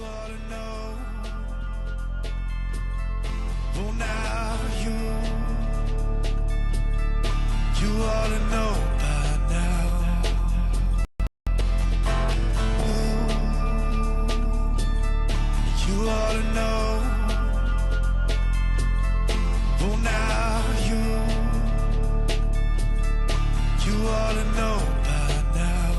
ought to know. Well, now you ought to know by now. You ought to know. Well, now you ought to know by now.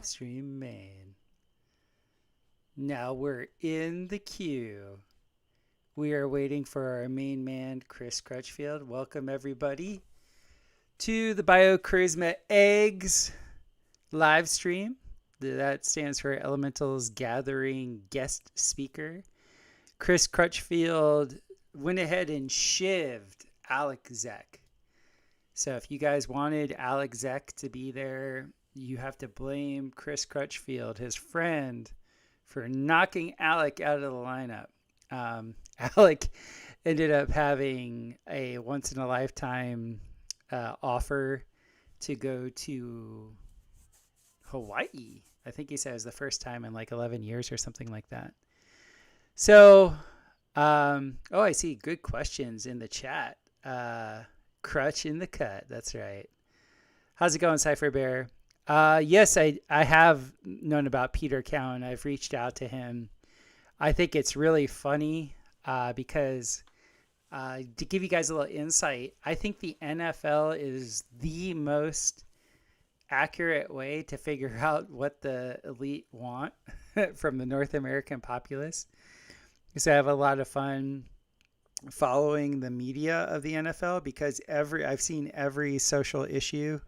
Stream main. Now we're in the queue. We are waiting for our main man, Chris Crutchfield. Welcome, everybody, to the Biocharisma Eggs live stream. That stands for Elementals Gathering Guest Speaker. Chris Crutchfield went ahead and shivved Alec Zek. So if you guys wanted Alec Zek to be there, you have to blame Chris Crutchfield, his friend, for knocking Alec out of the lineup. Alec ended up having a once-in-a-lifetime offer to go to Hawaii. I think he said it was the first time in like 11 years or something like that. So, I see good questions in the chat. Crutch in the cut. That's right. How's it going, Cypher Bear? Yes, I have known about Peter Cowan. I've reached out to him. I think it's really funny because to give you guys a little insight, I think the NFL is the most accurate way to figure out what the elite want from the North American populace. So I have a lot of fun following the media of the NFL because I've seen every social issue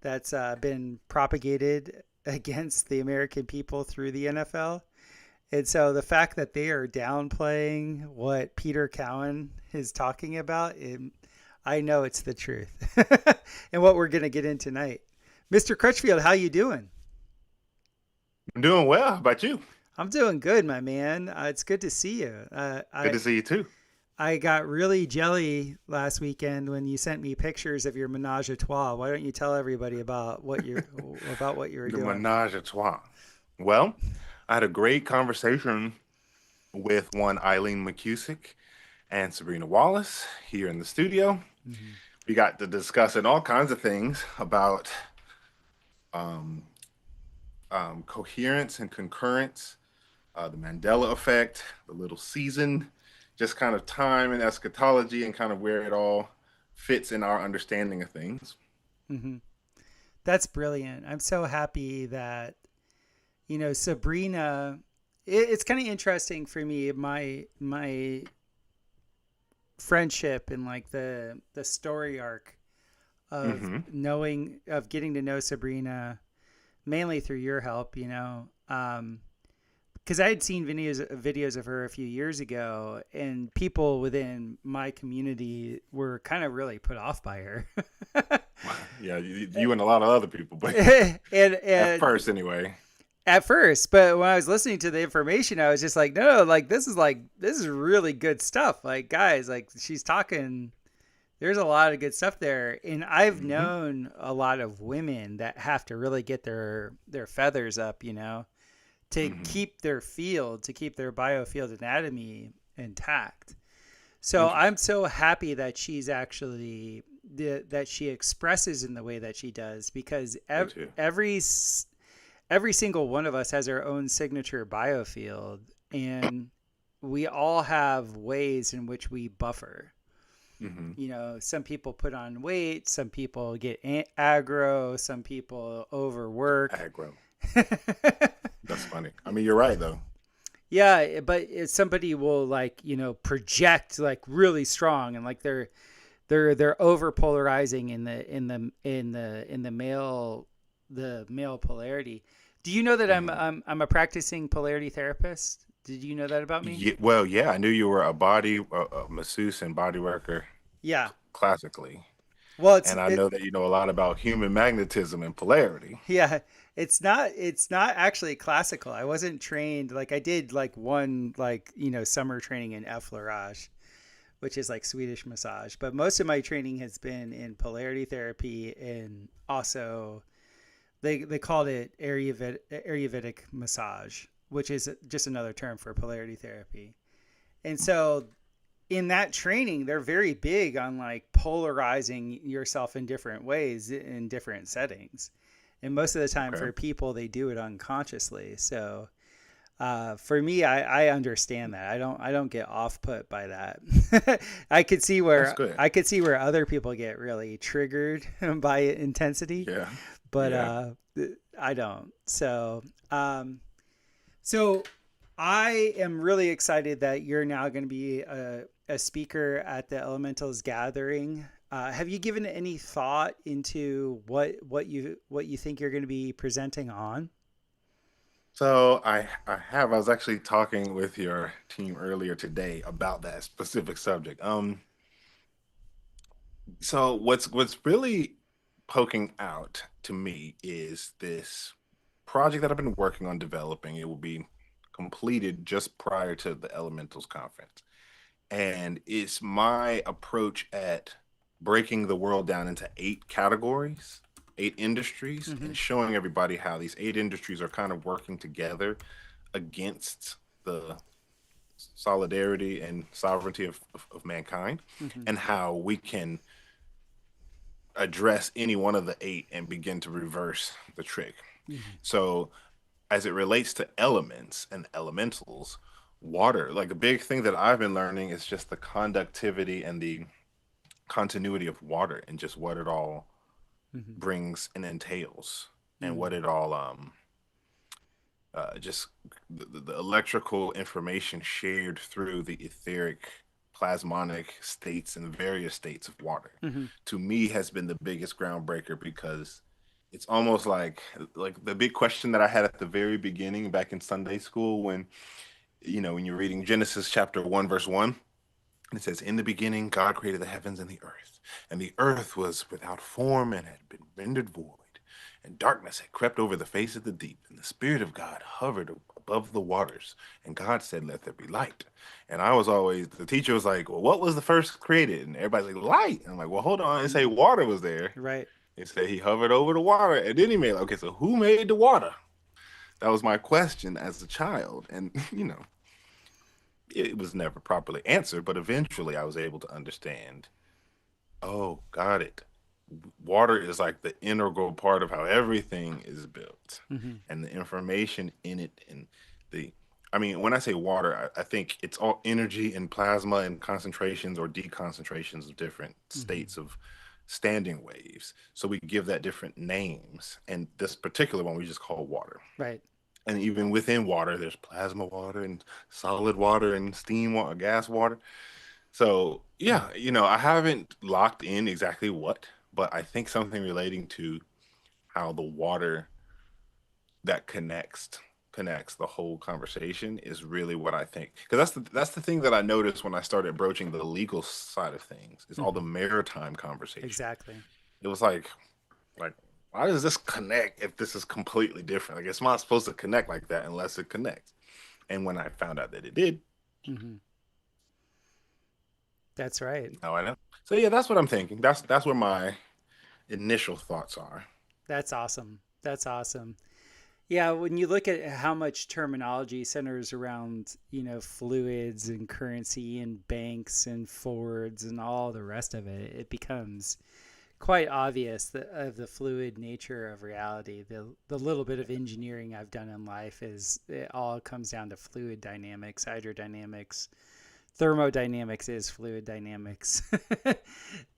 that's been propagated against the American people through the NFL. And so the fact that they are downplaying what Peter Cowan is talking about, I know it's the truth. And what we're going to get in tonight. Mr. Crutchfield, how you doing? I'm doing well. How about you? I'm doing good, my man. It's good to see you. Good to see you too. I got really jelly last weekend when you sent me pictures of your menage a trois. Why don't you tell everybody about what you were doing? The menage a trois. Well, I had a great conversation with one Eileen McCusick and Sabrina Wallace here in the studio. Mm-hmm. We got to discussing all kinds of things about coherence and concurrence, the Mandela effect, the little season, just kind of time and eschatology and kind of where it all fits in our understanding of things. Mm-hmm. That's brilliant. I'm so happy that, Sabrina, it's kind of interesting for me, my friendship and like the story arc of mm-hmm. getting to know Sabrina mainly through your help, because I had seen videos of her a few years ago, and people within my community were kind of really put off by her. Yeah, you and a lot of other people, but and at first anyway. At first, but when I was listening to the information, I was just like, no, this is really good stuff. Like, guys, like she's talking. There's a lot of good stuff there, and I've mm-hmm. known a lot of women that have to really get their feathers up, to mm-hmm. keep their field, to keep their biofield anatomy intact. So I'm so happy that she's actually that she expresses in the way that she does, because every single one of us has our own signature biofield, and we all have ways in which we buffer. Mm-hmm. Some people put on weight, some people get aggro, some people overwork. Aggro. That's funny. I mean, you're right though. Yeah, but somebody will project like really strong, and like they're over polarizing in the male polarity. Do you know that I'm a practicing polarity therapist? Did you know that about me? Yeah, well, yeah, I knew you were a masseuse and body worker Yeah. classically, Well, and I know that you know a lot about human magnetism and polarity. yeah, it's not actually classical. I wasn't trained, like I did like one, like, summer training in effleurage, which is like Swedish massage, but most of my training has been in polarity therapy, and also they called it Ayurvedic massage, which is just another term for polarity therapy. And so in that training, they're very big on like polarizing yourself in different ways in different settings. And most of the time Okay, for people, they do it unconsciously. So for me, I understand that. I don't get off put by that. that's good. I could see where other people get really triggered by intensity, Yeah, but yeah. I don't. So I am really excited that you're now going to be a speaker at the Elementals Gathering. Have you given any thought into what you think you're going to be presenting on? So I was actually talking with your team earlier today about that specific subject. So what's really poking out to me is this project that I've been working on developing. It will be completed just prior to the Elementals conference. And it's my approach at breaking the world down into 8 categories, 8 industries, Mm-hmm. and showing everybody how these 8 industries are kind of working together against the solidarity and sovereignty of mankind, Mm-hmm. and how we can address any one of the 8 and begin to reverse the trick. Mm-hmm. So, as it relates to elements and elementals, water, like the big thing that I've been learning is just the conductivity and the continuity of water and just what it all Mm-hmm. brings and entails, and Mm-hmm. what it all just the electrical information shared through the etheric plasmonic states and various states of water, Mm-hmm. to me has been the biggest groundbreaker, because it's almost like the big question that I had at the very beginning back in Sunday school, when when you're reading Genesis chapter 1 verse 1. And it says, in the beginning, God created the heavens and the earth was without form and had been rendered void. And darkness had crept over the face of the deep, and the Spirit of God hovered above the waters. And God said, let there be light. And I was always, the teacher was like, well, what was the first created? And everybody's like, light. And I'm like, well, hold on. It say Mm-hmm. water was there. Right. It said he hovered over the water. And then he made, okay, so who made the water? That was my question as a child. And, it was never properly answered, but eventually I was able to understand. Oh, got it. Water is like the integral part of how everything is built, Mm-hmm. and the information in it, and the, I mean, when I say water, I think it's all energy and plasma and concentrations or deconcentrations of different Mm-hmm. states of standing waves. So we give that different names, and this particular one we just call water. Right. And even within water, there's plasma water and solid water and steam water, gas water. So yeah, I haven't locked in exactly what, but I think something relating to how the water that connects the whole conversation is really what I think. Because that's the thing that I noticed when I started broaching the legal side of things, is all Mm-hmm. the maritime conversation. Exactly. It was like why does this connect if this is completely different? Like, it's not supposed to connect like that unless it connects. And when I found out that it did, Mm-hmm. That's right. now I know. So yeah, that's what I'm thinking. That's where my initial thoughts are. That's awesome. That's awesome. Yeah, when you look at how much terminology centers around, fluids and currency and banks and forwards and all the rest of it, it becomes quite obvious that of the fluid nature of reality. The little bit of engineering I've done in life is it all comes down to fluid dynamics, hydrodynamics. Thermodynamics is fluid dynamics.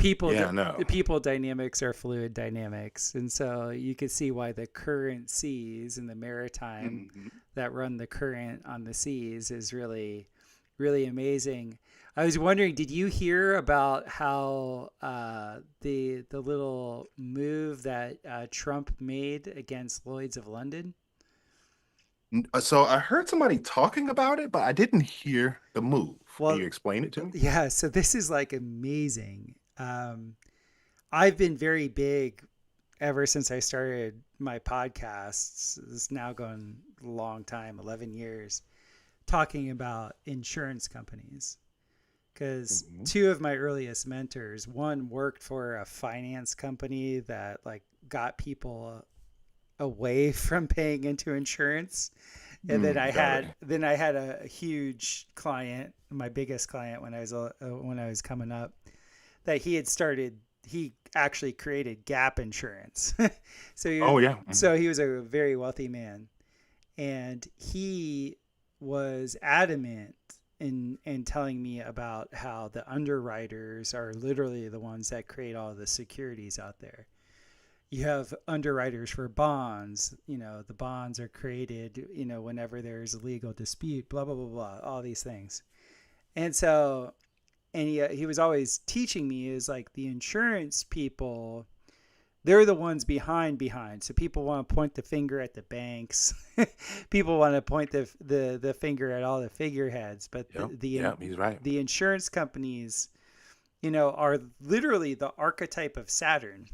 Yeah, no. People dynamics are fluid dynamics, and so you can see why the current seas and the maritime Mhm. that run the current on the seas is really, really amazing. I was wondering, did you hear about how the little move that Trump made against Lloyds of London? So I heard somebody talking about it, but I didn't hear the move. Can Well, you explain it to me? yeah. So this is like amazing. I've been very big ever since I started my podcasts. It's now going a long time, 11 years, talking about insurance companies. Because Hmm. two of my earliest mentors, one worked for a finance company that like got people away from paying into insurance. And then Got it. I had a huge client, my biggest client when I was coming up, that he actually created gap insurance. Oh yeah. Mhm. So he was a very wealthy man, and he was adamant in telling me about how the underwriters are literally the ones that create all the securities out there. You have underwriters for bonds. The bonds are created, whenever there's a legal dispute, blah, blah, blah, blah, all these things. And so, and he was always teaching me is like the insurance people, they're the ones behind. So people want to point the finger at the banks. People want to point the finger at all the figureheads. But Yeah, he's right. the insurance companies, are literally the archetype of Saturn.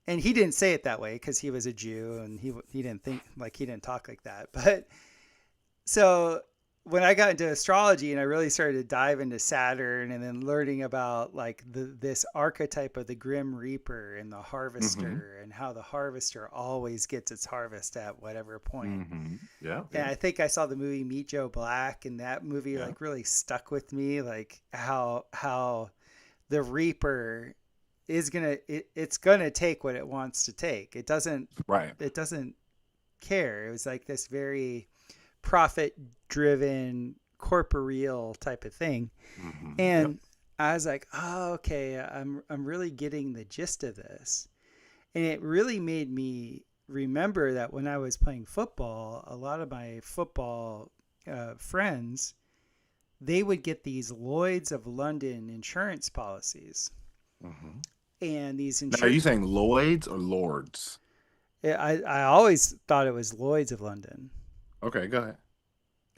And he didn't say it that way because he was a Jew and he didn't think like he didn't talk like that. But so when I got into astrology and I really started to dive into Saturn and then learning about like this archetype of the Grim Reaper and the Harvester and how the Harvester always gets its harvest at whatever point. Yeah. And I think I saw the movie Meet Joe Black, and that movie like really stuck with me, like how the Reaper is it's gonna take what it wants to take. It doesn't care. It was like this very profit driven corporeal type of thing. And I was like, oh, okay, I'm really getting the gist of this. And it really made me remember that when I was playing football, a lot of my football friends, they would get these Lloyds of London insurance policies. And these Now, are you saying Lloyds or Lords? I always thought it was Lloyds of London. Okay, go ahead.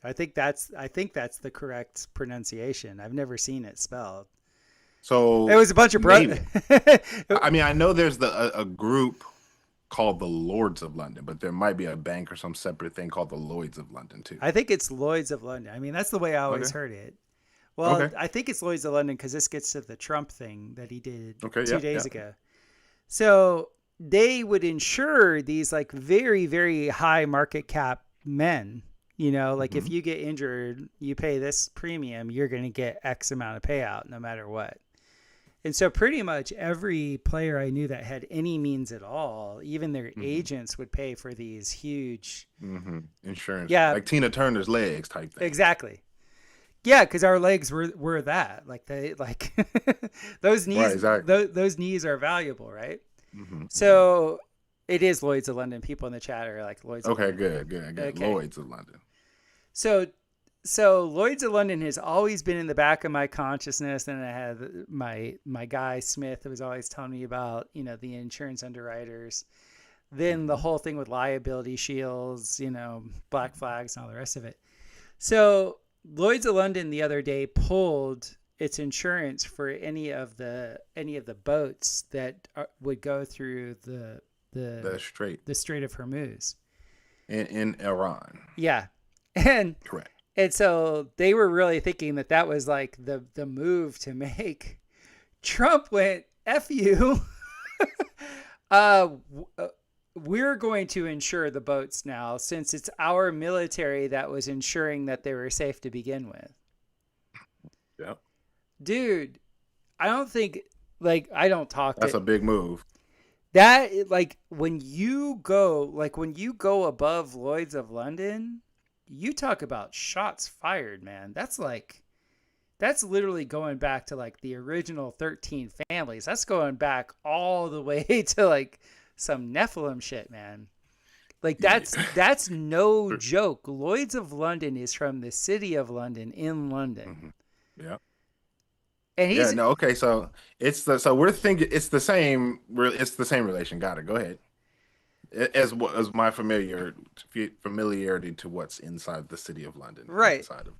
I think that's the correct pronunciation. I've never seen it spelled. So it was a bunch of brothers. I mean, I know there's a group called the Lords of London, but there might be a bank or some separate thing called the Lloyds of London too. I think it's Lloyds of London. I mean, that's the way I always heard it. Well, I think it's Lloyds of London because this gets to the Trump thing that he did 2 days ago. So they would insure these like very, very high market cap men. Like if you get injured, you pay this premium, you're going to get X amount of payout no matter what. And so pretty much every player I knew that had any means at all, even their agents would pay for these huge insurance. Yeah. Like Tina Turner's legs type thing. Exactly. Yeah, because our legs were that. Like they like those knees. Right, exactly. Those knees are valuable, right? So it is Lloyds of London. People in the chat are like Lloyds. Okay, of London. good. Okay. Lloyds of London. So Lloyds of London has always been in the back of my consciousness, and I had my guy Smith who was always telling me about the insurance underwriters. Then the whole thing with liability shields, black flags, and all the rest of it. So Lloyds of London the other day pulled its insurance for any of the boats that would go through the Strait of Hormuz in Iran. Yeah, and correct. And so they were really thinking that was like the move to make. Trump went, F you. We're going to insure the boats now since it's our military that was ensuring that they were safe to begin with. Yeah. Dude, I don't think, I don't talk. That's a big move. That, when you go above Lloyds of London, you talk about shots fired, man. That's literally going back to the original 13 families. That's going back all the way to some Nephilim shit, man. That's no joke. Lloyds of London is from the city of London in London. Yeah. And Yeah. he's No. Okay. So so we're thinking it's the same relation. Got it. Go ahead. As my familiarity to what's inside the city of London, right. inside of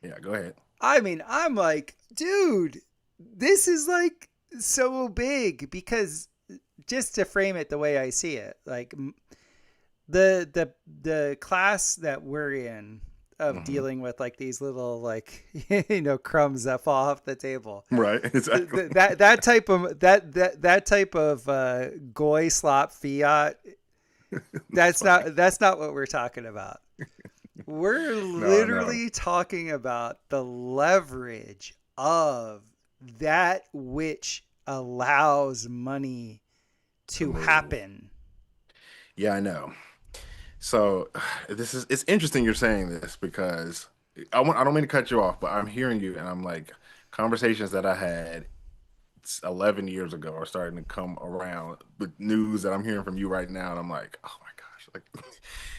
yeah. Go ahead. I mean, I'm like, dude, this is like so big because just to frame it the way I see it, like the class that we're in of Hmm. dealing with like these little like crumbs that fall off the table. Right. Exactly. That type of that type of goy slop fiat. That's funny. That's not what we're talking about. We're No. No. literally talking about the leverage of that which allows money To to move. happen. Yeah, I know. So it's interesting you're saying this because I don't mean to cut you off, but I'm hearing you and I'm like conversations that I had 11 years ago are starting to come around with news that I'm hearing from you right now and I'm like, oh my gosh, like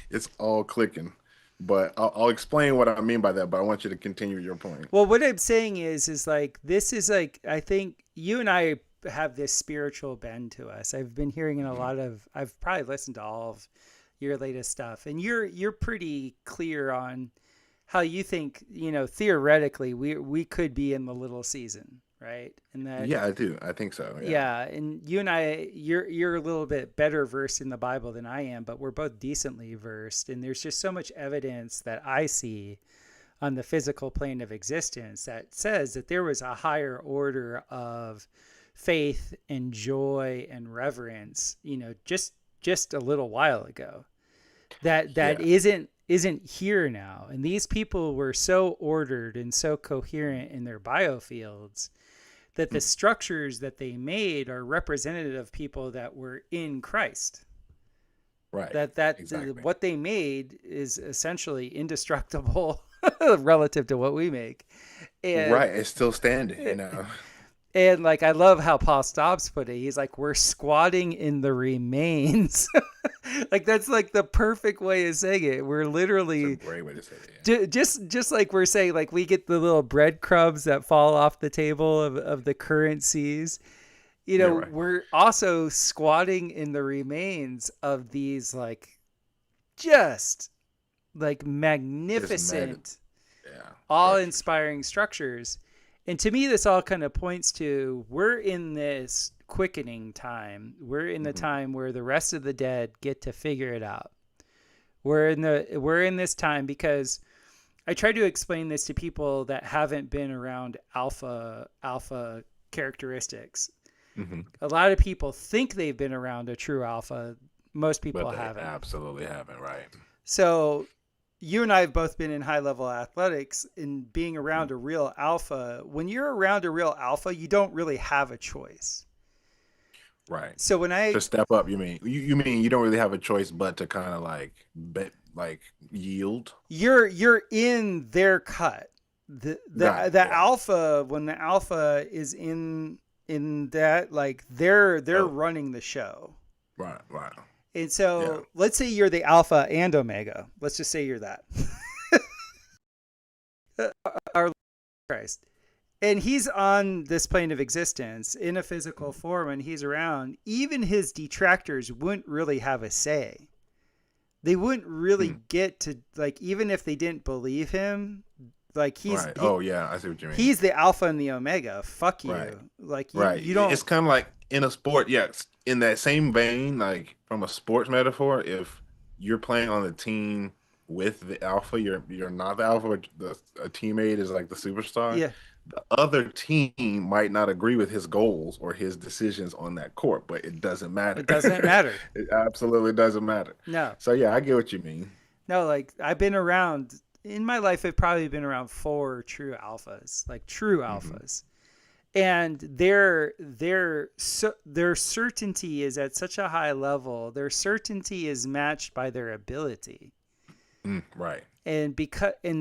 it's all clicking. But I'll explain what I mean by that, but I want you to continue your point. Well, what I'm saying is like this is like I think you and I have this spiritual bend to us. I've been hearing in a Hmm. lot of I've probably listened to all of your latest stuff, and you're pretty clear on how you think theoretically we could be in the little season, right? And that Yeah, I do. I think so. Yeah. yeah, and you and I, you're a little bit better versed in the Bible than I am, but we're both decently versed, and there's just so much evidence that I see on the physical plane of existence that says that there was a higher order of faith and joy and reverence, just a little while ago. That Yeah. isn't here now. And these people were so ordered and so coherent in their biofields that the Mm. structures that they made are representative of people that were in Christ. Right. That Exactly. what they made is essentially indestructible relative to what we make. And Right. It's still standing. and like I love how Paul Stobbs put it. He's like, we're squatting in the remains. Like that's like the perfect way of saying it. We're It's a literally great way to say it. Yeah. just like we're saying, like we get the little breadcrumbs that fall off the table of the currencies. Yeah, right. We're also squatting in the remains of these like just like Just mad. magnificent, Yeah. Structures. awe-inspiring structures. And to me, this all kind of points to we're in this quickening time. We're in the Hmm. time where the rest of the dead get to figure it out. We're in this time because I try to explain this to people that haven't been around alpha characteristics. Hmm. A lot of people think they've been around a true alpha. Most But people they haven't. absolutely haven't, right? So you and I have both been in high level athletics, and being Mhm. around a real alpha. When you're around a real alpha, you don't really have a choice. Right. So when I To step up, you mean you mean you don't really have a choice but to kind of like bet like yield. you're in their cut. Got it. The Yeah. alpha, when the alpha is in that, like they're Oh, running the show. right, right. And Yeah. so let's say you're the alpha and omega. Let's just say you're that. Our Christ. And he's on this plane of existence in a physical form and he's around. Even his detractors wouldn't really have a say. They wouldn't really Mm. get to, like, even if they didn't believe him, like Right. Oh, yeah. I see what you mean. he's the alpha and the omega. Fuck Right. you. Like Right. you don't. It's kind of like in a sport. Yes. In that same vein, like from a sports metaphor, if you're playing on the team with the alpha, you're not the alpha. But a teammate is like the superstar. Yeah, The other team might not agree with his goals or his decisions on that court, but it doesn't matter. it doesn't matter. It absolutely doesn't matter. No, So yeah, I get what you mean. no. Like I've been around in my life. I've probably been around 4 true alphas, like true Hmm. alphas, and their certainty is at such a high level. Their certainty is matched by their ability. Right. And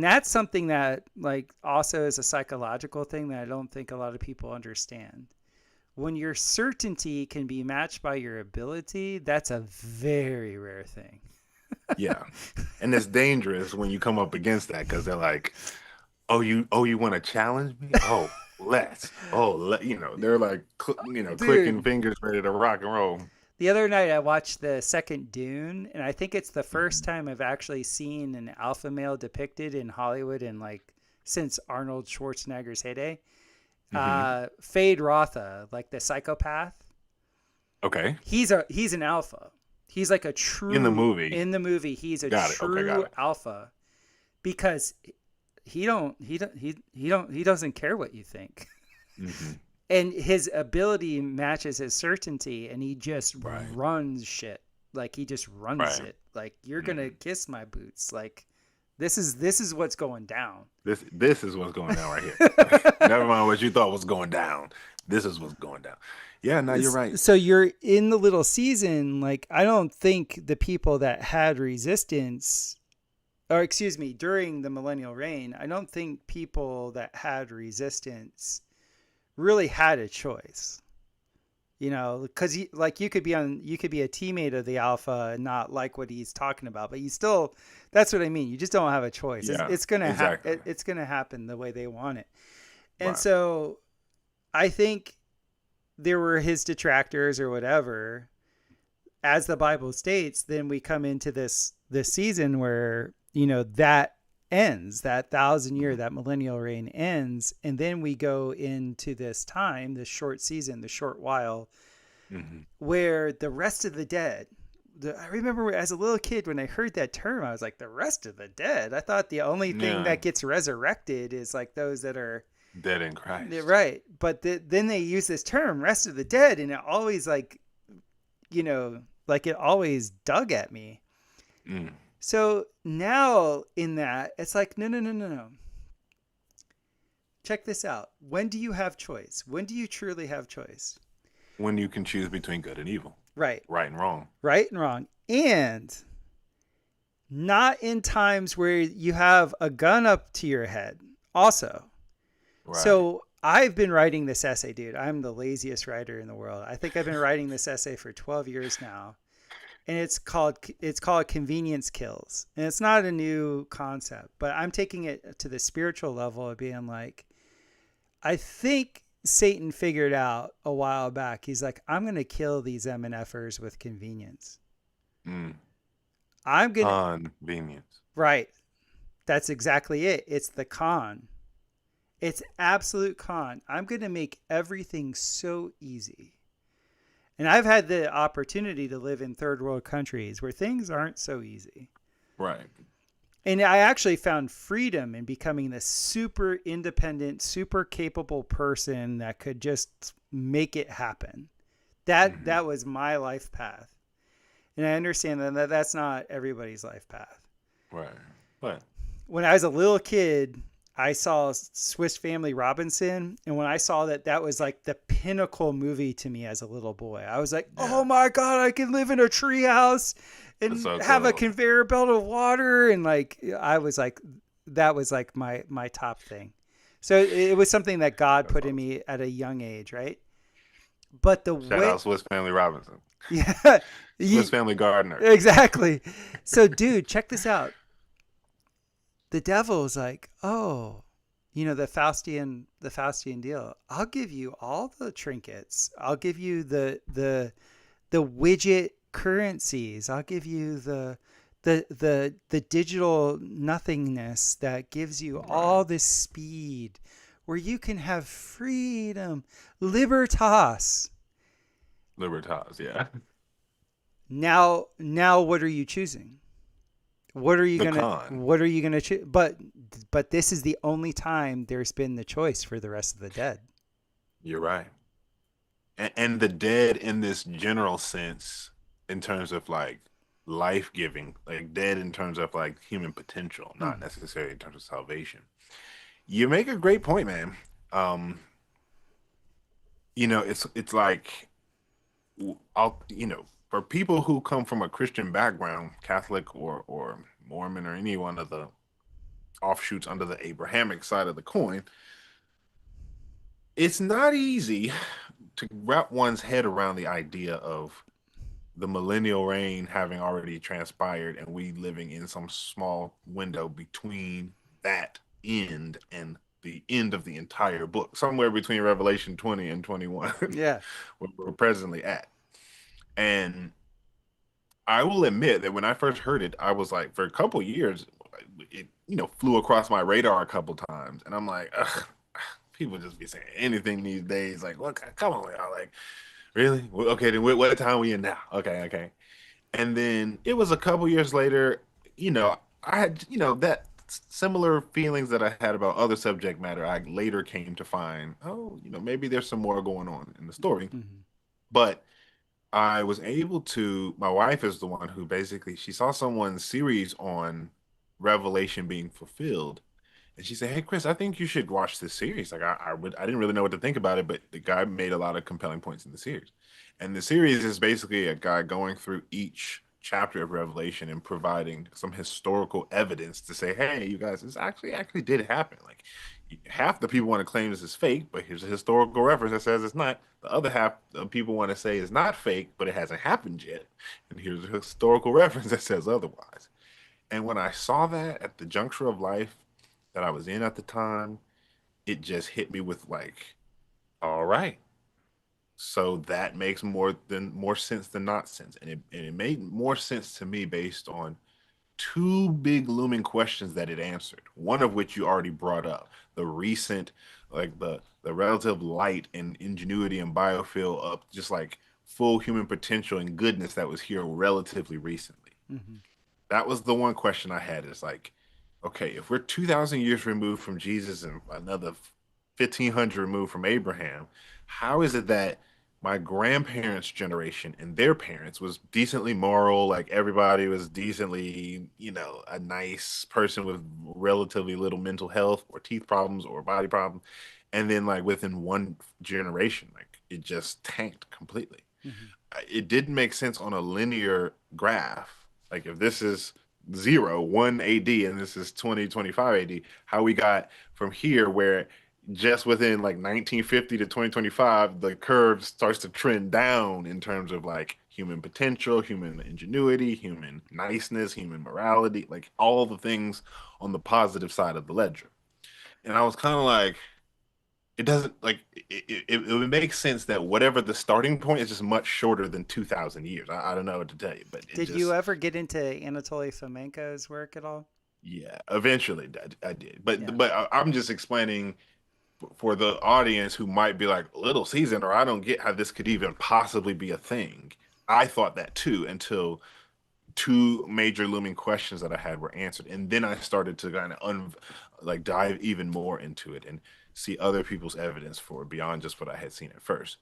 that's something that like also is a psychological thing that I don't think a lot of people understand. When your certainty can be matched by your ability, that's a very rare thing. Yeah. And it's dangerous when you come up against that because they're like, you want to challenge me? They're like, clicking Dude, fingers, ready to rock and roll. the other night I watched the second Dune, and I think it's the first Hmm. time I've actually seen an alpha male depicted in Hollywood in like since Arnold Schwarzenegger's heyday. Hmm. Fade Rotha, like the psychopath, Okay. he's an alpha. He's like a In the true movie. in the movie. He's a Got it. Okay, got true it. alpha because he doesn't care what you think, Hmm. and his ability matches his certainty, and he just Right. runs shit. Like he just runs Right. it. Like you're gonna Hmm. kiss my boots. Like this is what's going down. This is what's going down right here. Never mind what you thought was going down. This is what's going down. Yeah, no, you're right. So you're in the little season. Like I don't think the people that had resistance, or excuse me, during the millennial reign, I don't think people that had resistance really had a choice. You know, because like you could be a teammate of the alpha and not like what he's talking about, but you still, that's what I mean. You just don't have a choice. Yeah, It's gonna exactly. it's gonna happen the way they want it. And Right. so I think there were his detractors or whatever. As the Bible states, then we come into this season where that ends, that 1,000 year, that millennial reign ends, and then we go into this time, this short season, the short while, Hmm. where the rest of the dead. I remember as a little kid when I heard that term, I was like, the rest of the dead. I thought the only thing Yeah. that gets resurrected is like those that are Dead in Christ. right. But then they use this term, rest of the dead, and it always like it always dug at me. Mm. So now in that, it's like, no, no, no, no, no. Check this out. When do you have choice? When do you truly have choice? When you can choose between good and evil, Right. right and wrong. Right and wrong. And not in times where you have a gun up to your head. Also. Right. So I've been writing this essay, dude. I'm the laziest writer in the world. I think I've been writing this essay for 12 years now. And it's called Convenience Kills. And it's not a new concept, but I'm taking it to the spiritual level of being like, I think Satan figured out a while back. He's like, I'm going to kill these MNFers with convenience. Mm. I'm going to, Convenience. right. That's exactly it. It's the con. It's absolute con. I'm going to make everything so easy. And I've had the opportunity to live in third world countries where things aren't so easy. Right. And I actually found freedom in becoming this super independent, super capable person that could just make it happen. That Hmm. that was my life path. And I understand that that's not everybody's life path. Right. But When I was a little kid, I saw Swiss Family Robinson, and when I saw that was like the pinnacle movie to me as a little boy. I was like, yeah, "Oh my god, I can live in a treehouse that's and so have a cool. conveyor belt of water," and like I was like, that was like my top thing. So it was something that God That's put in awesome. me at a young age, right? But the Shout way, out Swiss Family Robinson. yeah, Swiss Family Gardener. exactly. So, dude, check this out. The devil is like, oh, the Faustian deal. I'll give you all the trinkets. I'll give you the widget currencies. I'll give you the digital nothingness that gives you Right. all this speed where you can have freedom, libertas. Libertas. Yeah. Now what are you choosing? The con. What are you gonna choose? But this is the only time there's been the choice for the rest of the dead. You're right. And the dead in this general sense, in terms of like life giving, like dead in terms of like human potential, not Mm. necessarily in terms of salvation. You make a great point, man. Um, it's like for people who come from a Christian background, Catholic or Mormon or any one of the offshoots under the Abrahamic side of the coin, it's not easy to wrap one's head around the idea of the millennial reign having already transpired and we living in some small window between that end and the end of the entire book, somewhere between Revelation 20 and 21, Yeah. where we're presently at. And I will admit that when I first heard it, I was like, for a couple years, it flew across my radar a couple times, and I'm like, ugh, people just be saying anything these days. Like, look, come on, y'all. Like, really? Well, okay, then what time are we in now? Okay, okay. And then it was a couple years later, I had, that similar feelings that I had about other subject matter. I later came to find, oh, maybe there's some more going on in the story. Hmm. But I was able to, my wife is the one who basically, she saw someone's series on Revelation being fulfilled. And she said, "Hey, Chris, I think you should watch this series." Like I didn't really know what to think about it, but the guy made a lot of compelling points in the series. And the series is basically a guy going through each chapter of Revelation and providing some historical evidence to say, "Hey, you guys, this actually did happen." Like half the people want to claim this is fake, but here's a historical reference that says it's not. The other half of people want to say it's not fake, but it hasn't happened yet. And here's a historical reference that says otherwise. And when I saw that at the juncture of life that I was in at the time, it just hit me with like, all right. So that makes more sense than not sense. And it made more sense to me based on two big looming questions that it answered. One of which you already brought up. The recent, like the relative light and ingenuity and biofield up just like full human potential and goodness that was here relatively recently. Hmm. That was the one question I had is like, okay, if we're 2,000 years removed from Jesus and another 1,500 removed from Abraham, how is it that my grandparents' generation and their parents was decently moral, like everybody was decently, a nice person with relatively little mental health or teeth problems or body problems, and then like within one generation, like it just tanked completely. Hmm. It didn't make sense on a linear graph. Like if this is 1 AD and this is 2025 AD, how we got from here where just within like 1950 to 2025, the curve starts to trend down in terms of like human potential, human ingenuity, human niceness, human morality, like all the things on the positive side of the ledger. And I was kind of like, it doesn't like it would make sense that whatever the starting point is just much shorter than 2,000 years. I don't know what to tell you, but it Did you just ever get into Anatoly Fomenko's work at all? yeah, eventually I did. Yeah. I'm just explaining for the audience who might be like little seasoned or I don't get how this could even possibly be a thing. I thought that too until two major looming questions that I had were answered, and then I started to kind of like dive even more into it and see other people's evidence for it beyond just what I had seen at first.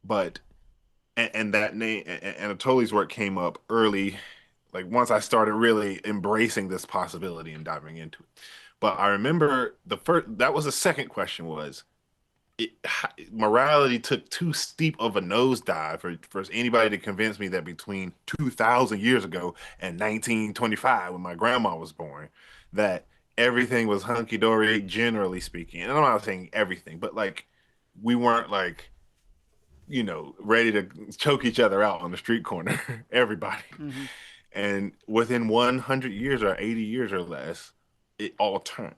But and that name and Anatoly's work came up early, like once I started really embracing this possibility and diving into it. But I remember that was the second question was it, morality took too steep of a nosedive for anybody to convince me that between 2,000 years ago and 1925, when my grandma was born, that everything was hunky dory, generally speaking. And I'm not saying everything, but like we weren't like, ready to choke each other out on the street corner, everybody. Hmm. And within 100 years or 80 years or less, it all turned.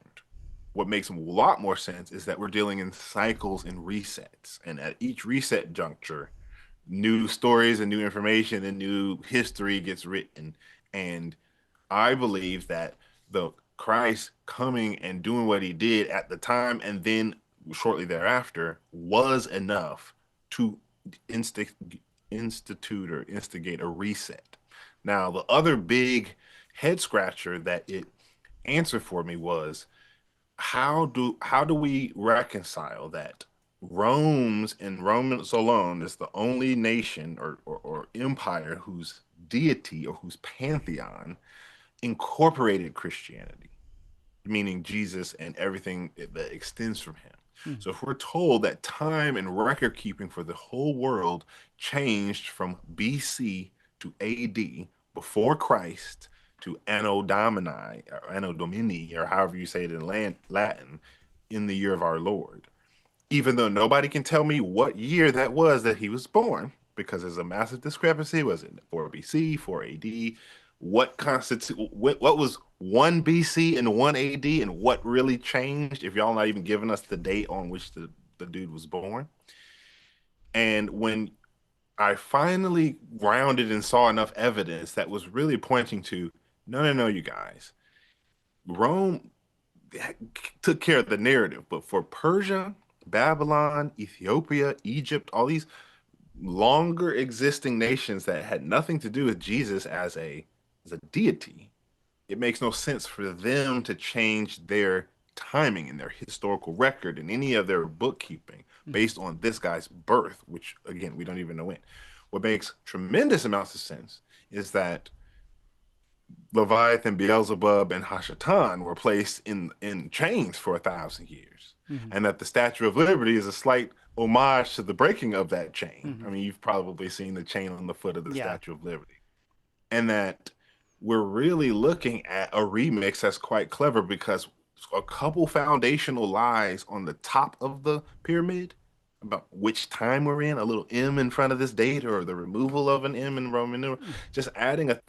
What makes a lot more sense is that we're dealing in cycles and resets. And at each reset juncture, new stories and new information and new history gets written. And I believe that the Christ coming and doing what he did at the time and then shortly thereafter was enough to insti- institute or instigate a reset. Now, the other big head scratcher that it answered for me was how do we reconcile that Romans alone is the only nation or empire whose deity or whose pantheon incorporated Christianity, meaning Jesus and everything that extends from him. Hmm. So if we're told that time and record keeping for the whole world changed from BC to AD before Christ to Anno Domini or Anno Domini or however you say it in Latin in the year of our Lord, even though nobody can tell me what year that was that he was born because there's a massive discrepancy. Was it 4 BC, 4 AD? what what was 1 BC and 1 AD and what really changed if y'all not even giving us the date on which the dude was born. And when I finally rounded and saw enough evidence that was really pointing to no, you guys. Rome took care of the narrative, but for Persia, Babylon, Ethiopia, Egypt, all these longer existing nations that had nothing to do with Jesus as a deity, it makes no sense for them to change their timing and their historical record and any of their bookkeeping based on this guy's birth, which again we don't even know when. What makes tremendous amounts of sense is that Leviathan, Beelzebub, and Hashatan were placed in chains for 1,000 years, and that the Statue of Liberty is a slight homage to the breaking of that chain. I mean, you've probably seen the chain on the foot of the Statue of Liberty, and that we're really looking at a remix that's quite clever because a couple foundational lies on the top of the pyramid about which time we're in, a little M in front of this date or the removal of an M in Roman numeral, just adding a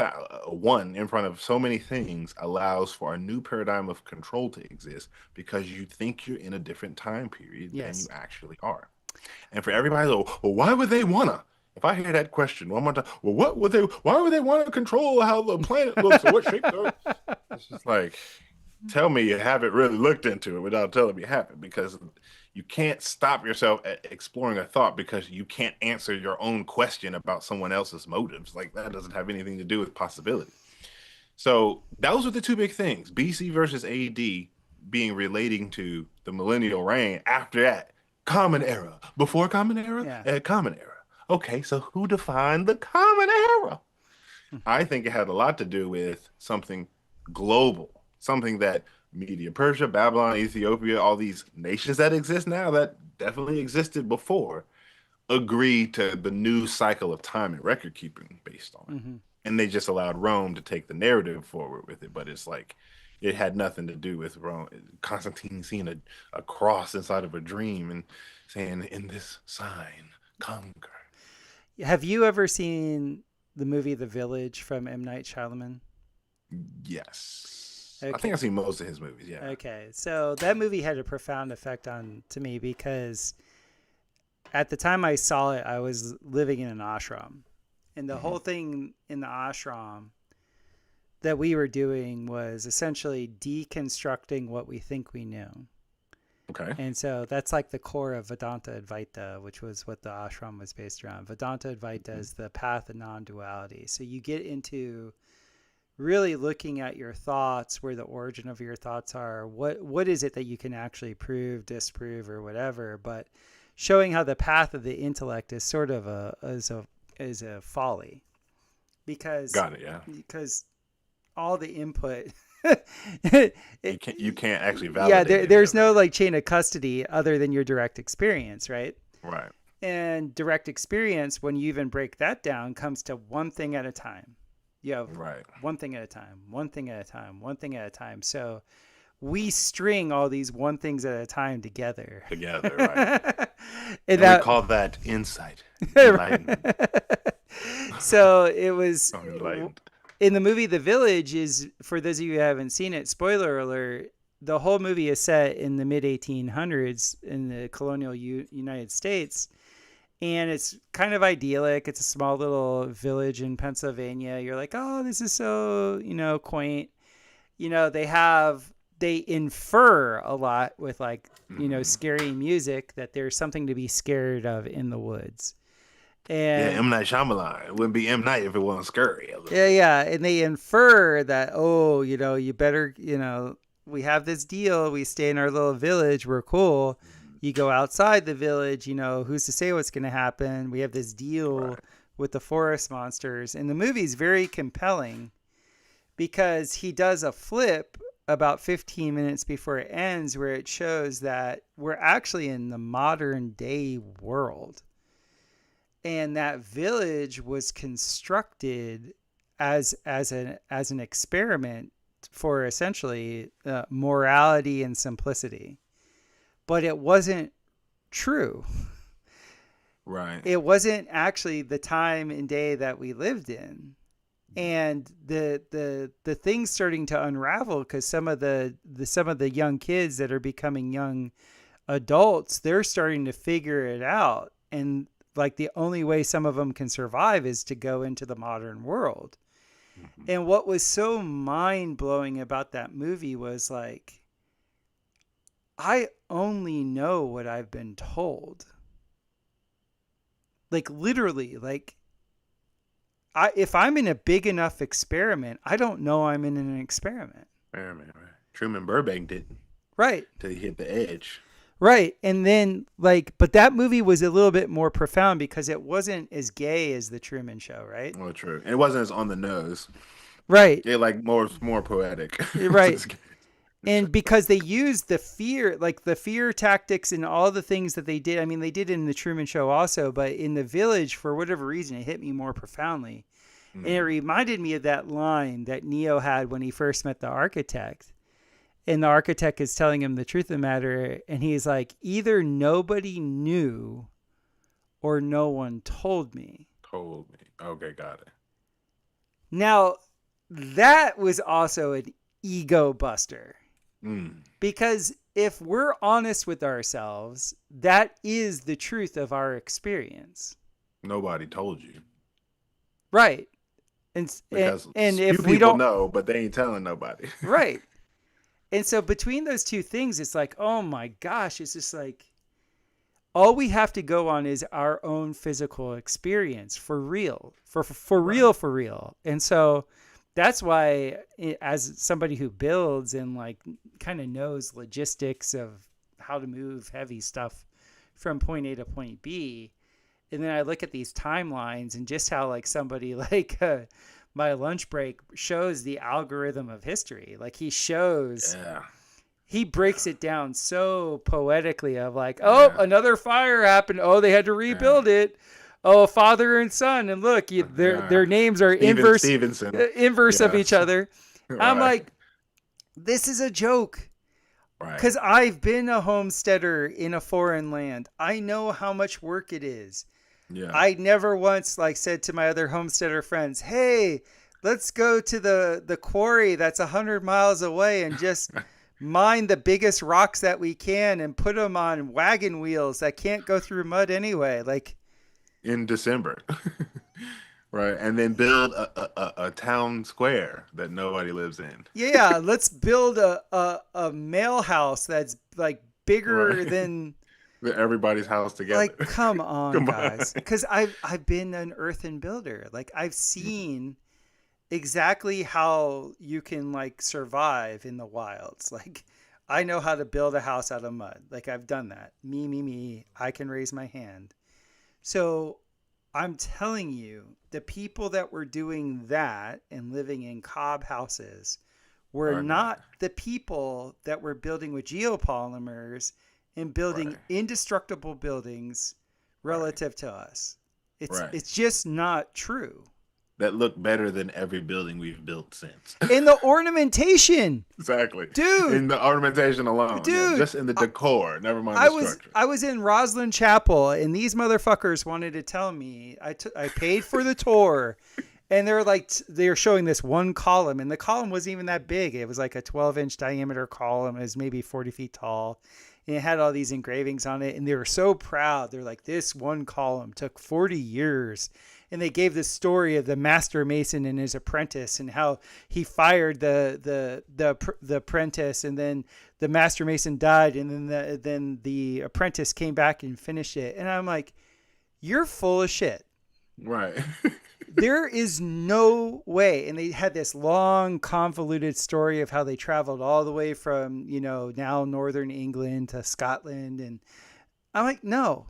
one in front of so many things allows for a new paradigm of control to exist because you think you're in a different time period than you actually are. And for everybody, well, why would they wanna? If I hear that question one more time, well, why would they want to control how the planet looks or what shape the Earth? It's just like, tell me you haven't really looked into it without telling me you haven't, because you can't stop yourself at exploring a thought because you can't answer your own question about someone else's motives. Like that doesn't have anything to do with possibility. So those are the two big things: BC versus AD being relating to the millennial reign. After that, common era. Before common era, common era. Okay, so who defined the common era? I think it had a lot to do with something global, something that Media Persia, Babylon, Ethiopia, all these nations that exist now that definitely existed before, agreed to the new cycle of time and record keeping based on it. And they just allowed Rome to take the narrative forward with it. But it's like it had nothing to do with Rome. Constantine seeing a cross inside of a dream and saying, in this sign, conquer. Have you ever seen the movie The Village from M. Night Shyamalan? Yes. Okay. I think I've seen most of his movies, yeah. Okay. So that movie had a profound effect to me because at the time I saw it, I was living in an ashram. And the whole thing in the ashram that we were doing was essentially deconstructing what we think we knew. Okay. And so that's like the core of Vedanta Advaita, which was what the ashram was based around. Vedanta Advaita is the path of non-duality. So you get into really looking at your thoughts, where the origin of your thoughts are, what is it that you can actually prove, disprove, or whatever, but showing how the path of the intellect is sort of is a folly. Because got it, yeah. Because all the input you can't actually validate. Yeah, there's no like chain of custody other than your direct experience, right? Right. And direct experience, when you even break that down, comes to one thing at a time. You have one thing at a time, one thing at a time, one thing at a time. So we string all these one things at a time together. Right. and we call that insight. So it was enlightened. In the movie The Village, is, for those of you who haven't seen it, spoiler alert, the whole movie is set in the mid-1800s in the colonial United States. And it's kind of idyllic. It's a small little village in Pennsylvania. You're like, oh, this is so, quaint. They infer a lot with like, scary music that there's something to be scared of in the woods. And M. Night Shyamalan. It wouldn't be M. Night if it wasn't scary. Yeah. And they infer that, you better, we have this deal. We stay in our little village. We're cool. You go outside the village, who's to say what's going to happen? We have this deal with the forest monsters. And the movie's very compelling because he does a flip about 15 minutes before it ends where it shows that we're actually in the modern day world. And that village was constructed as an experiment for essentially morality and simplicity. But it wasn't true. Right. It wasn't actually the time and day that we lived in. And the thing's starting to unravel because some of the young kids that are becoming young adults, they're starting to figure it out. And like the only way some of them can survive is to go into the modern world. And what was so mind blowing about that movie was like, I only know what I've been told. Like literally, like if I'm in a big enough experiment, I don't know I'm in an experiment. Right. Truman Burbank didn't. Right. Till he hit the edge. Right. And then but that movie was a little bit more profound because it wasn't as gay as the Truman Show, right? Well, true. And it wasn't as on the nose. Right. Yeah, like more poetic. Right. And because they used the fear tactics and all the things that they did. I mean, they did it in the Truman Show also, but in The Village, for whatever reason, it hit me more profoundly. And it reminded me of that line that Neo had when he first met the architect. And the architect is telling him the truth of the matter. And he's like, either nobody knew or no one told me. Okay, got it. Now, that was also an ego buster. Because if we're honest with ourselves, that is the truth of our experience. Nobody told you. Right. And if we don't know, but they ain't telling nobody. Right. And so between those two things, it's like, oh my gosh, it's just like all we have to go on is our own physical experience for real, for real. And so that's why, as somebody who builds and like kind of knows logistics of how to move heavy stuff from point A to point B, and then I look at these timelines and just how like somebody like my lunch break shows the algorithm of history. Like he shows, he breaks it down so poetically of like, another fire happened. Oh, they had to rebuild it. Oh, father and son, and look, their names are inverse of each other. Right. I'm like, this is a joke, because I've been a homesteader in a foreign land. I know how much work it is. Yeah, I never once like said to my other homesteader friends, "Hey, let's go to the quarry that's 100 miles away and just mine the biggest rocks that we can and put them on wagon wheels that can't go through mud anyway." Like. In December, right? And then build a town square that nobody lives in. Yeah, let's build a mail house that's like bigger than everybody's house together. Like, come on, guys, because I've been an earthen builder. Like, I've seen exactly how you can like survive in the wilds. Like, I know how to build a house out of mud. Like, I've done that. Me. I can raise my hand. So I'm telling you, the people that were doing that and living in cob houses were not the people that were building with geopolymers and building indestructible buildings relative to us. It's just not true. That look better than every building we've built since. In the ornamentation. Exactly. Dude. In the ornamentation alone. Dude. Yeah, just in the decor. Never mind the structure. I was in Roslyn Chapel, and these motherfuckers wanted to tell me, I paid for the tour, and they're showing this one column, and the column wasn't even that big. It was like a 12-inch diameter column. It was maybe 40 feet tall. And it had all these engravings on it, and they were so proud. They're like, this one column took 40 years. And they gave the story of the master mason and his apprentice and how he fired the apprentice, and then the master mason died, and then the apprentice came back and finished it. And I'm like, you're full of shit. Right. There is no way. And they had this long, convoluted story of how they traveled all the way from, now northern England to Scotland. And I'm like, no.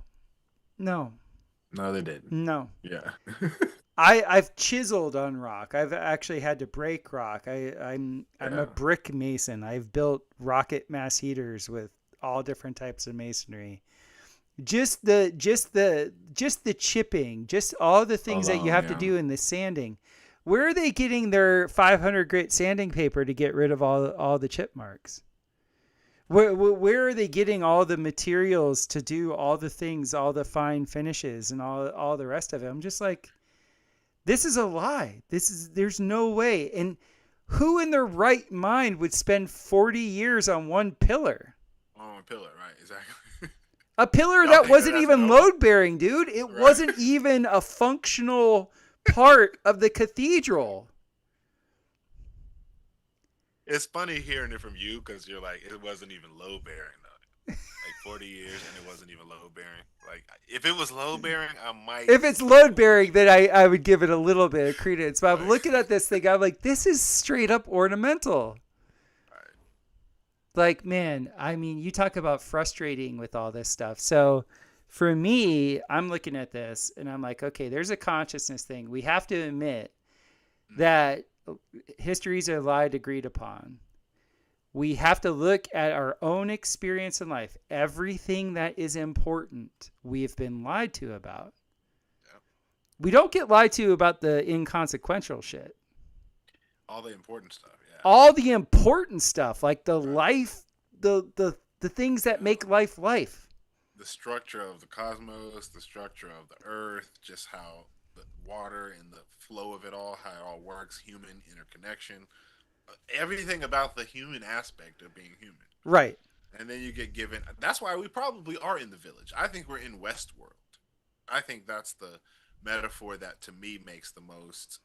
No, they didn't. No. Yeah. I've chiseled on rock. I've actually had to break rock. I'm a brick mason. I've built rocket mass heaters with all different types of masonry. Just the chipping, just all the things that you have to do in the sanding. Where are they getting their 500 grit sanding paper to get rid of all the chip marks? Where are they getting all the materials to do all the things, all the fine finishes and all the rest of it? I'm just like, This is a lie. There's no way. And who in their right mind would spend 40 years on one pillar? On a pillar, right? Exactly. A pillar Y'all that think that wasn't that's even noble, load bearing, dude. It right? wasn't even a functional part of the cathedral. It's funny hearing it from you because you're like, it wasn't even load bearing though. Like 40 years and it wasn't even load bearing. Like if it was load bearing, I might If it's agree load with bearing, you. then I would give it a little bit of credence. But I'm Like, looking at this thing, I'm like, this is straight up ornamental. right. Like, man, I mean, you talk about frustrating with all this stuff. So for me, I'm looking at this and I'm like, okay, there's a consciousness thing. We have to admit that histories are lied agreed upon. We have to look at our own experience in life. Everything that is important, we've been lied to about. Yep. We don't get lied to about the inconsequential shit. All the important stuff, yeah. All the important stuff, like the Right. life, the things that Yeah. make life life. The structure of the cosmos, the structure of the earth, just how the water and the flow of it all, how it all works, human interconnection, everything about the human aspect of being human. Right. And then you get given. That's why we probably are in the village. I think we're in Westworld. I think that's the metaphor that to me makes the most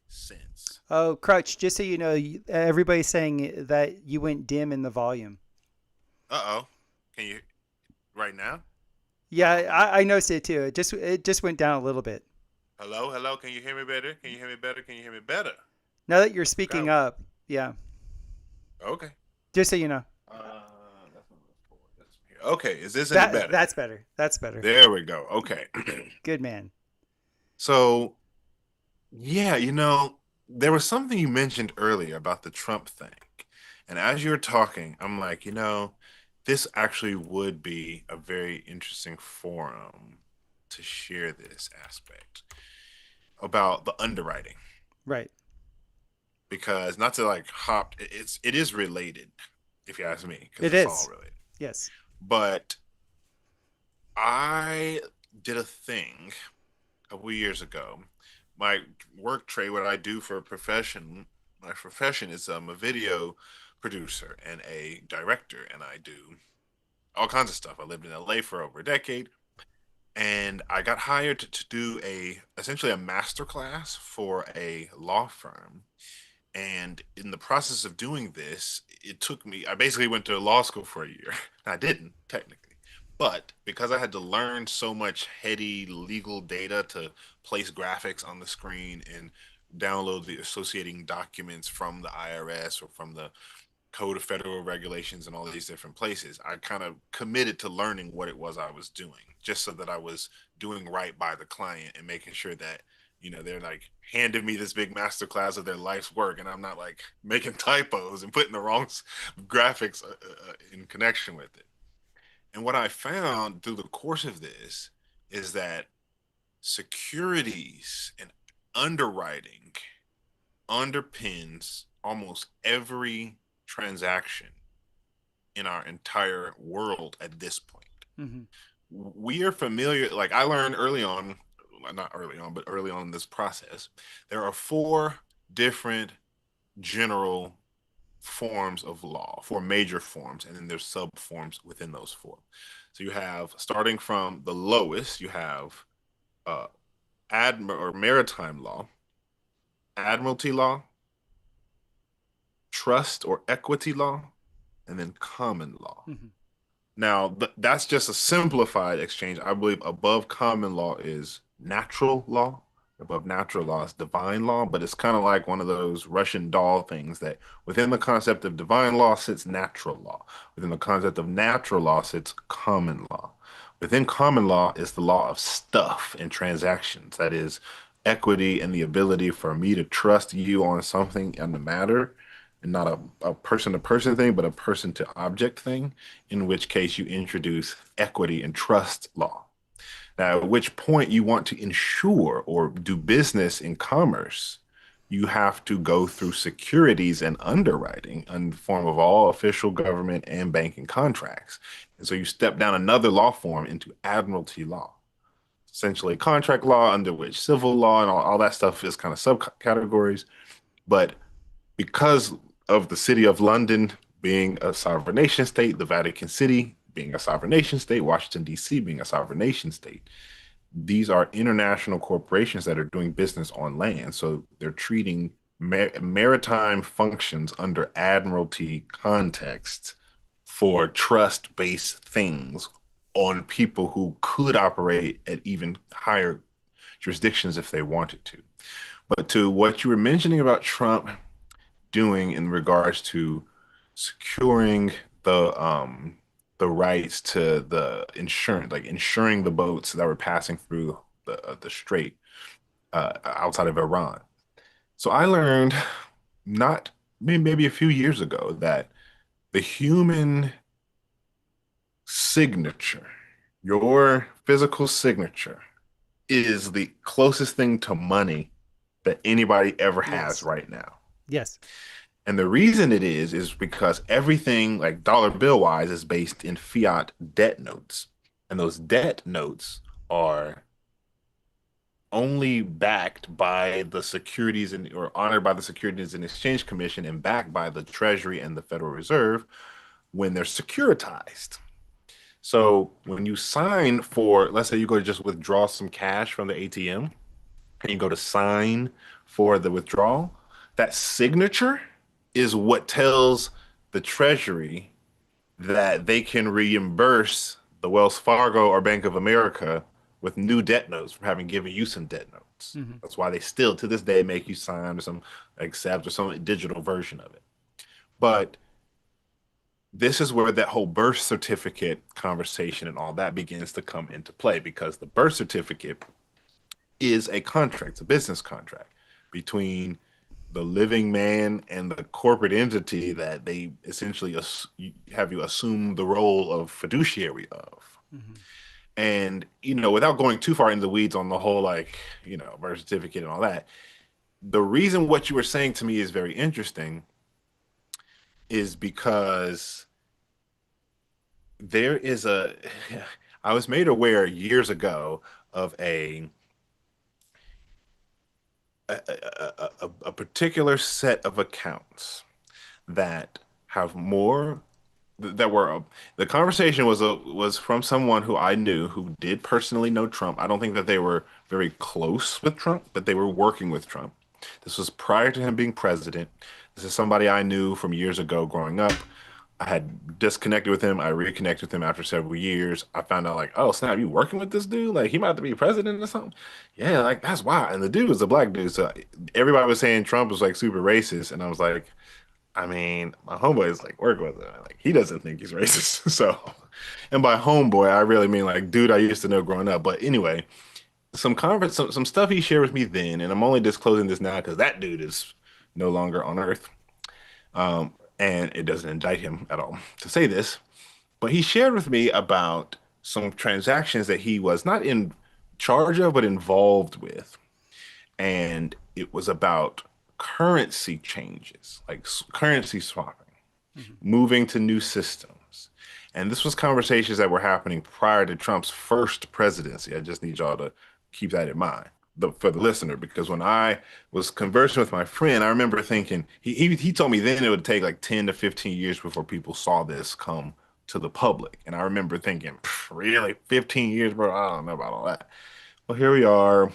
sense. Oh, Crutch, just so you know, everybody's saying that you went dim in the volume. Uh oh. Can you right now? Yeah, Uh oh. I noticed it too. It just went down a little bit. Hello, hello. Can you hear me better? Can you hear me better? Can you hear me better? Now that you're Okay. speaking up, yeah, Okay. just so you know. That's not okay. Is this any better? That's better. That's better. There we go. Okay. Good man. So yeah, there was something you mentioned earlier about the Trump thing. And as you're talking, I'm like, this actually would be a very interesting forum to share this aspect about the underwriting. Right. Because not to like hop, it is related, if you ask me, because It it's all is. related. Yes. But I did a thing a couple of years ago. My work trade, what I do for a profession, my profession is I'm a video producer and a director, and I do all kinds of stuff. I lived in LA for over a decade, and I got hired to do essentially a master class for a law firm. And in the process of doing this, it took me, I basically went to law school for a year. I didn't, technically. But because I had to learn so much heady legal data to place graphics on the screen and download the associating documents from the IRS or from the Code of Federal Regulations and all these different places, I kind of committed to learning what it was I was doing, just so that I was doing right by the client and making sure that they're like handing me this big master class of their life's work, and I'm not like making typos and putting the wrong graphics in connection with it. And what I found through the course of this is that securities and underwriting underpins almost every transaction in our entire world at this point. Mm-hmm. We are familiar, like I learned early on, not early on, but early on in this process, there are four different general forms of law, four major forms, and then there's sub forms within those four. So you have, starting from the lowest, you have uh, maritime law, admiralty law, trust or equity law, and then common law. Mm-hmm. Now, that's just a simplified exchange. I believe above common law is natural law. Above natural law is divine law, but it's kind of like one of those Russian doll things that within the concept of divine law sits natural law. Within the concept of natural law sits common law. Within common law is the law of stuff and transactions. That is equity and the ability for me to trust you on something and the matter, and not a person to person thing, but a person to object thing, in which case you introduce equity and trust law. Now, at which point you want to insure or do business in commerce, you have to go through securities and underwriting in the form of all official government and banking contracts. And so you step down another law form into admiralty law. essentially contract law, under which civil law and all that stuff is kind of subcategories. But because of the City of London being a sovereign nation state, the Vatican City being a sovereign nation state, Washington, D.C. being a sovereign nation state, these are international corporations that are doing business on land. So they're treating maritime functions under admiralty context for trust-based things on people who could operate at even higher jurisdictions if they wanted to. But to what you were mentioning about Trump doing in regards to securing the rights to the insurance, like insuring the boats that were passing through the strait outside of Iran. So I learned not maybe a few years ago that the human signature, your physical signature, is the closest thing to money that anybody ever has Yes. right now. Yes. And the reason it is because everything, like dollar bill wise, is based in fiat debt notes. And those debt notes are only backed by the Securities and or honored by the Securities and Exchange Commission and backed by the Treasury and the Federal Reserve when they're securitized. So when you sign for, let's say you go to just withdraw some cash from the ATM and you go to sign for the withdrawal, that signature is what tells the Treasury that they can reimburse the Wells Fargo or Bank of America with new debt notes for having given you some debt notes. Mm-hmm. That's why they still to this day make you sign some accept or some digital version of it. But this is where that whole birth certificate conversation and all that begins to come into play because the birth certificate is a contract, it's a business contract between the living man and the corporate entity that they essentially have you assume the role of fiduciary of. Mm-hmm. And, without going too far into the weeds on the whole, like, birth certificate and all that, the reason what you were saying to me is very interesting is because there is I was made aware years ago of a particular set of accounts that have more that were the conversation was from someone who I knew who did personally know Trump. I don't think that they were very close with Trump, but they were working with Trump. This was prior to him being president. This is somebody I knew from years ago growing up. I had disconnected with him. I reconnected with him after several years. I found out like, oh snap, you working with this dude? Like he might have to be president or something. Yeah, like that's wild. And the dude was a black dude. So everybody was saying Trump was like super racist. And I was like, I mean, my homeboy is like working with him. Like he doesn't think he's racist. So, and by homeboy, I really mean like dude I used to know growing up. But anyway, some stuff he shared with me then, and I'm only disclosing this now because that dude is no longer on Earth. And it doesn't indict him at all to say this, but he shared with me about some transactions that he was not in charge of, but involved with. And it was about currency changes, like currency swapping, Mm-hmm. moving to new systems. And this was conversations that were happening prior to Trump's first presidency. I just need y'all to keep that in mind for the listener, because when I was conversing with my friend, I remember thinking he told me then it would take like 10 to 15 years before people saw this come to the public. And I remember thinking, really, 15 years, bro? I don't know about all that. Well, here we are.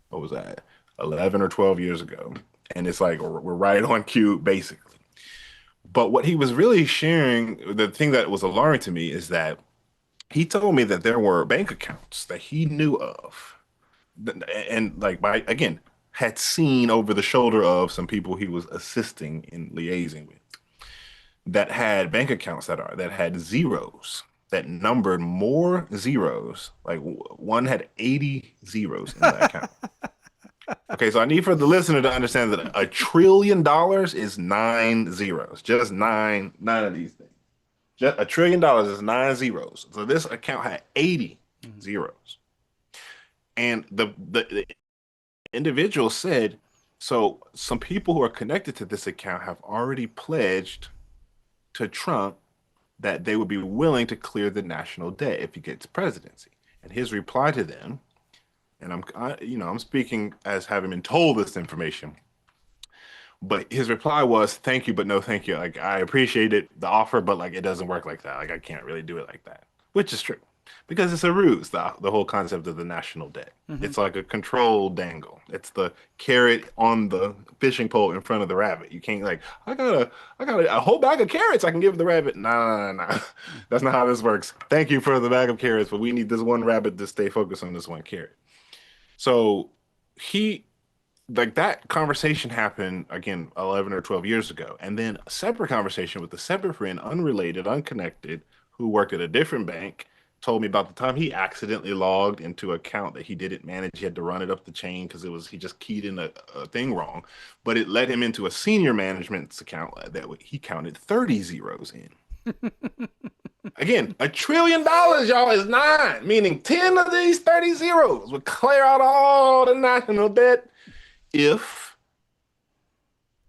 What was that? 11 or 12 years ago. And it's like we're right on cue, basically. But what he was really sharing, the thing that was alarming to me is that he told me that there were bank accounts that he knew of and like by again had seen over the shoulder of some people he was assisting in liaising with that had bank accounts that had zeros that numbered more zeros like one had 80 zeros in that account. Okay, so I need for the listener to understand that $1 trillion is 9 zeros, just nine of these things. Just $1 trillion is 9 zeros, so this account had 80 Mm-hmm. zeros. And the individual said, so some people who are connected to this account have already pledged to Trump that they would be willing to clear the national debt if he gets presidency. And his reply to them and I'm speaking as having been told this information. But his reply was, "Thank you, but no thank you. Like, I appreciate the offer, but like it doesn't work like that. Like, I can't really do it like that." Which is true. Because it's a ruse, the whole concept of the national debt. Mm-hmm. It's like a control dangle. It's the carrot on the fishing pole in front of the rabbit. You can't like, I got a whole bag of carrots I can give the rabbit. No, no, no, no. That's not how this works. Thank you for the bag of carrots, but we need this one rabbit to stay focused on this one carrot. So he like that conversation happened again 11 or 12 years ago, and then a separate conversation with a separate friend, unrelated, unconnected, who worked at a different bank, told me about the time he accidentally logged into an account that he didn't manage. He had to run it up the chain because he just keyed in a thing wrong, but it led him into a senior management's account that he counted 30 zeros in. Again, $1 trillion, y'all, is nine, meaning 10 of these 30 zeros would clear out all the national debt if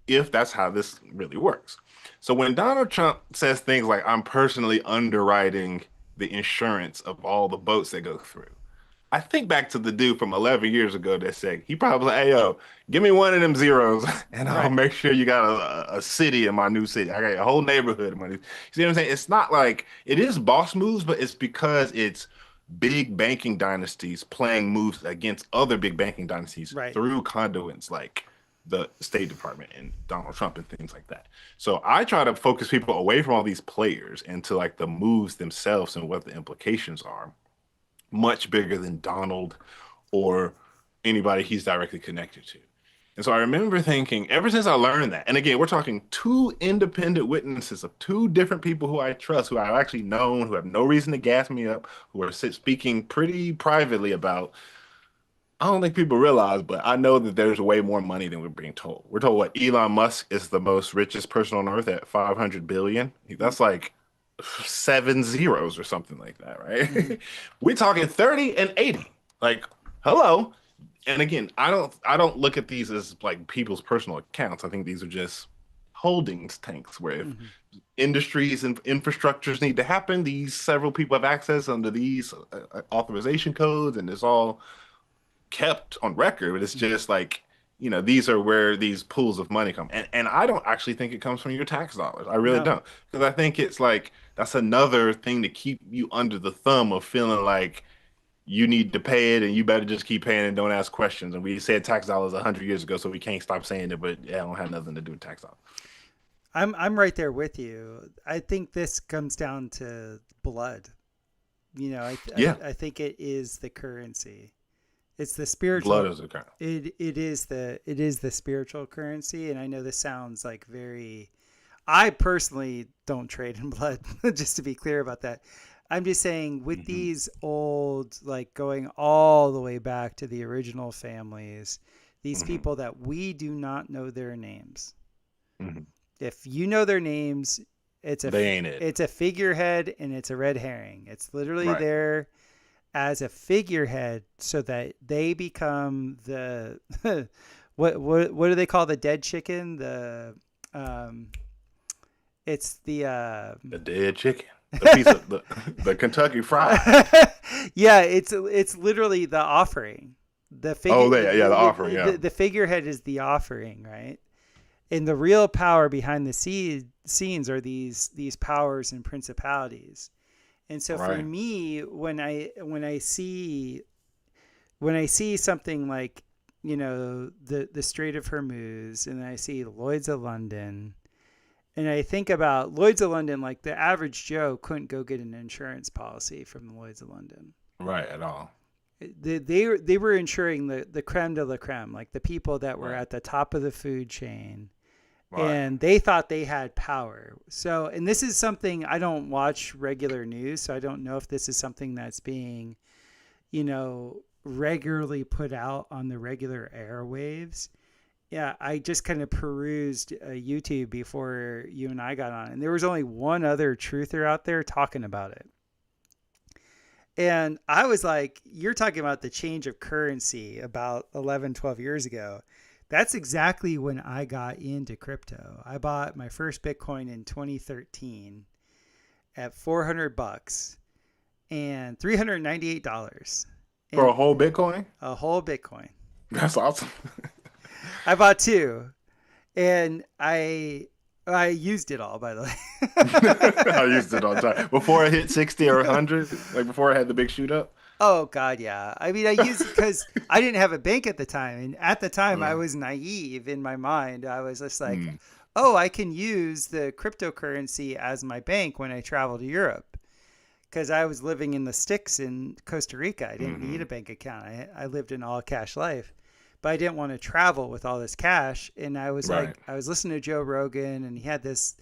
that's how this really works. So when Donald Trump says things like, "I'm personally underwriting the insurance of all the boats that go through," I think back to the dude from 11 years ago that said, he probably like, "Hey, yo, give me one of them zeros and I'll Right. make sure you got a city in my new city. I got a whole neighborhood in my new." You see what I'm saying? It's not like it is boss moves, but it's because it's big banking dynasties playing moves against other big banking dynasties Right. through conduits like the State Department and Donald Trump and things like that. So I try to focus people away from all these players into like the moves themselves and what the implications are, much bigger than Donald or anybody he's directly connected to. And so I remember thinking, ever since I learned that, and again, we're talking two independent witnesses of two different people who I trust, who I've actually known, who have no reason to gas me up, who are speaking pretty privately about. I don't think people realize, but I know that there's way more money than we're being told. We're told what Elon Musk is the most richest person on earth at 500 billion. That's like 7 zeros or something like that, Mm-hmm. right? We're talking 30 and 80. Like, hello. And again, I don't look at these as like people's personal accounts. I think these are just holdings tanks where if Mm-hmm. industries and infrastructures need to happen, these several people have access under these authorization codes, and it's all kept on record. But it's just like, these are where these pools of money come. And I don't actually think it comes from your tax dollars. I really No. don't. Because I think it's like that's another thing to keep you under the thumb of feeling like you need to pay it and you better just keep paying and don't ask questions. And we said tax dollars 100 years ago, so we can't stop saying it, but yeah, it don't have nothing to do with tax dollars. I'm right there with you. I think this comes down to blood. Yeah, I think it is the currency. It's the spiritual. blood is a kind. It is the spiritual currency, and I know this sounds like very. I personally don't trade in blood, just to be clear about that. I'm just saying with Hmm. these old, like going all the way back to the original families, these Hmm. people that we do not know their names. Hmm. If you know their names, it's a They ain't it. it's a figurehead and it's a red herring. It's literally Right. there as a figurehead so that they become the what do they call the dead chicken? Um it's the The dead chicken. The piece of the Kentucky Fried. yeah, it's literally the offering. The Oh, figure yeah, the offering, the, yeah. the, the figurehead is the offering, right? And the real power behind the scenes are these powers and principalities. And so for Right. me, when I see something like the Strait of Hormuz, and I see Lloyds of London, and I think about Lloyds of London, like the average Joe couldn't go get an insurance policy from the Lloyds of London. Right, at all. They were insuring the creme de la creme, like the people that were Right. at the top of the food chain, Right. and they thought they had power. So, and this is something, I don't watch regular news, so I don't know if this is something that's being, regularly put out on the regular airwaves. Yeah, I just kind of perused YouTube before you and I got on, and there was only one other truther out there talking about it. And I was like, you're talking about the change of currency about 11, 12 years ago. That's exactly when I got into crypto. I bought my first Bitcoin in 2013 at $400 and $398. For And a whole Bitcoin? a whole Bitcoin. That's awesome. I bought two, and I used it all, by the I way. used it all the time. Before I hit 60 or 100, like before I had the big shoot up. Oh God, yeah. I mean, I used it because I didn't have a bank at the time, and at the time I Mm. was naive in my mind. I was just like, Mm. "Oh, I can use the cryptocurrency as my bank when I travel to Europe." Because I was living in the sticks in Costa Rica, I didn't need a bank account. I lived an all cash life, but I didn't want to travel with all this cash. And I was Right. like, I was listening to Joe Rogan, and he had this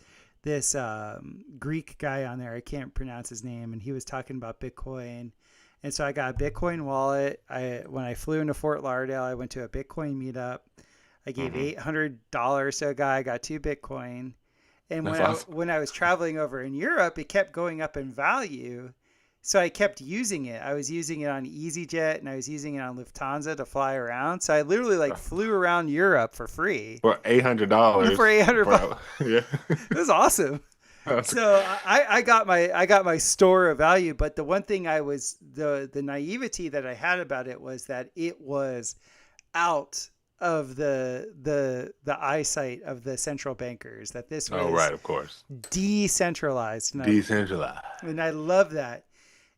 Greek guy on there. I can't pronounce his name, and he was talking about Bitcoin. And so I got a Bitcoin wallet. When I flew into Fort Lauderdale, I went to a Bitcoin meetup. I gave $800 to a guy. I got 2 Bitcoin. And That's awesome. when I was traveling over in Europe, it kept going up in value. So I kept using it. I was using it on E.G.G.S, and I was using it on Lufthansa to fly around. So I literally like flew around Europe for free. For $800. For $800. Yeah. It was awesome. So I got my store of value, but the one thing the naivety that I had about it was that it was out of the eyesight of the central bankers, that this was right, of course. decentralized. Decentralized. And I love that.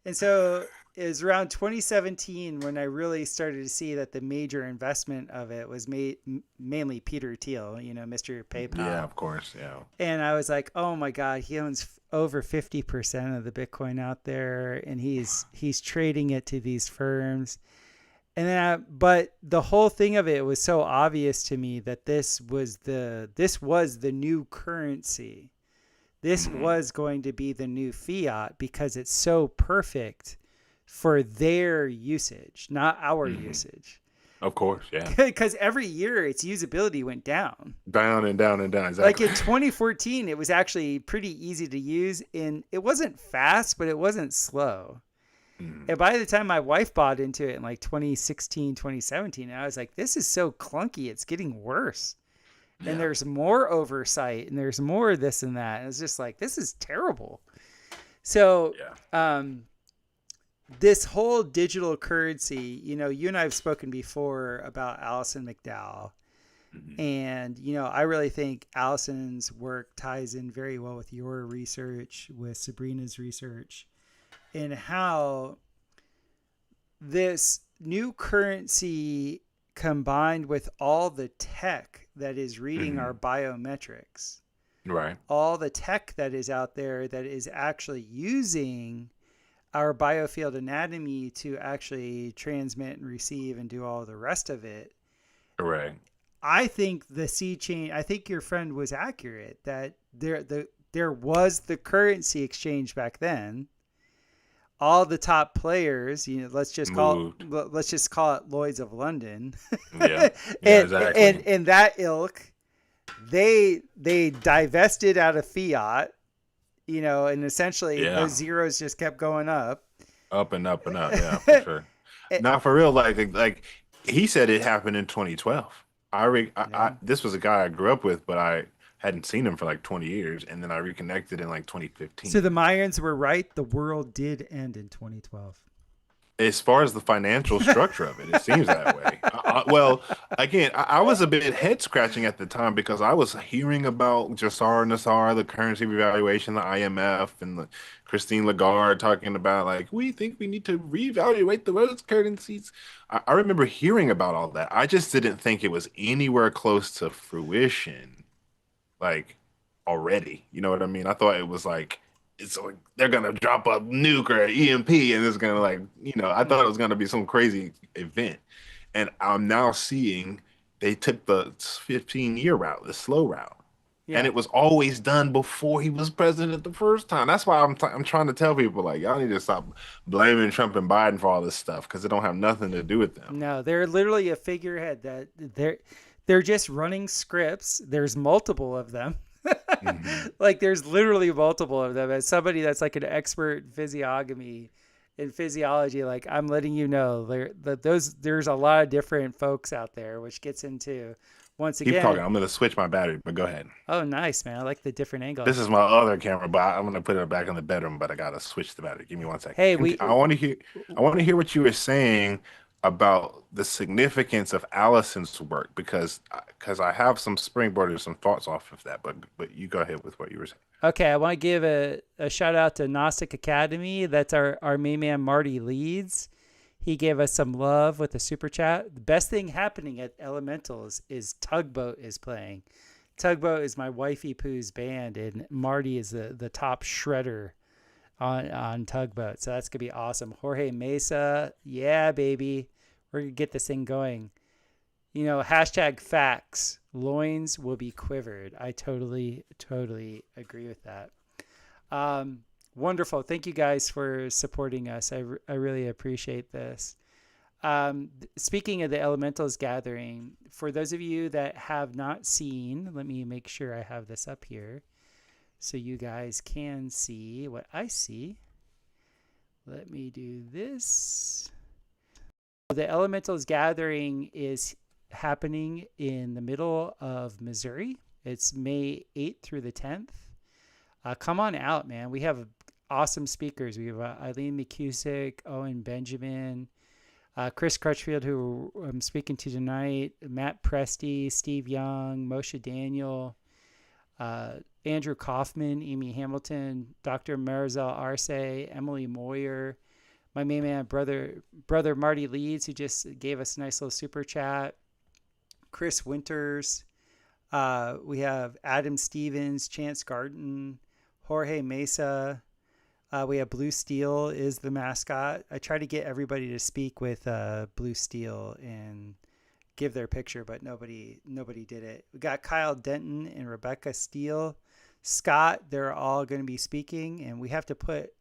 And so it was around 2017 when I really started to see that the major investment of it was mainly Peter Thiel, Mr. PayPal. Yeah, of course. Yeah. And I was like, oh my God, he owns over 50% of the Bitcoin out there, and he's trading it to these firms. And then, but the whole thing of it was so obvious to me that this was the new currency. This was going to be the new fiat because it's so perfect for their usage, not our usage. Of course, yeah. Because every year its usability went down. Down and down and down. Exactly. Like in 2014, it was actually pretty easy to use, and it wasn't fast, but it wasn't slow. And by the time my wife bought into it in like 2016, 2017, I was like, this is so clunky. It's getting worse. Yeah. And there's more oversight, and there's more this and that. And it's just like, this is terrible. So this whole digital currency, you and I have spoken before about Alison McDowell. And, I really think Alison's work ties in very well with your research, with Sabrina's research, and how this new currency combined with all the tech that is reading our biometrics, right? All the tech that is out there that is actually using our biofield anatomy to actually transmit and receive and do all the rest of it. Right. I think the sea change, I think your friend was accurate that there was the currency exchange back then. All the top players, let's just call it Lloyds of London. Yeah, exactly. And that ilk, they divested out of fiat, and essentially those zeros just kept going up. Up and up and up, yeah, for sure. Not for real, like he said it happened in 2012. This was a guy I grew up with, but I hadn't seen him for like 20 years, and then I reconnected in like 2015. So the Mayans were right. The world did end in 2012. As far as the financial structure of it, it seems that way. Well, again, I was a bit head scratching at the time because I was hearing about Jassar Nassar, the currency revaluation, the IMF, and the Christine Lagarde talking about like, we think we need to reevaluate the world's currencies. I remember hearing about all that. I just didn't think it was anywhere close to fruition, like already. You know what I mean? I thought it was like, it's like they're gonna drop a nuke or an EMP and it's gonna I thought it was gonna be some crazy event. And I'm now seeing they took the 15-year route, the slow route. Yeah. And it was always done before he was president the first time. That's why I'm trying to tell people, like, y'all need to stop blaming Trump and Biden for all this stuff because it don't have nothing to do with them. No, they're literally a figurehead that they're just running scripts. There's multiple of them. Like there's literally multiple of them. As somebody that's like an expert in physiology, like I'm letting you know there's a lot of different folks out there, which gets into once Keep talking. again, I'm gonna switch my battery, but go ahead. oh, nice, man. I like the different This angles. is my other camera, but I'm gonna put it back in the bedroom. But I gotta switch the battery. Give me one second. Hey, we, I want to hear. I want to hear what you were saying about the significance of Allison's work because I have some springboarded some thoughts off of that. But you go ahead with what you were saying. okay, I want to give a shout out to Gnostic Academy. That's our main man, Marty Leeds. He gave us some love with the super chat. The best thing happening at Elementals is Tugboat is playing. Tugboat is my wifey Pooh's band, and Marty is the top shredder on Tugboat. So that's gonna be awesome. Jorge Mesa, yeah, baby, we're gonna get this thing going. You know, hashtag facts. Loins will be quivered. I totally agree with that. Wonderful. Thank you guys for supporting us. I really appreciate this. Speaking of the Elementals gathering, for those of you that have not seen, let me make sure I have this up here so you guys can see what I see. Let me do this. The Elementals gathering is happening in the middle of Missouri. It's May 8th through the 10th. Come on out, man. We have awesome speakers. We have Eileen McCusick, Owen Benjamin, Chris Crutchfield, who I'm speaking to tonight, Matt Presti, Steve Young, Moshe Daniel, Andrew Kaufman, Amy Hamilton, Dr. Marisol Arce, Emily Moyer, my main man, brother Marty Leeds, who just gave us a nice little super chat, Chris Winters. We have Adam Stevens, Chance Garden, Jorge Mesa. We have Blue Steel is the mascot. I try to get everybody to speak with Blue Steel and give their picture, but nobody did it. We got Kyle Denton and Rebecca Steele. Scott, they're all going to be speaking, and we have to put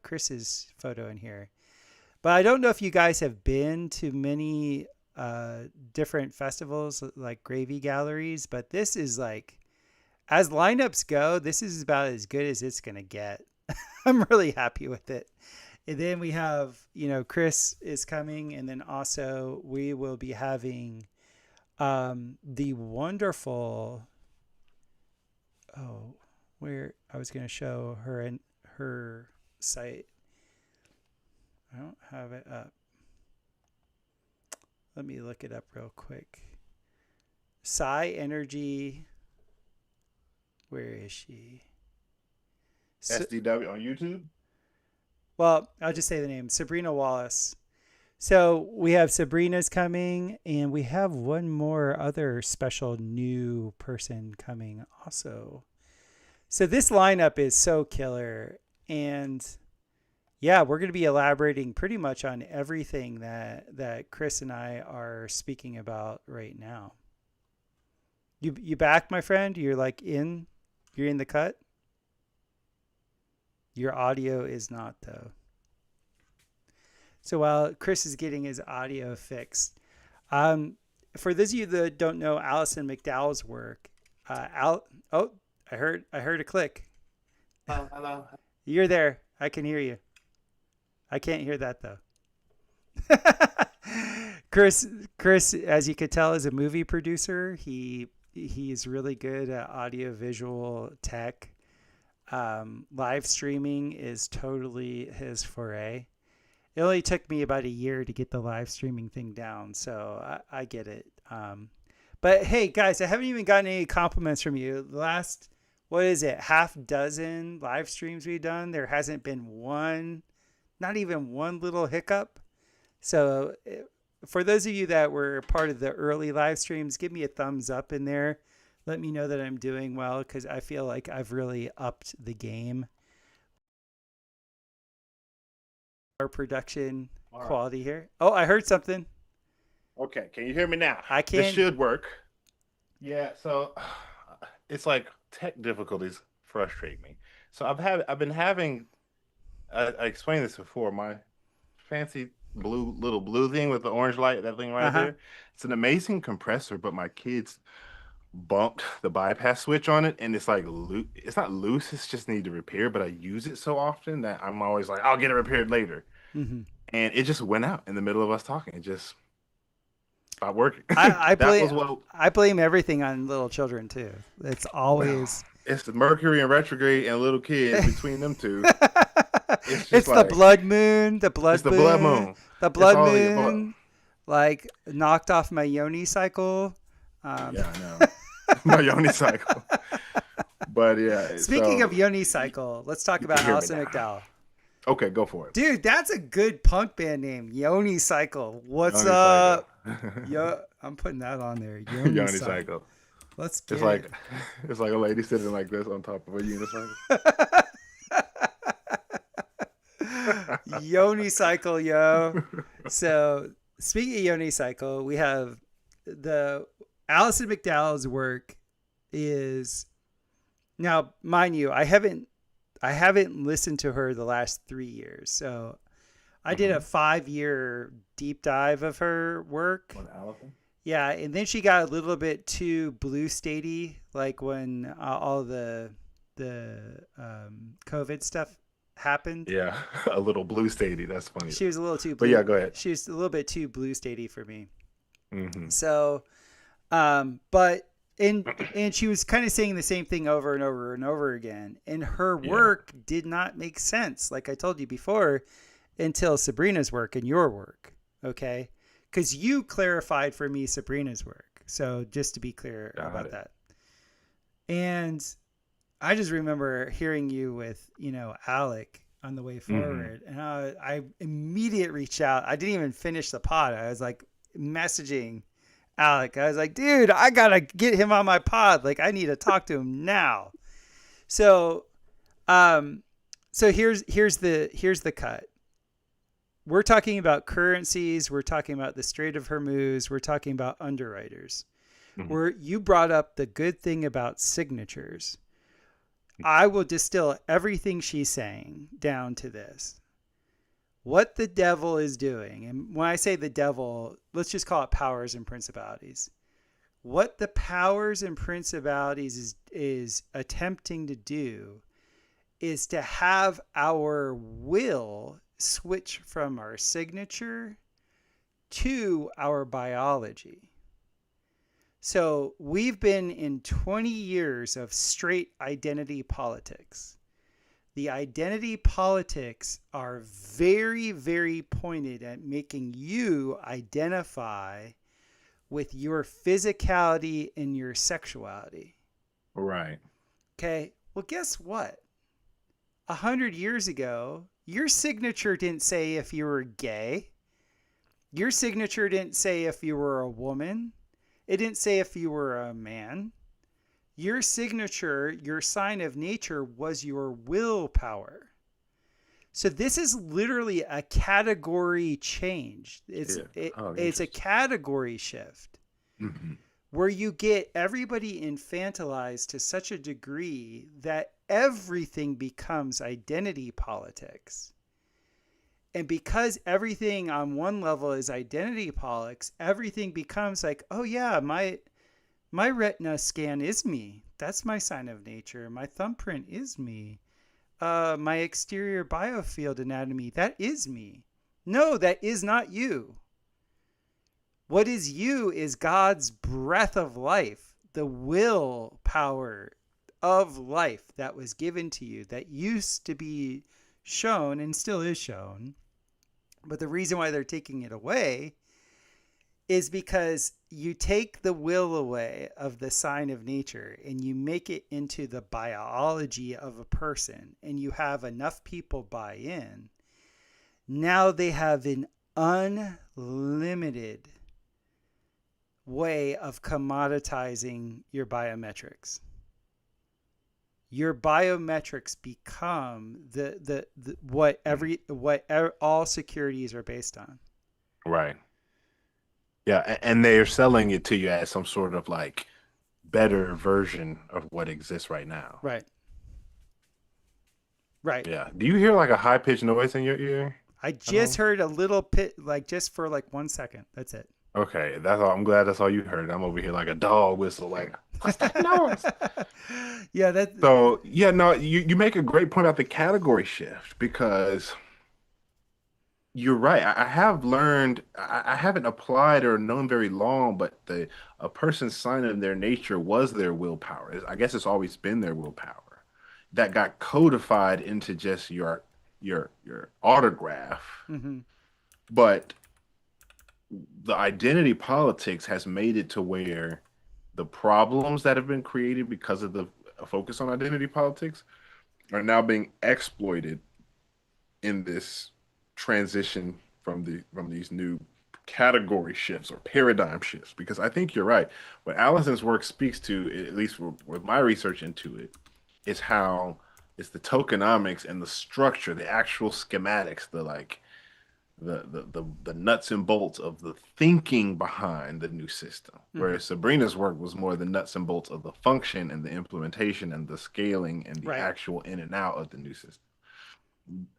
Chris's photo in here. But I don't know if you guys have been to many different festivals like Gravy Galleries, but this is like, as lineups go, this is about as good as it's going to get. I'm really happy with it. And then we have, Chris is coming, and then also we will be having the wonderful, where I was going to show her and her site. I don't have it up. Let me look it up real quick. Psy Energy. Where is she? SDW on YouTube. Well, I'll just say the name. Sabrina Wallace. So we have Sabrina's coming, and we have one more other special new person coming also. So this lineup is so killer. And yeah, we're going to be elaborating pretty much on everything that Chris and I are speaking about right now. You back, my friend? You're in the cut? Your audio is not, though. So while Chris is getting his audio fixed, for those of you that don't know Allison McDowell's work, I heard a click. Hello. You're there. I can hear you. I can't hear that though. Chris, as you could tell, is a movie producer. He's really good at audio visual tech. Live streaming is totally his foray. It only took me about a year to get the live streaming thing down, so I get it. But hey, guys, I haven't even gotten any compliments from you. The last, what is it, half dozen live streams we've done, there hasn't been one, not even one little hiccup. So for those of you that were part of the early live streams, give me a thumbs up in there. Let me know that I'm doing well, because I feel like I've really upped the game. Our production quality here. Oh, I heard something. Okay, can you hear me now? I can. This should work. Yeah, so it's like tech difficulties frustrate me. So I've been having I explained this before, my fancy little blue thing with the orange light, that thing right there. It's an amazing compressor, but my kids bumped the bypass switch on it, and it's like it's not loose, it's just need to repair, but I use it so often that I'm always like, I'll get it repaired later. And it just went out in the middle of us talking. It just stopped working. I That was blame what. I blame everything on little children too. It's always It's the Mercury and retrograde and little kids between them two. It's just it's the like blood moon, it's the blood moon. the It's blood all the above. moon, like knocked off my yoni cycle. Yeah, I know. My yoni cycle. But yeah. Speaking so, of yoni cycle, let's talk you about can hear me Allison now. McDowell. Okay, go for it. Dude, that's a good punk band name. Yoni Cycle. What's Yoni up? cycle. Yo, I'm putting that on there. Yoni, Yoni Cycle. cycle. Let's get It's like it's like a lady sitting like this on top of a unicycle. it. Yoni Cycle, yo. So, speaking of Yoni Cycle, we have the Allison McDowell's work is now, mind you, I haven't listened to her the last 3 years. So I did a 5-year deep dive of her work. On Allison? Yeah, and then she got a little bit too blue statey, like when all the COVID stuff happened. Yeah, a little blue statey. That's funny. She was a little too But blue. yeah, go ahead. She was a little bit too blue statey for me. Mm-hmm. So, but and she was kind of saying the same thing over and over and over again, and her work did not make sense, like I told you before, until Sabrina's work and your work. Okay, because you clarified for me Sabrina's work. So just to be clear about that. And I just remember hearing you with Alec on the way forward, and I immediately reached out. I didn't even finish the pod. I was like messaging Alec. I was like, dude, I gotta get him on my pod. Like, I need to talk to him now. So here's the cut. We're talking about currencies. We're talking about the Strait of Hormuz. We're talking about underwriters. Where you brought up the good thing about signatures. I will distill everything she's saying down to this. What the devil is doing, and when I say the devil, let's just call it powers and principalities. What the powers and principalities is attempting to do is to have our will switch from our signature to our biology. So we've been in 20 years of straight identity politics. The identity politics are very, very pointed at making you identify with your physicality and your sexuality. Right. Okay. Well, guess what? 100 years ago, your signature didn't say if you were gay. Your signature didn't say if you were a woman. It didn't say if you were a man. Your signature, your sign of nature was your willpower. So this is literally a category change. It's a category shift where you get everybody infantilized to such a degree that everything becomes identity politics. And because everything on one level is identity politics, everything becomes like, oh yeah, my retina scan is me. That's my sign of nature. My thumbprint is me. My exterior biofield anatomy, that is me. No, that is not you. What is you is God's breath of life, the will power of life that was given to you, that used to be shown and still is shown. But the reason why they're taking it away is because you take the will away of the sign of nature and you make it into the biology of a person, and you have enough people buy in. Now they have an unlimited way of commoditizing your biometrics. Your biometrics become what all securities are based on. Right. Yeah, and they're selling it to you as some sort of like better version of what exists right now. Right. Right. Yeah. Do you hear like a high pitched noise in your ear? I just heard a little bit, like just for like 1 second. That's it. Okay, that's all. I'm glad that's all you heard. I'm over here like a dog whistle, like, what's that noise? Yeah, that. So yeah, no, you make a great point about the category shift, because you're right. I have learned. I haven't applied or known very long, but the a person's sign of their nature was their willpower. I guess it's always been their willpower that got codified into just your autograph. Hmm. But the identity politics has made it to where the problems that have been created because of the focus on identity politics are now being exploited in this transition from these new category shifts or paradigm shifts. Because I think you're right. What Allison's work speaks to, at least with my research into it, is how it's the tokenomics and the structure, the actual schematics, the like the nuts and bolts of the thinking behind the new system. Hmm. Whereas Sabrina's work was more the nuts and bolts of the function and the implementation and the scaling and the Right. actual in and out of the new system.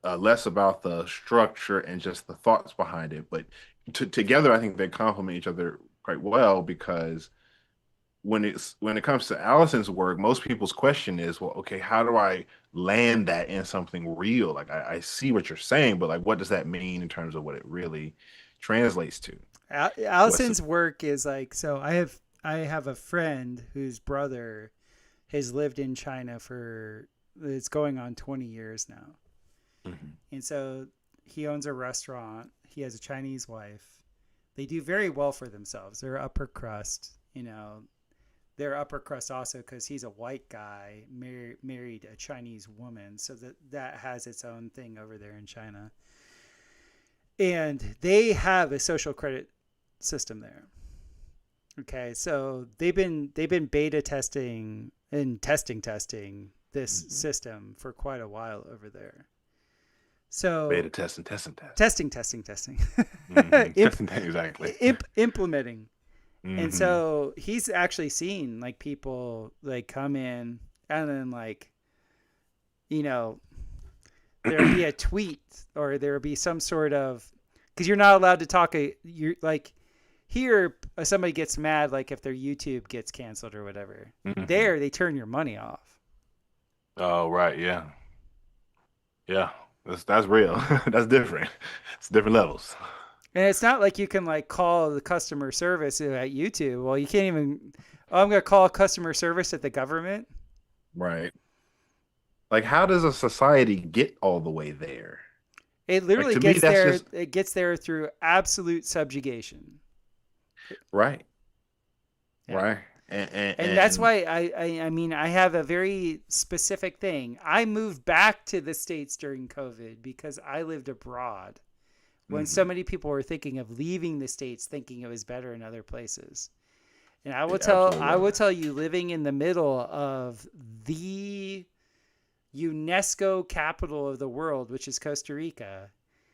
Less about the structure and just the thoughts behind it. But together, I think they complement each other quite well because when it comes to Allison's work, most people's question is, well, okay, how do I land that in something real? Like I see what you're saying, but like what does that mean in terms of what it really translates to? What's the Allison's work is like, so I have a friend whose brother has lived in China for, it's going on 20 years now. Mhm. And so he owns a restaurant. He has a Chinese wife. They do very well for themselves. They're upper crust, they're upper crust also because he's a white guy married a Chinese woman, so that has its own thing over there in China. And they have a social credit system there. Okay, so they've been beta testing and testing this Mhm. system for quite a while over there. So Beta test and test and test. testing, Imp, Testing exactly. implementing. And Hmm. so he's actually seen like people like come in and then like, you know, there'll be a tweet or there'll be some sort of, because you're not allowed to talk. You're like, here, somebody gets mad, like if their YouTube gets canceled or whatever. Hmm. There, they turn your money off. Oh, right, yeah. Yeah. That's real. That's different. It's different levels. And it's not like you can like call the customer service at YouTube. Well, you can't even. Oh, I'm going to call customer service at the government. Right. Like, how does a society get all the way there? It Like, literally to me, gets that's there. just It gets there through absolute subjugation. right. Yeah. Right. And that's And why I mean, I have a very specific thing. I moved back to the States during COVID because I lived abroad when so mhm, many people were thinking of leaving the States thinking it was better in other places. And I will it tell absolutely I will was. tell you, living in the middle of the UNESCO capital of the world, which is Costa Rica,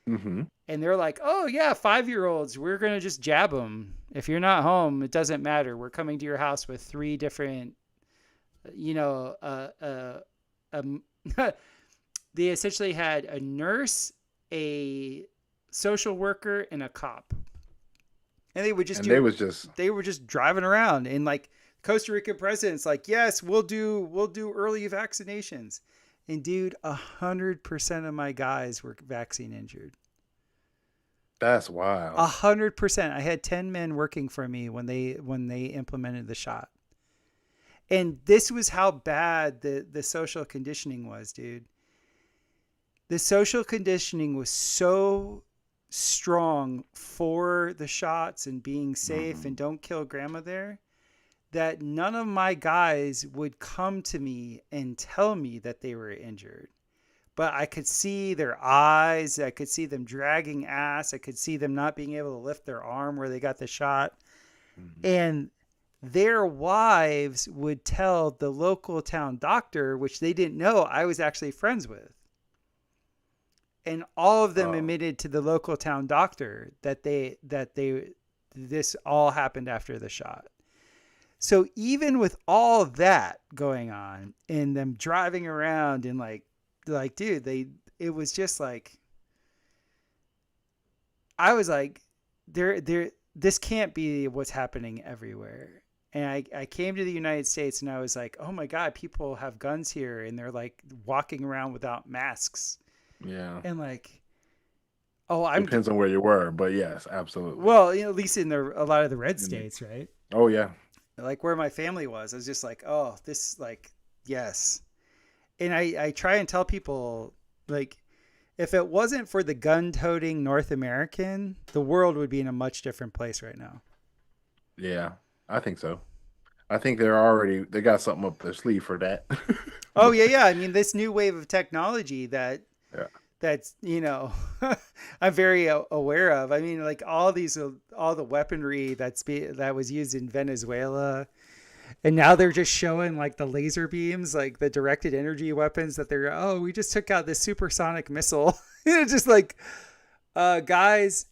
Hmm. and they're like, "Oh yeah, 5-year-olds, we're gonna just jab them. If you're not home, it doesn't matter. We're coming to your house with three different, you know, um, they essentially had a nurse, a social worker, and a cop, and And they was just they were just driving around, and like Costa Rican president's like, yes, we'll do early vaccinations, and dude, 100% of my guys were vaccine injured. that's A wild. 100%. I had 10 men working for me when they implemented the shot, and this was how bad the social conditioning was, dude. The social conditioning was so strong for the shots and being safe and Hmm. don't kill grandma there that none of my guys would come to me and tell me that they were injured. But I could see their eyes. I could see them dragging ass. I could see them not being able to lift their arm where they got the shot. Hmm. And their wives would tell the local town doctor, which they didn't know I was actually friends with. And all of them Oh, admitted to the local town doctor that this all happened after the shot. So even with all that going on and them driving around and like dude, it was just like I was like there this can't be what's happening everywhere. And I came to the United States and I was like, oh my God, people have guns here and they're like walking around without masks. yeah. And like Oh, Depends on where you were, but yes, absolutely. well, at least in a lot of the red In the- states, right? oh yeah, Like where my family was, I was just like, oh, this, like, yes. And I try and tell people, like, if it wasn't for the gun-toting North American, the world would be in a much different place right now. yeah, I think so. I think they got something up their sleeve for that. Oh yeah, yeah. I mean, this new wave of technology Yeah, that's I'm very aware of. I mean, like all the weaponry that was used in Venezuela, and now they're just showing like the laser beams, like the directed energy weapons that we just took out this supersonic missile. It's just like, guys,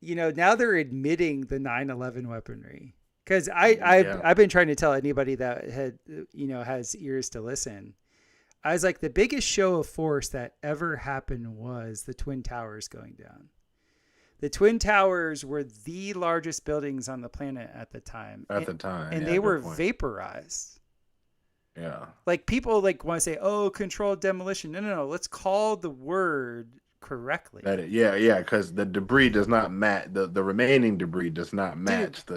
now they're admitting the 9/11 weaponry. Because yeah, I've been trying to tell anybody that has ears to listen. I was like, the biggest show of force that ever happened was the Twin Towers going down. The Twin Towers were the largest buildings on the planet at the time. at the time, And yeah, they good were point. vaporized. Yeah, Like people like want to say, oh, controlled demolition. No, no, no. Let's call the word correctly. yeah, because the debris does not match the remaining debris does not Dude, match the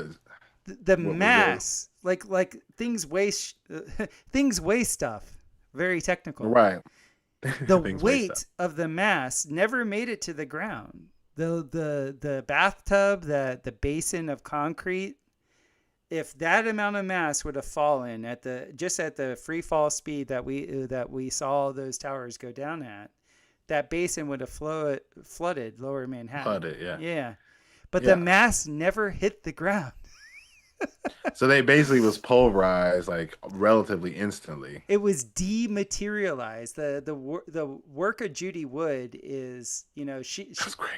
what was there. mass, like things weigh, things weigh stuff. Very technical. Right, The things waste up. weight of the mass never made it to the ground. The bathtub, the basin of concrete, if that amount of mass would have fallen at the free fall speed that we saw those towers go down at, that basin would have flooded lower Manhattan. Flooded, yeah, Yeah. But the yeah. mass never hit the ground. So they basically was pulverized like relatively instantly. It was dematerialized. The work of Judy Wood is, she That's crazy.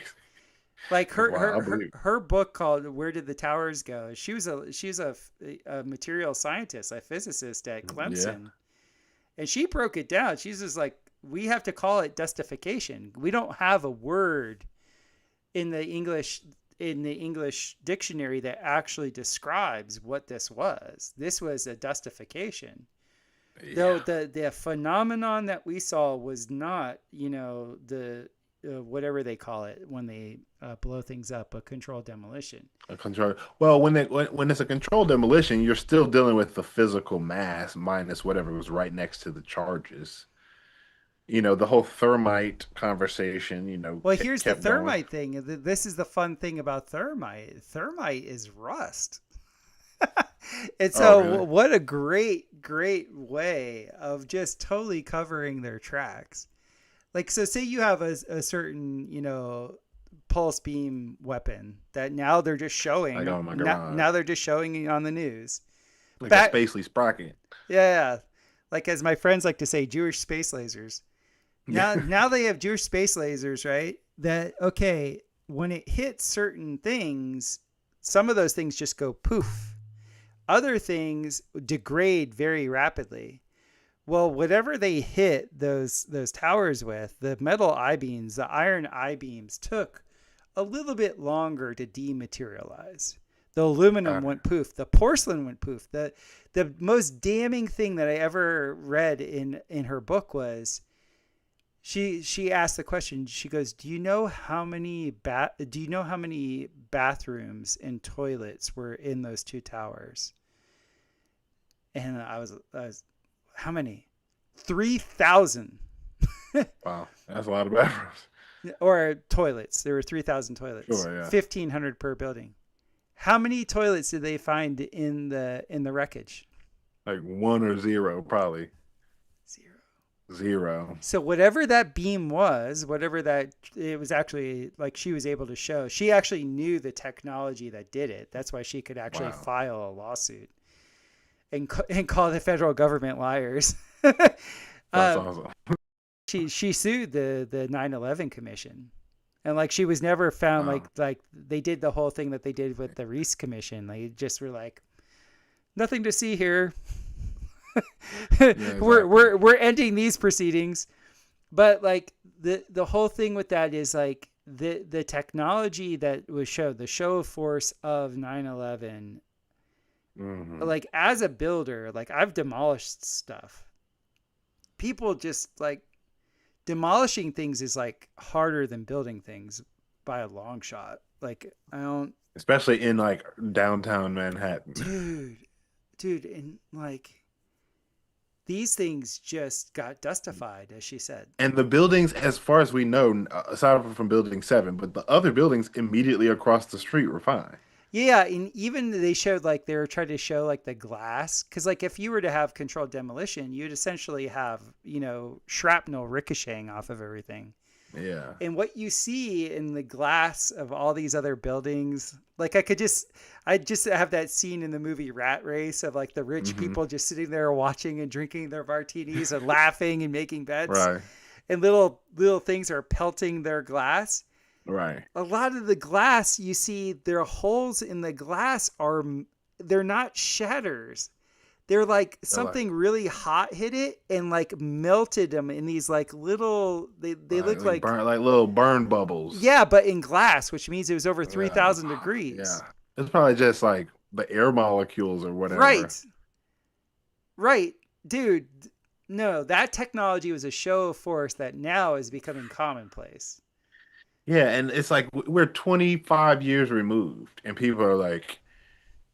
like That's wild. I believe. her book called "Where Did the Towers Go?" She's a material scientist, a physicist at Yeah, Clemson, and she broke it down. She's just like, we have to call it dustification. We don't have a word in the English dictionary that actually describes what this was. This was a dustification. Though yeah. the phenomenon that we saw was not, the whatever they call it when they blow things up, a controlled demolition. A control. Well, when it's a controlled demolition, you're still dealing with the physical mass minus whatever was right next to the charges. The whole thermite conversation, Well, here's the kept going. thermite thing. This is the fun thing about thermite. Thermite is rust. And Oh, so really? what a great way of just totally covering their tracks. Like, so say you have a certain, pulse beam weapon that now they're just Like, showing. oh my Now God. they're just showing it on the news. Like a Back, spacely sprocket. yeah. Like, as my friends like to say, Jewish space lasers. Yeah. Now they have Jewish space lasers, right? That, okay, when it hits certain things, some of those things just go poof. Other things degrade very rapidly. Well, whatever they hit those towers with, the metal I-beams, the iron I-beams took a little bit longer to dematerialize. The aluminum Okay. went poof. The porcelain went poof. The most damning thing that I ever read in her book was she asked the question. She goes, "Do you know how many bathrooms and toilets were in those two towers?" And I was, how many? 3,000. Wow. That's a lot of bathrooms. Or toilets. There were 3,000 toilets. Sure, yeah. 1,500 per building. How many toilets did they find in the wreckage? Like one or zero, probably. Zero. Zero. So whatever that beam was, it was actually, like, she was able to show. She actually knew the technology that did it. That's why she could actually Wow. file a lawsuit and call the federal government liars. That's uh, awesome. she sued the 9/11 commission, and like she was never found. Wow. Like they did the whole thing that they did with the Reese commission. They just were like, nothing to see here. Yeah, exactly. we're ending these proceedings. But like the whole thing with that is like the technology that was showed, the show of force of 9/11. Hmm. Like, as a builder, like, I've demolished stuff. People just like demolishing things is like harder than building things. by a long shot. Like I don't, especially in like downtown Manhattan. dude, and like these things just got dustified, as she said. And the buildings, as far as we know, aside from Building 7, but the other buildings immediately across the street were fine. Yeah, and even they showed like they were trying to show like the glass because like if you were to have controlled demolition, you'd essentially have shrapnel ricocheting off of everything. Yeah. And what you see in the glass of all these other buildings, like I just have that scene in the movie Rat Race of like the rich Hmm. people just sitting there watching and drinking their martinis and laughing and making bets, Right. and little things are pelting their glass. Right. A lot of the glass you see, their holes in the glass they're not shatters. They're like They're like, something really hot hit it and like melted them in these like little they right, look like, like little burn bubbles. yeah, but in glass, which means it was over Yeah. 3,000 degrees. Yeah. It's probably just like the air molecules or whatever. Right. Right. Dude, no, that technology was a show of force that now is becoming commonplace. Yeah, and it's like we're 25 years removed, and people are like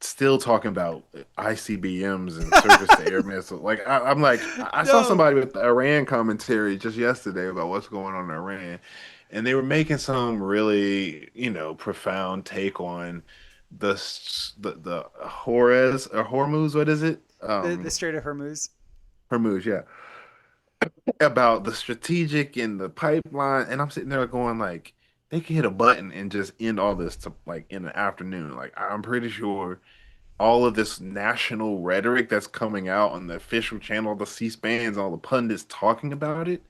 still talking about ICBMs and surface to air missiles. Like I'm like I saw No. somebody with the Iran commentary just yesterday about what's going on in Iran, and they were making some really profound take on the Hormuz, what is it? The Strait of Hormuz. Hormuz, yeah, about the strategic and the pipeline, and I'm sitting there going like they can hit a button and just end all this to like in the afternoon. Like I'm pretty sure all of this national rhetoric that's coming out on the official channel, the C-SPANs, all the pundits talking about it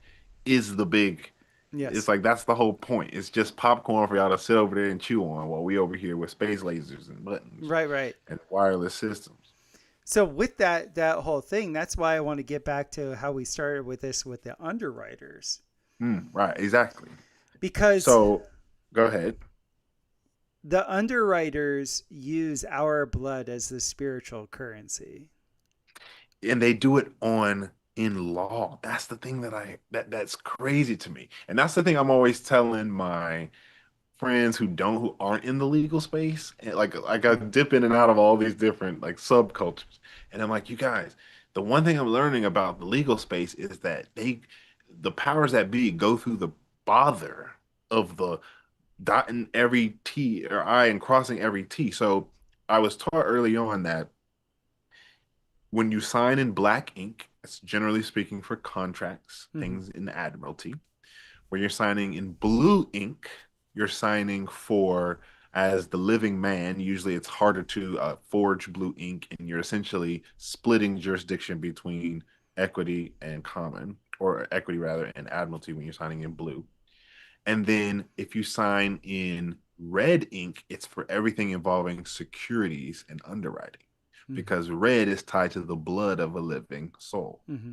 is the big. It's Yes. like that's the whole point. It's just popcorn for y'all to sit over there and chew on while we over here with space lasers and buttons Right, right. and wireless systems. So with that whole thing, that's why I want to get back to how we started with this with the underwriters. Right, exactly. Because So go ahead. the underwriters use our blood as the spiritual currency. And they do it on in law. That's the thing that's crazy to me. And that's the thing I'm always telling my friends who aren't in the legal space. And like I dip in and out of all these different like subcultures. And I'm like, you guys, the one thing I'm learning about the legal space is that the powers that be go through the bother of the dotting every T or I and crossing every T. So I was taught early on that when you sign in black ink, it's generally speaking for contracts, Mm-hmm. things in the admiralty. Where you're signing in blue ink, you're signing for as the living man. Usually, it's harder to forge blue ink, and you're essentially splitting jurisdiction between equity and common, or equity rather, and admiralty when you're signing in blue. And then if you sign in red ink, it's for everything involving securities and underwriting Mm-hmm. because red is tied to the blood of a living soul. Mm-hmm.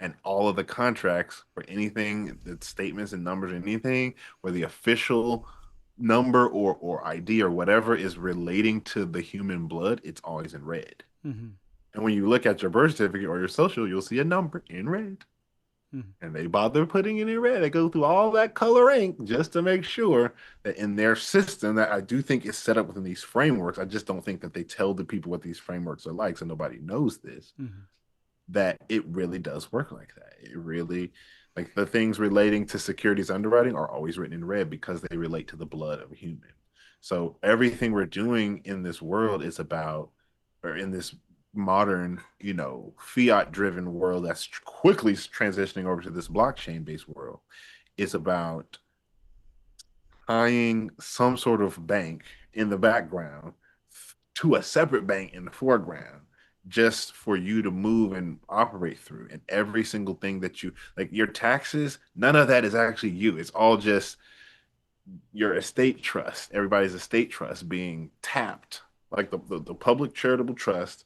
And all of the contracts for anything, the statements and numbers, or anything where the official number or ID or whatever is relating to the human blood, it's always in red. Mm-hmm. And when you look at your birth certificate or your social, you'll see a number in red. Mm-hmm. And they bother putting it in red. They go through all that color ink just to make sure that in their system that I do think is set up within these frameworks. I just don't think that they tell the people what these frameworks are like, so nobody knows this. Mm-hmm. That it really does work like that. It really, like the things relating to securities underwriting are always written in red because they relate to the blood of a human. So everything we're doing in this world is about, or in this modern, fiat driven world that's quickly transitioning over to this blockchain based world, is about tying some sort of bank in the background to a separate bank in the foreground just for you to move and operate through. And every single thing that you like, your taxes, none of that is actually you. It's all just your estate trust, everybody's estate trust being tapped, like the public charitable trust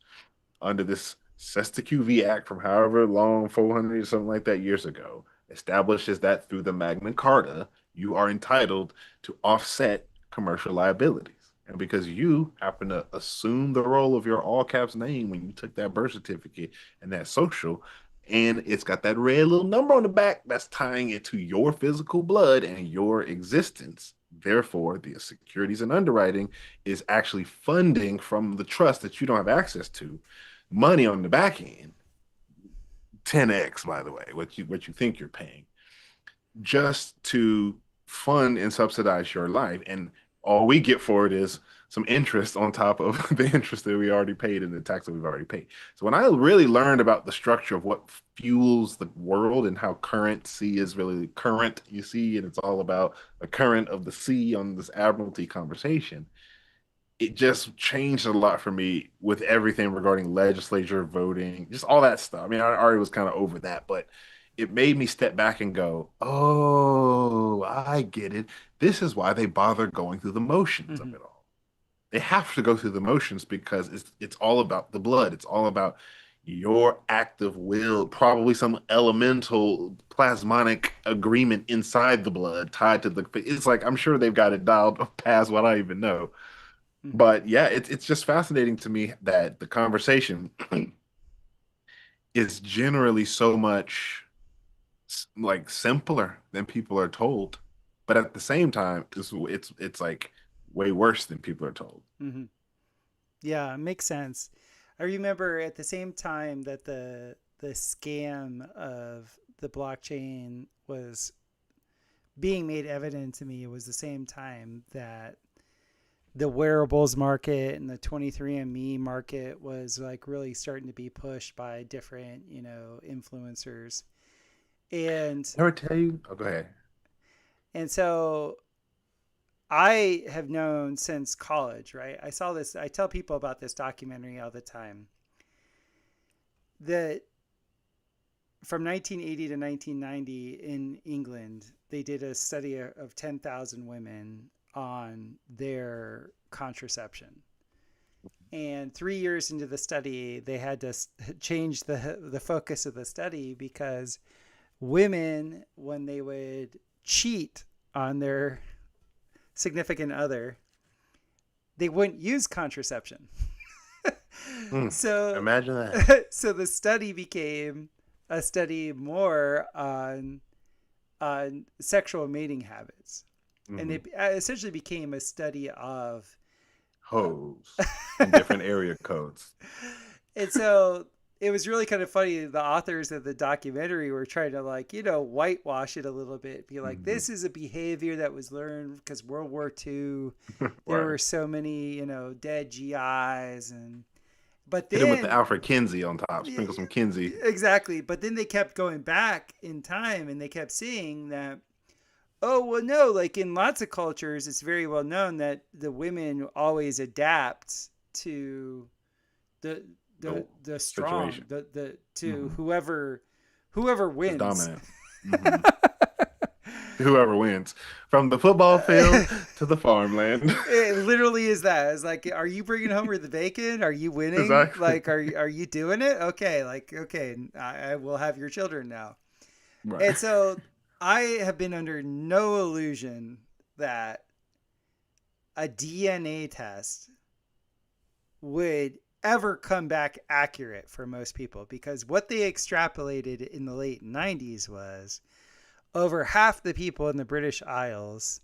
under this Sesta Act from however long, 400 or something like that years ago, establishes that through the Magna Carta, you are entitled to offset commercial liabilities. And because you happen to assume the role of your all caps name when you took that birth certificate and that social, and it's got that red little number on the back that's tying it to your physical blood and your existence, Therefore, the securities and underwriting is actually funding from the trust that you don't have access to, money on the back end, 10x, by the way, what you think you're paying, just to fund and subsidize your life. And all we get for it is some interest on top of the interest that we already paid and the tax that we've already paid. So when I really learned about the structure of what fuels the world and how currency is really current, you see, and it's all about the current of the sea on this admiralty conversation, it just changed a lot for me with everything regarding legislature, voting, just all that stuff. I mean, I already was kind of over that, but it made me step back and go, oh, I get it. This is why they bother going through the motions of it all. They have to go through the motions because it's all about the blood. It's all about your active will, probably some elemental plasmonic agreement inside the blood tied to the. It's like I'm sure they've got it dialed past what I even know. But yeah, it's just fascinating to me that the conversation is generally so much like simpler than people are told, but at the same time, it's like way worse than people are told. Mm-hmm. Yeah, it makes sense. I remember at the same time that the scam of the blockchain was being made evident to me, it was the same time that the wearables market and the 23andMe market was like really starting to be pushed by different, influencers. And Ever tell you? Oh, go ahead. And so I have known since college, right? I tell people about this documentary all the time, that from 1980 to 1990 in England, they did a study of 10,000 women on their contraception. And 3 years into the study, they had to change the focus of the study because women, when they would cheat on their significant other, they wouldn't use contraception. So imagine that. So the study became a study more on sexual mating habits. And it essentially became a study of hoes in different area codes. And so it was really kind of funny. The authors of the documentary were trying to whitewash it a little bit, be like, this is a behavior that was learned because World War II, there were so many, dead GIs but then with the Alfred Kinsey on top, sprinkle some Kinsey. Exactly. But then they kept going back in time and they kept seeing that, oh, well, no, like in lots of cultures, it's very well known that the women always adapt to the strong, whoever wins. The dominant. Whoever wins, from the football field to the farmland. It literally is that. It's like, are you bringing home the bacon? Are you winning? Exactly. Like, are you doing it? Okay, I will have your children now. Right. And so I have been under no illusion that a DNA test would ever come back accurate for most people, because what they extrapolated in the late 90s was over half the people in the British Isles,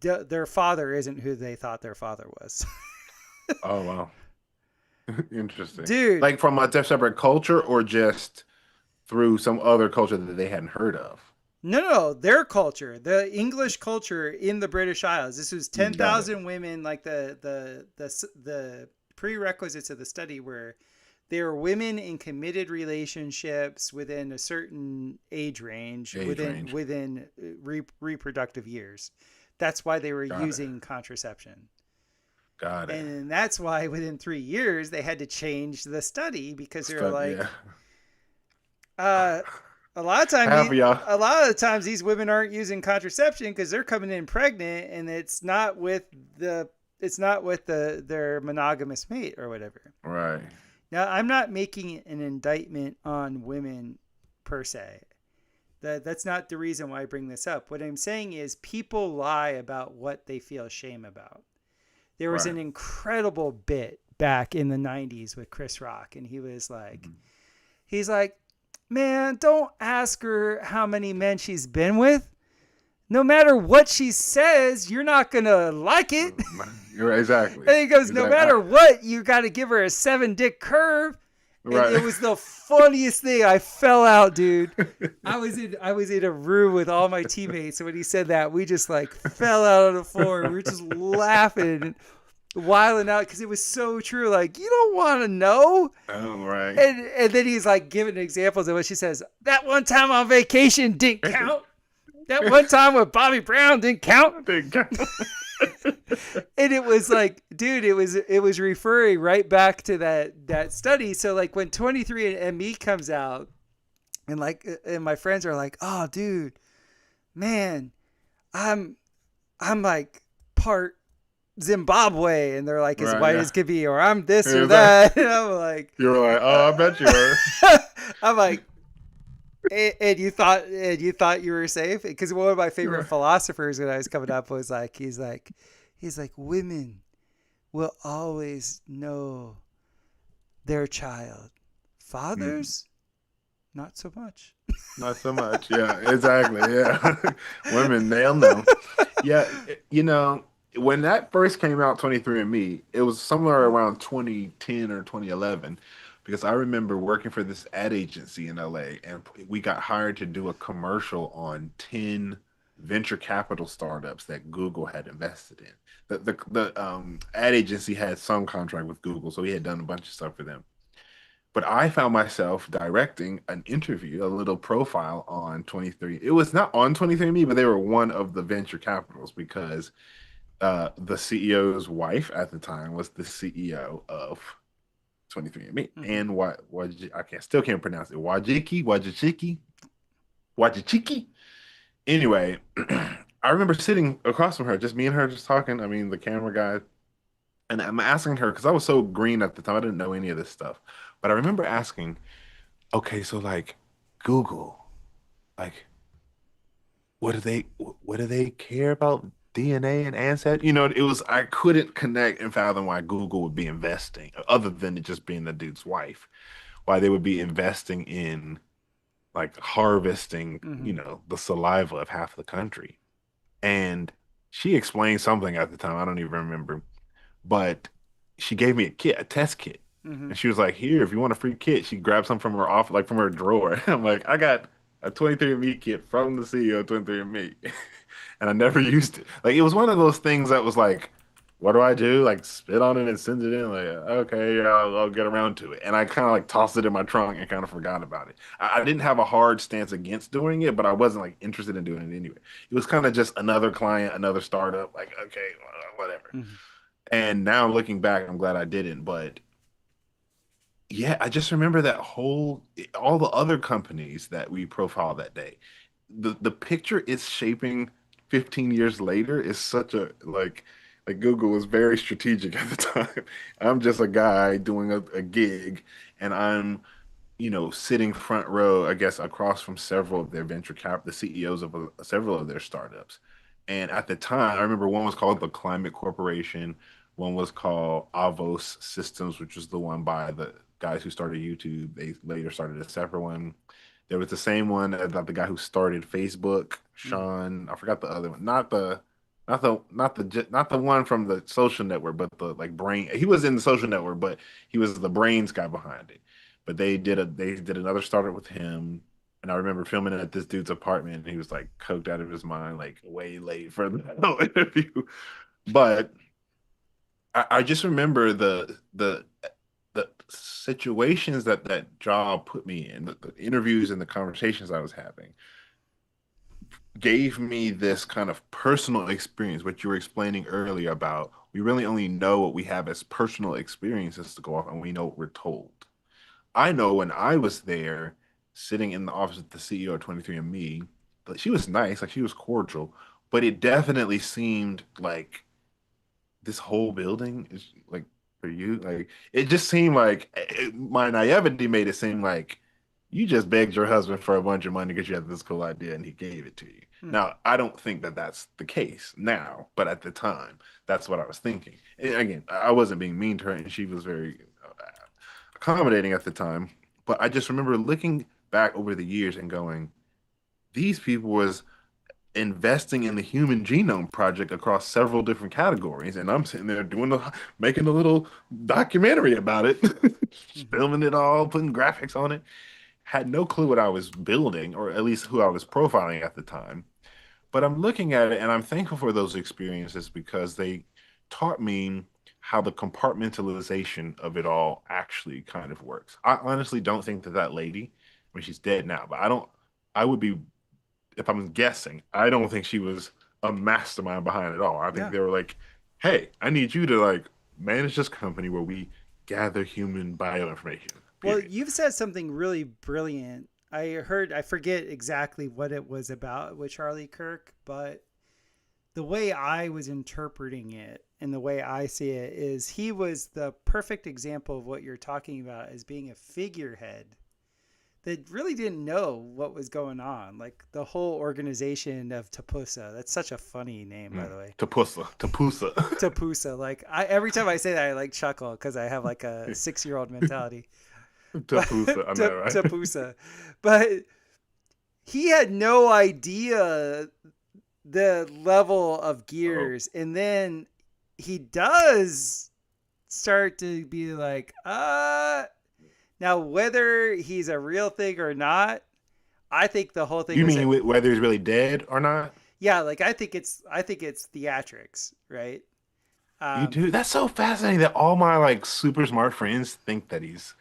their father isn't who they thought their father was. Oh, wow. Interesting. Dude. Like from a separate culture or just through some other culture that they hadn't heard of? No, their culture, the English culture in the British Isles. This was 10,000 women. Like the prerequisites of the study were they were women in committed relationships within a certain age range, within reproductive years. That's why they were using contraception. Got it. And that's why within 3 years they had to change the study, because they were like, a lot of the times these women aren't using contraception because they're coming in pregnant, and it's not with their monogamous mate or whatever. Right. Now, I'm not making an indictment on women per se. That's not the reason why I bring this up. What I'm saying is people lie about what they feel shame about. There was an incredible bit back in the 90s with Chris Rock, and he was like, he's like, man, don't ask her how many men she's been with. no matter what she says, you're not gonna like it. You're right, exactly. And he goes, no Exactly. matter what, you got to give her a 7-dick curve. And Right. it was the funniest thing. I fell out, dude. I was in a room with all my teammates, and when he said that, we just like fell out on the floor. We were just laughing and wiling out because it was so true. Like, you don't want to know. Oh, right. And then he's like giving examples of what she says. That one time on vacation didn't count. That one time with Bobby Brown didn't count. And it was like, dude, it was referring right back to that study. So like when 23andMe comes out, and my friends are like, oh, dude, man, I'm like part Zimbabwe, and they're like as Right, white yeah. as could be, or I'm this or Yeah, that. And I'm like, You're like, oh, I bet you were. I'm like, and you thought you were safe? Because one of my favorite philosophers when I was coming up was like, he's like, women will always know their child. Fathers, not so much. Not so much. Yeah, exactly. Yeah. Women, they'll know. Yeah, when that first came out, 23andMe, it was somewhere around 2010 or 2011 because I remember working for this ad agency in LA and we got hired to do a commercial on 10 venture capital startups that Google had invested in. The ad agency had some contract with Google, so we had done a bunch of stuff for them. But I found myself directing an interview, a little profile on 23. It was not on 23andMe, but they were one of the venture capitals because the CEO's wife at the time was the CEO of 23andMe. And what I still can't pronounce it. Wajiki. Anyway, I remember sitting across from her, just me and her just talking. I mean, the camera guy. And I'm asking her because I was so green at the time, I didn't know any of this stuff. But I remember asking, okay, so like Google, like what do they care about DNA and ancestry? It was I couldn't connect and fathom why Google would be investing, other than it just being the dude's wife, why they would be investing in like harvesting, the saliva of half the country. And she explained something at the time, I don't even remember, but she gave me a test kit. And she was like, here, if you want a free kit, she grabbed some from her off, like from her drawer. I'm like, I got a 23andMe kit from the CEO of 23andMe. And I never used it. Like, it was one of those things that was like, what do I do? Like, spit on it and send it in? Like, okay, yeah, I'll get around to it. And I kind of like tossed it in my trunk and kind of forgot about it. I didn't have a hard stance against doing it, but I wasn't like interested in doing it anyway. It was kind of just another client, another startup. Like, okay, whatever. And now looking back, I'm glad I didn't. But yeah, I just remember all the other companies that we profiled that day. The picture it's shaping 15 years later is such like Google was very strategic at the time. I'm just a guy doing a gig, and I'm sitting front row, I guess, across from several of their the CEOs of several of their startups. And at the time, I remember one was called the Climate Corporation, one was called Avos Systems, which was the one by the guys who started YouTube. They later started a separate one. There was the same one about the guy who started Facebook, Sean. I forgot the other one, not the one from the social network, but the like brain. He was in the social network, but he was the brains guy behind it. But they did another startup with him, and I remember filming it at this dude's apartment, and he was like coked out of his mind, like way late for the interview. But I just remember the situations that job put me in, the interviews and the conversations I was having gave me this kind of personal experience, what you were explaining earlier about we really only know what we have as personal experiences to go off and we know what we're told. I know when I was there sitting in the office with the CEO of 23andMe, but she was nice, like she was cordial, but it definitely seemed like this whole building is like for you. Like it just seemed like my naivety made it seem like you just begged your husband for a bunch of money because you had this cool idea and he gave it to you. Now, I don't think that that's the case now, but at the time, that's what I was thinking. And again, I wasn't being mean to her, and she was very accommodating at the time. But I just remember looking back over the years and going, these people was investing in the Human Genome Project across several different categories, and I'm sitting there making a little documentary about it, Hmm. filming it all, putting graphics on it. Had no clue what I was building, or at least who I was profiling at the time. But I'm looking at it and I'm thankful for those experiences because they taught me how the compartmentalization of it all actually kind of works. I honestly don't think that that lady, I mean, she's dead now, but I would be, if I'm guessing, I don't think she was a mastermind behind it all. I think Yeah. they were like, hey, I need you to like manage this company where we gather human bioinformation, Well, period. you've said something really brilliant. I forget exactly what it was about with Charlie Kirk, but the way I was interpreting it and the way I see it is he was the perfect example of what you're talking about as being a figurehead that really didn't know what was going on. Like the whole organization of Tapusa. That's such a funny name, by the way. Tapusa. Tapusa. Like every time I say that, I like chuckle because I have like a 6-year-old mentality. But Tapusa, I know, right? Tapusa. But he had no idea the level of Oh, gears, and then he does start to be like, now whether he's a real thing or not, I think the whole thing you was mean whether he's really dead or not? yeah, like I think it's theatrics, right? You um do? That's so fascinating that all my like super smart friends think that he's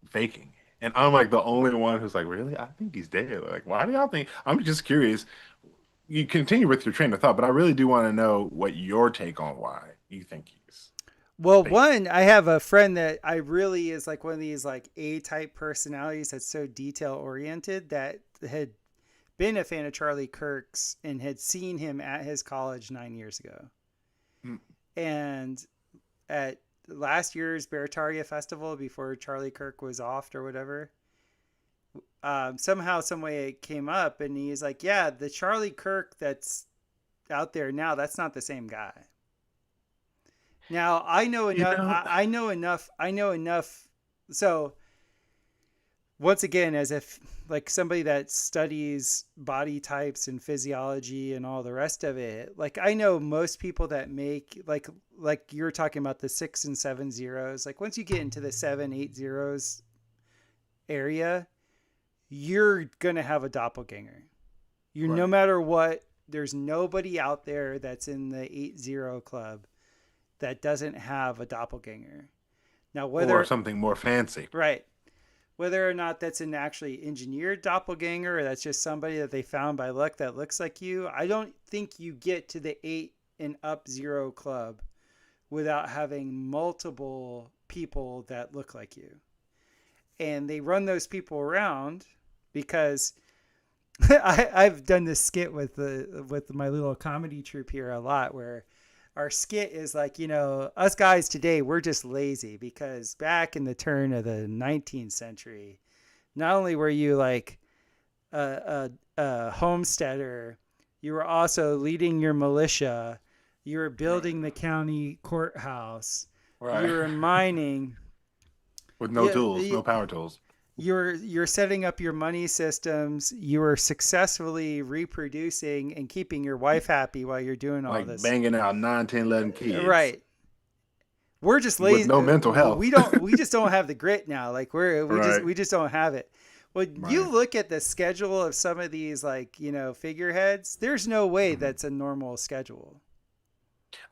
faking. And I'm like the only one who's like, really? I think he's dead. Like, why do y'all think? I'm just curious. You continue with your train of thought, but I really do want to know what your take on why you think he's well, fake. one, I have a friend that I really is like one of these like A type personalities that's so detail oriented that had been a fan of Charlie Kirk's and had seen him at his college 9 years ago. Mm. And at last year's Barataria Festival, before Charlie Kirk was offed or whatever, somehow, some way it came up, and he's like, "Yeah, the Charlie Kirk that's out there now, that's not the same guy." Now I know You enough. know, I know enough. I know enough. So once again, as if like somebody that studies body types and physiology and all the rest of it, like I know most people that make like you're talking about the 6 and 7 zeros. Like once you get into the 7, 8 zeros area, you're gonna have a doppelganger. You no right. matter what, there's nobody out there that's in the 8 zero club that doesn't have a doppelganger. Now Or whether something more fancy. right, whether or not that's an actually engineered doppelganger or that's just somebody that they found by luck that looks like you, I don't think you get to the 8 and up 0 club without having multiple people that look like you. And they run those people around because I've done this skit with my little comedy troupe here a lot, where our skit is like, us guys today, we're just lazy because back in the turn of the 19th century, not only were you like a homesteader, you were also leading your militia, you were Right. building the county courthouse, you Right. were mining, With no tools, you, no power tools. you're setting up your money systems, you are successfully reproducing and keeping your wife happy while you're doing all Like this. banging out 9, 10, 11 kids Right. We're just with lazy. no mental health. We just don't have the grit now. Like Right. we just don't have it. When you Right. look at the schedule of some of these like, figureheads, there's no way Mhm. that's a normal schedule.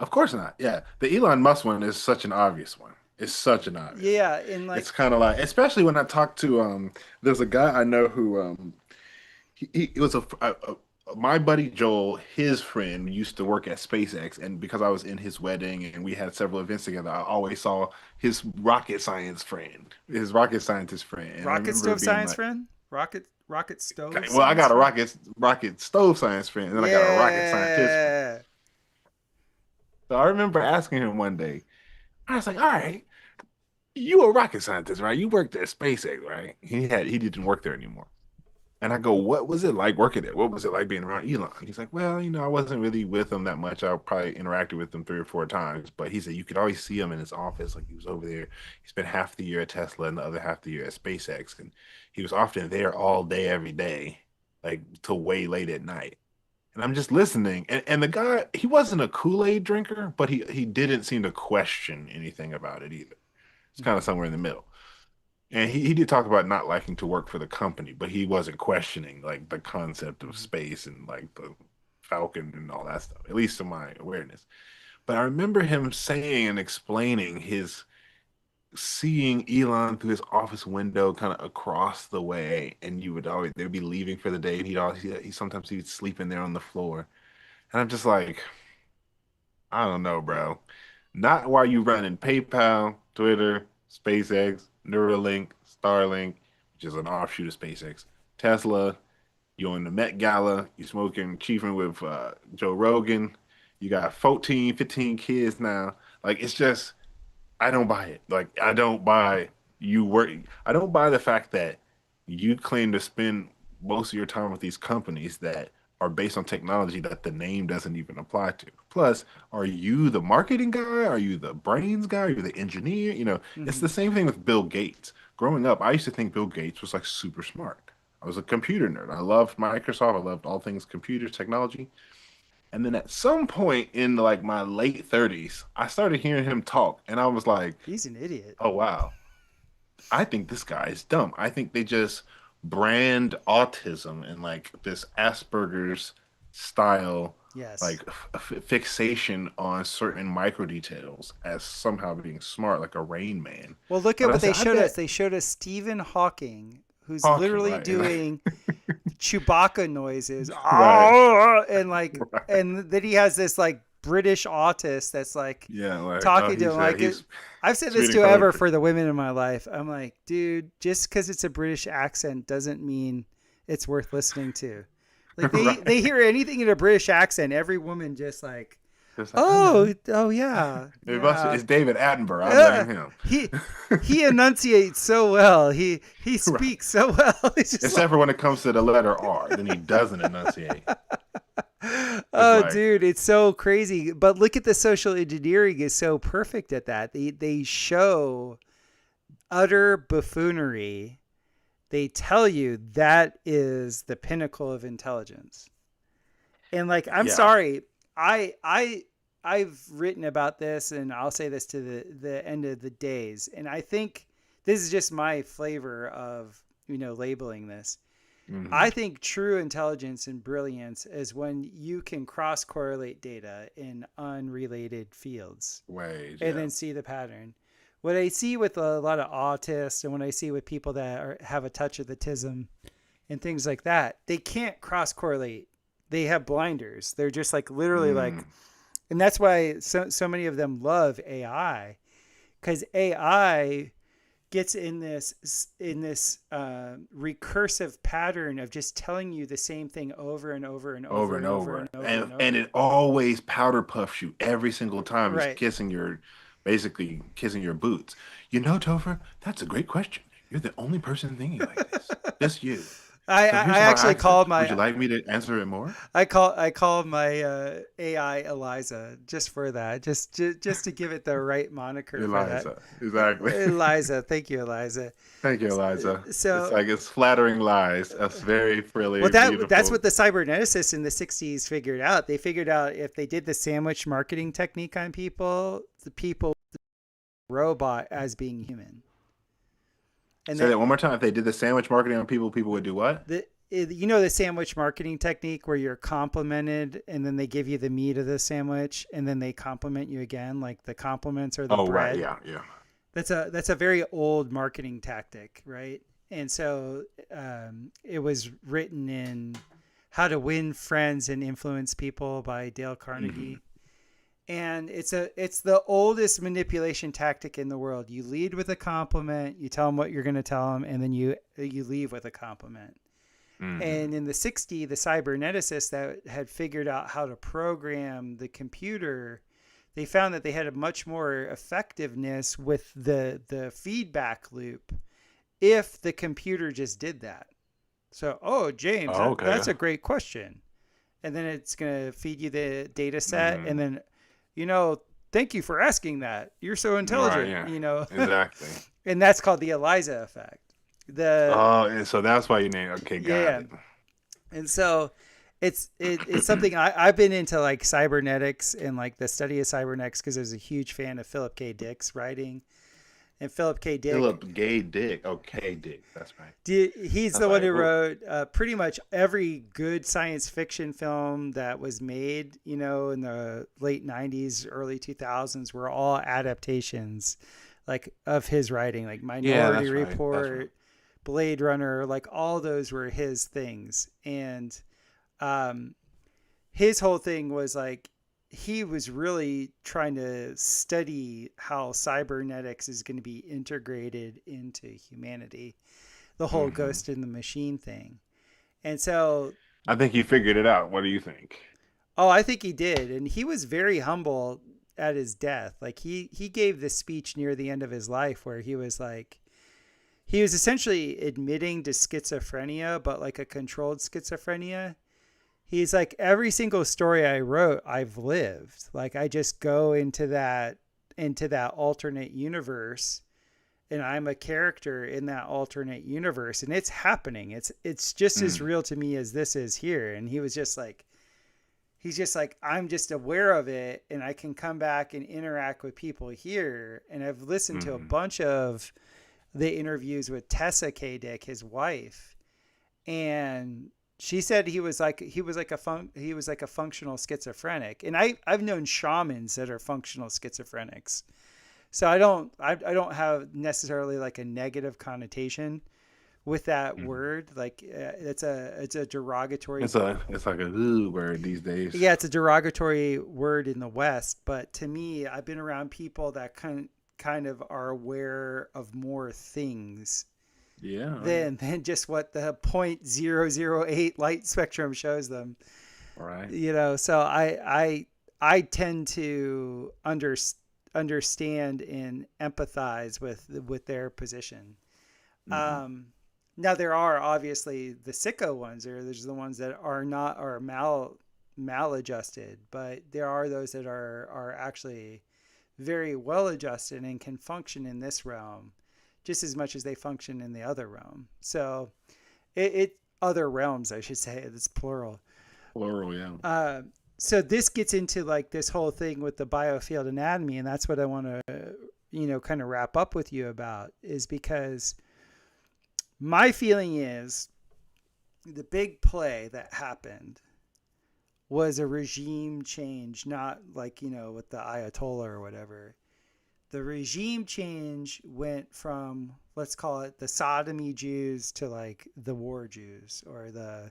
Of course not. Yeah. The Elon Musk one is such an obvious one. It's such an obvious one. Yeah, and It's like kind of like, especially when I talk to there's a guy I know who he was my buddy Joel, his friend used to work at SpaceX, and because I was in his wedding and we had several events together, I always saw his rocket scientist friend, and I rocket remember stove being science like, friend, rocket stove okay, well, I science got a friend. rocket stove science friend, and then I got a rocket scientist friend. Yeah. So I remember asking him one day, I was like, all right, you a rocket scientist, right? You worked at SpaceX, right? He didn't work there anymore. And I go, what was it like working there? What was it like being around Elon? He's like, well, I wasn't really with him that much. I probably interacted with him 3 or 4 times, but he said you could always see him in his office. Like he was over there. He spent half the year at Tesla and the other half the year at SpaceX. And he was often there all day, every day, like till way late at night. And I'm just listening. And the guy, he wasn't a Kool-Aid drinker, but he didn't seem to question anything about it either. It's kind of somewhere in the middle. And he did talk about not liking to work for the company, but he wasn't questioning like the concept of space and like the Falcon and all that stuff, at least to my awareness. But I remember him saying and explaining his seeing Elon through his office window kind of across the way, and you would always they'd be leaving for the day, and he sometimes he'd sleep in there on the floor. And I'm just like, I don't know, bro. Not while you running PayPal, Twitter, SpaceX, Neuralink, Starlink, which is an offshoot of SpaceX, Tesla. You're in the Met Gala. You smoking, chiefing with Joe Rogan. You got 14, 15 kids now. Like it's just, I don't buy it. Like I don't buy you work. I don't buy the fact that you claim to spend most of your time with these companies that are based on technology that the name doesn't even apply to. Plus, are you the marketing guy? Are you the brains guy? Are you the engineer? You know, it's Mm-hmm. the same thing with Bill Gates. Growing up, I used to think Bill Gates was like super smart. I was a computer nerd. I loved Microsoft. I loved all things computers, technology. And then at some point in like my late 30s, I started hearing him talk, and I was like, He's an idiot. "Oh wow, I think this guy is dumb. I think they just brand autism and like this Asperger's style, Yes. like fixation on certain micro details as somehow being smart, like a Rain Man." Well, look at But I what they said, I showed us. bet They showed us Stephen Hawking, who's Hawking, literally right? doing Chewbacca noises, Right, and like, right. and then he has this like British autist that's like Yeah, like talking to him like it. he's I've said this reading to ever poetry. for the women in my life. I'm like, dude, just because it's a British accent doesn't mean it's worth listening to. Like they Right. hear anything in a British accent, every woman just like, Just like, I know. oh yeah, yeah. It's David Attenborough. I Uh, blame him. he he enunciates so well. He Right. speaks so well. It's just like, Except for when it comes to the letter R, then he doesn't enunciate. It's oh, like, dude, it's so crazy. But look at the social engineering is so perfect at that. They show utter buffoonery. They tell you that is the pinnacle of intelligence. And like, I'm yeah. sorry, I've written about this, and I'll say this to the end of the days. And I think this is just my flavor of labeling this. Hmm. I think true intelligence and brilliance is when you can cross correlate data in unrelated fields Ways, and yeah. then see the pattern. What I see with a lot of autists and what I see with people that have a touch of the tism and things like that, they can't cross correlate. They have blinders. They're just like literally like, Mm. and that's why so many of them love AI, because AI gets in this recursive pattern of just telling you the same thing over and over and Over over and and over over. and over And and and over. it always powder puffs you every single time. It's Right. kissing your basically kissing your boots. You know, Topher, that's a great question. You're the only person thinking like this. Just you. I, So I here's I how I actually asked it. called Would you my like me to answer it more? I call my AI Eliza just for that, just to give it the right moniker for that. Eliza. Exactly. Eliza, thank you, Eliza. Thank you, Eliza. It's So, like it's flattering lies. That's very well, frilly, that's beautiful. what the cyberneticists in the '60s figured out. They figured out if they did the sandwich marketing technique on people, the people robot as being human, and Say that that one more time. If they did the sandwich marketing on people, people would do what? the sandwich marketing technique where you're complimented and then they give you the meat of the sandwich and then they compliment you again, like the compliments or the Oh, right. bread. Yeah, yeah. That's a very old marketing tactic, right? And so it was written in How to Win Friends and Influence People by Dale Hmm. Carnegie. And it's the oldest manipulation tactic in the world. You lead with a compliment, you tell them what you're going to tell them, and then you leave with a compliment. Hmm. And in the '60s, the cyberneticists that had figured out how to program the computer, they found that they had a much more effectiveness with the feedback loop if the computer just did that. So, oh, James, Oh, okay. that's a great question. And then it's going to feed you the data set. And Hmm. then, you know, thank you for asking that. You're so Right. intelligent, Yeah. Exactly. and that's called the Eliza effect. The Oh, and so that's why you named. Okay, Yeah, got yeah. it. And so It's something I've been into, like cybernetics and like the study of cybernetics, because I was a huge fan of Philip K. Dick's writing. And Philip K. Dick, Philip Gay Dick. Okay, Dick. That's right. he's That's the one right. who Well, wrote pretty much every good science fiction film that was made, in the late 90s, early 2000s, were all adaptations like of his writing, like yeah, Minority that's right. That's right. Report, Blade Runner, like all those were his things. And um, his whole thing was like, he was really trying to study how cybernetics is going to be integrated into humanity, the whole Hmm. ghost in the machine thing. And so, I think you figured it out. What do you think? oh, I think he did. And he was very humble at his death. Like he gave this speech near the end of his life where he was like, he was essentially admitting to schizophrenia, but like a controlled schizophrenia. He's like, every single story I wrote, I've lived. Like I just go into that alternate universe, and I'm a character in that alternate universe, and it's happening. It's just as Mm, real to me as this is here. And he was just like, he's just like, I'm just aware of it, and I can come back and interact with people here. And I've listened to a mm. bunch of the interviews with Tessa K. Dick, his wife, and she said he was like a functional schizophrenic. And I've known shamans that are functional schizophrenics, so I don't have necessarily like a negative connotation with that Mm. word. Like it's a derogatory. It's like a ooh word these days. Yeah, it's a derogatory word in the West, but to me, I've been around people that kind of are aware of more things Yeah, oh, yeah. than just what the 0.008 light spectrum shows them. All right. So I tend to understand and empathize with their position. Hmm. Um, Now there are obviously the sicko ones, or there's the ones that are not, are maladjusted, but there are those that are actually very well adjusted and can function in this realm just as much as they function in the other realm. So it other realms, I should say, it's plural. Plural, yeah. Uh, so this gets into like this whole thing with the biofield anatomy, and that's what I want to kind of wrap up with you about, is because my feeling is the big play that happened was a regime change, not like, with the Ayatollah or whatever. The regime change went from, let's call it, the sodomy Jews to like the war Jews, or the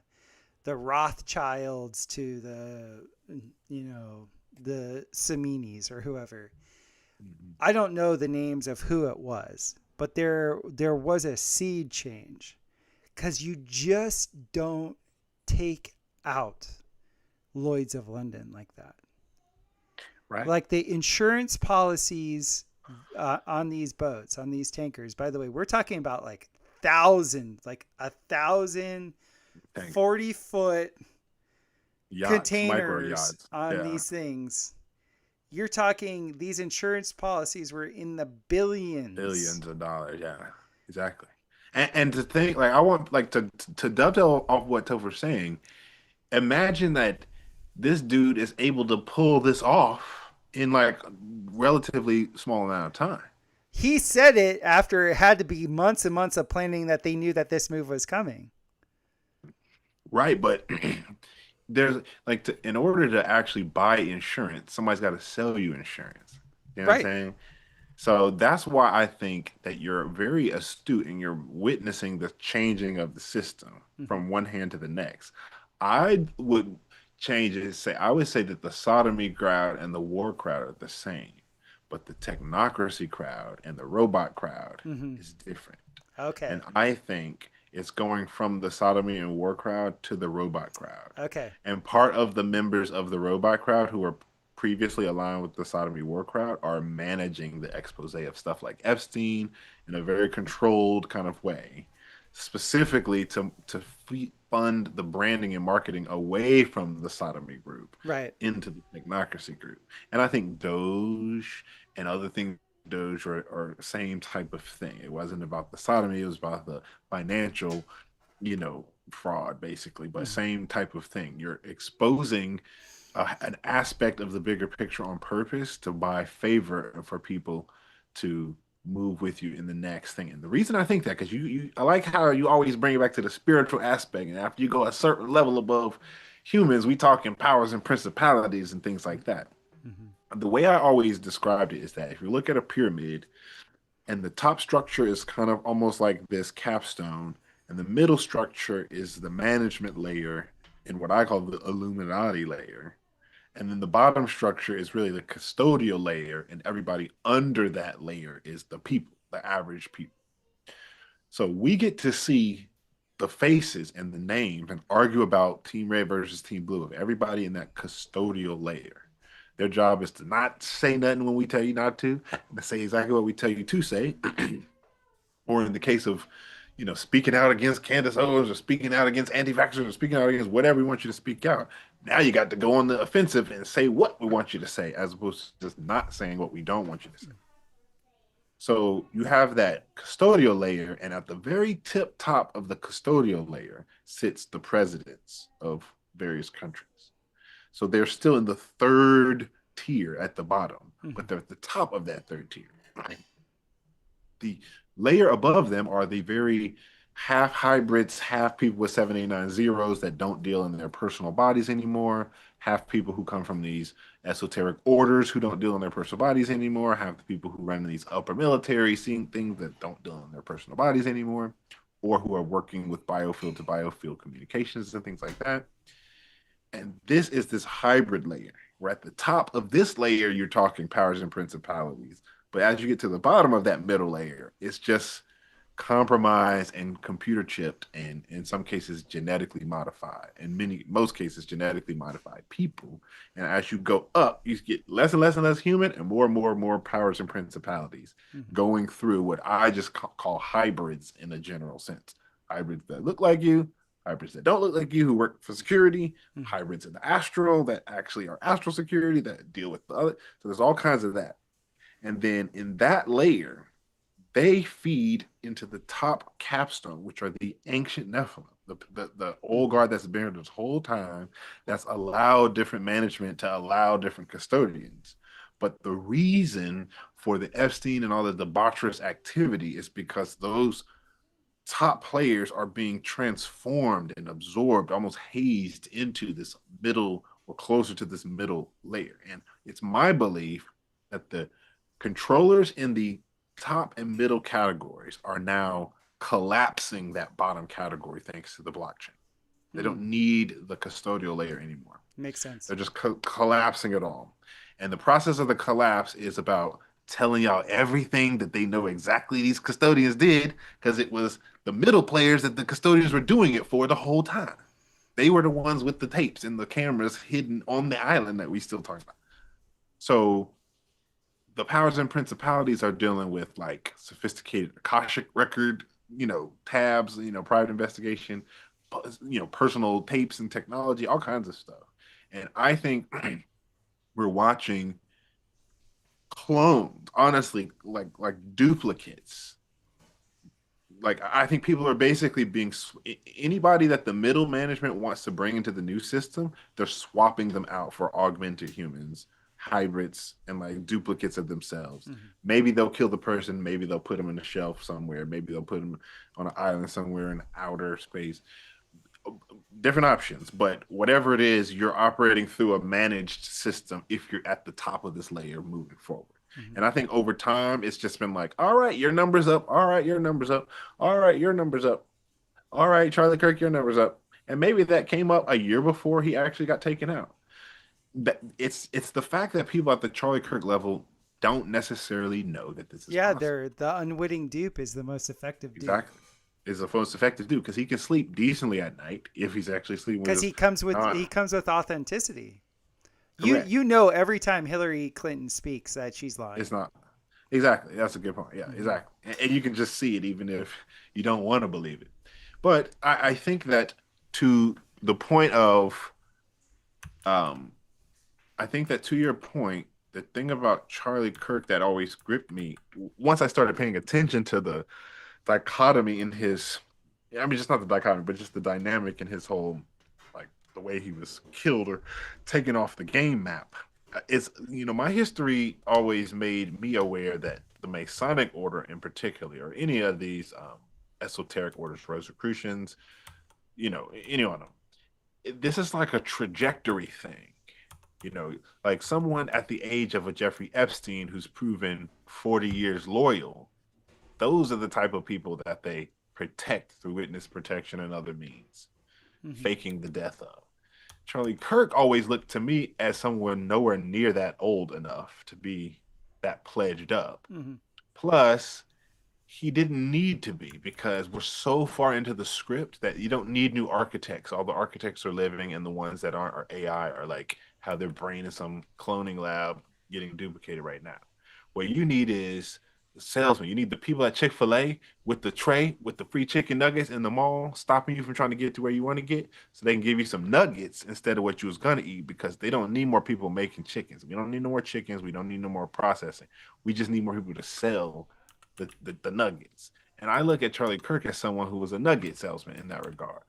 Rothschilds to the Seminis or whoever. Mhm. I don't know the names of who it was, but there was a seed change, because you just don't take out Lloyds of London like that. Right. Like the insurance policies on these boats, on these tankers. By the way, we're talking about like thousands, like 1,000 Thank 40-foot yachts, micro containers yachts. on Yeah. these things. You're talking, these insurance policies were in the billions. Billions of dollars. Yeah. Exactly. And to think like I want like to dovetail off what Topher's saying, imagine that this dude is able to pull this off in like relatively small amount of time. He said it after it had to be months and months of planning, that they knew that this move was coming. Right, but there's like in order to actually buy insurance, somebody's got to sell you insurance. You know what I'm Right. saying? So that's why I think that you're very astute and you're witnessing the changing of the system Mm-hmm. from one hand to the next. I would change it, say I would say that the sodomy crowd and the war crowd are the same, but the technocracy crowd and the robot crowd Mm-hmm. is different. Okay. And I think it's going from the sodomy and war crowd to the robot crowd. Okay. And part of the members of the robot crowd who are previously aligned with the sodomy war crowd are managing the expose of stuff like Epstein in a very controlled kind of way, specifically to fund the branding and marketing away from the sodomy group Right. into the technocracy group. And I think Doge and other things Doge are same type of thing. It wasn't about the sodomy, it was about the financial fraud basically, but Mm-hmm. same type of thing. You're exposing an aspect of the bigger picture on purpose to buy favor for people to move with you in the next thing. And the reason I think that, because I like how you always bring it back to the spiritual aspect. And after you go a certain level above humans, we talk in powers and principalities and things like that. Mm-hmm. The way I always described it is that if you look at a pyramid, and the top structure is kind of almost like this capstone, and the middle structure is the management layer and what I call the Illuminati layer. And then the bottom structure is really the custodial layer, and everybody under that layer is the people, the average people. So we get to see the faces and the names and argue about Team Red versus Team Blue of everybody in that custodial layer. Their job is to not say nothing when we tell you not to, and to say exactly what we tell you to say. Or in the case of, speaking out against Candace Owens or speaking out against anti-vaxxers or speaking out against whatever we want you to speak out. Now you got to go on the offensive and say what we want you to say, as opposed to just not saying what we don't want you to say. So you have that custodial layer, and at the very tip top of the custodial layer sits the presidents of various countries. So they're still in the third tier at the bottom, Mm-hmm. but they're at the top of that third tier. The layer above them are the very half hybrids, half people with 789 zeros that don't deal in their personal bodies anymore, half people who come from these esoteric orders who don't deal in their personal bodies anymore, half the people who run these upper military, seeing things that don't deal in their personal bodies anymore, or who are working with biofield to biofield communications and things like that. And this hybrid layer. We're at the top of this layer, you're talking powers and principalities. But as you get to the bottom of that middle layer, it's just compromised and computer chipped, and in some cases genetically modified, in most cases genetically modified people. And as you go up, you get less and less and less human, and more powers and principalities Mm-hmm. going through what I just call hybrids in a general sense. Hybrids that look like you, hybrids that don't look like you, who work for security, Mm-hmm. hybrids in the astral that actually are astral security that deal with the other. So there's all kinds of that. And then in that layer, they feed into the top capstone, which are the ancient Nephilim, the old Mm-hmm. guard that's been here this whole time, that's allowed different management to allow different custodians. But the reason for the Epstein and all the debaucherous activity is because those top players are being transformed and absorbed, almost hazed into this middle or closer to this middle layer. And it's my belief that the controllers in the top and middle categories are now collapsing that bottom category thanks to the blockchain. They don't Mm. need the custodial layer anymore. Makes sense. They're just collapsing it all. And the process of the collapse is about telling y'all everything that they know exactly these custodians did, because it was the middle players that the custodians were doing it for the whole time. They were the ones with the tapes and the cameras hidden on the island that we still talk about. So the powers and principalities are dealing with like sophisticated Akashic record, tabs, private investigation, personal tapes and technology, all kinds of stuff. And I think we're watching cloned, honestly, like duplicates. Like I think people are basically being anybody that the middle management wants to bring into the new system, they're swapping them out for augmented humans, hybrids, and like duplicates of themselves. Mm-hmm. Maybe they'll kill the person, maybe they'll put them in a shelf somewhere, maybe they'll put them on an island somewhere in outer space. Different options, but whatever it is, you're operating through a managed system if you're at the top of this layer moving forward. Mm-hmm. And I think over time, it's just been like, all right, your number's up. All right, your number's up. All right, your number's up. All right, Charlie Kirk, your number's up. And maybe that came up a year before he actually got taken out. That it's the fact that people at the Charlie Kirk level don't necessarily know that this is Yeah, possible. they're the unwitting dupe is the most effective dupe Exactly. Is the most effective dude because he can sleep decently at night if he's actually sleeping with because his he comes with authenticity. correct. You know every time Hillary Clinton speaks that she's lying. It's not exactly. That's a good point. Yeah, Mm-hmm. exactly. And you can just see it even if you don't want to believe it. But I think that to the point of, um, I think that to your point, the thing about Charlie Kirk that always gripped me once I started paying attention to the dichotomy in his I mean, just not the dichotomy, but just the dynamic in his whole, like the way he was killed or taken off the game map. It's my history always made me aware that the Masonic order, in particular, or any of these esoteric orders, Rosicrucians, any of them, this is like a trajectory thing. Like someone at the age of a Jeffrey Epstein who's proven 40 years loyal, those are the type of people that they protect through witness protection and other means, Mm-hmm. faking the death of. Charlie Kirk always looked to me as someone nowhere near that old enough to be that pledged up. Mm-hmm. Plus, he didn't need to be because we're so far into the script that you don't need new architects. All the architects are living, and the ones that aren't are AI, are like how their brain is some cloning lab getting duplicated right now. What you need is the salesman. You need the people at Chick-fil-A with the tray with the free chicken nuggets in the mall, stopping you from trying to get to where you want to get, so they can give you some nuggets instead of what you was gonna eat, because they don't need more people making chickens. We don't need no more chickens. We don't need no more processing. We just need more people to sell the nuggets. And I look at Charlie Kirk as someone who was a nugget salesman in that regard,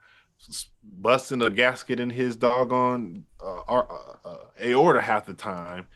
busting a gasket in his doggone aorta half the time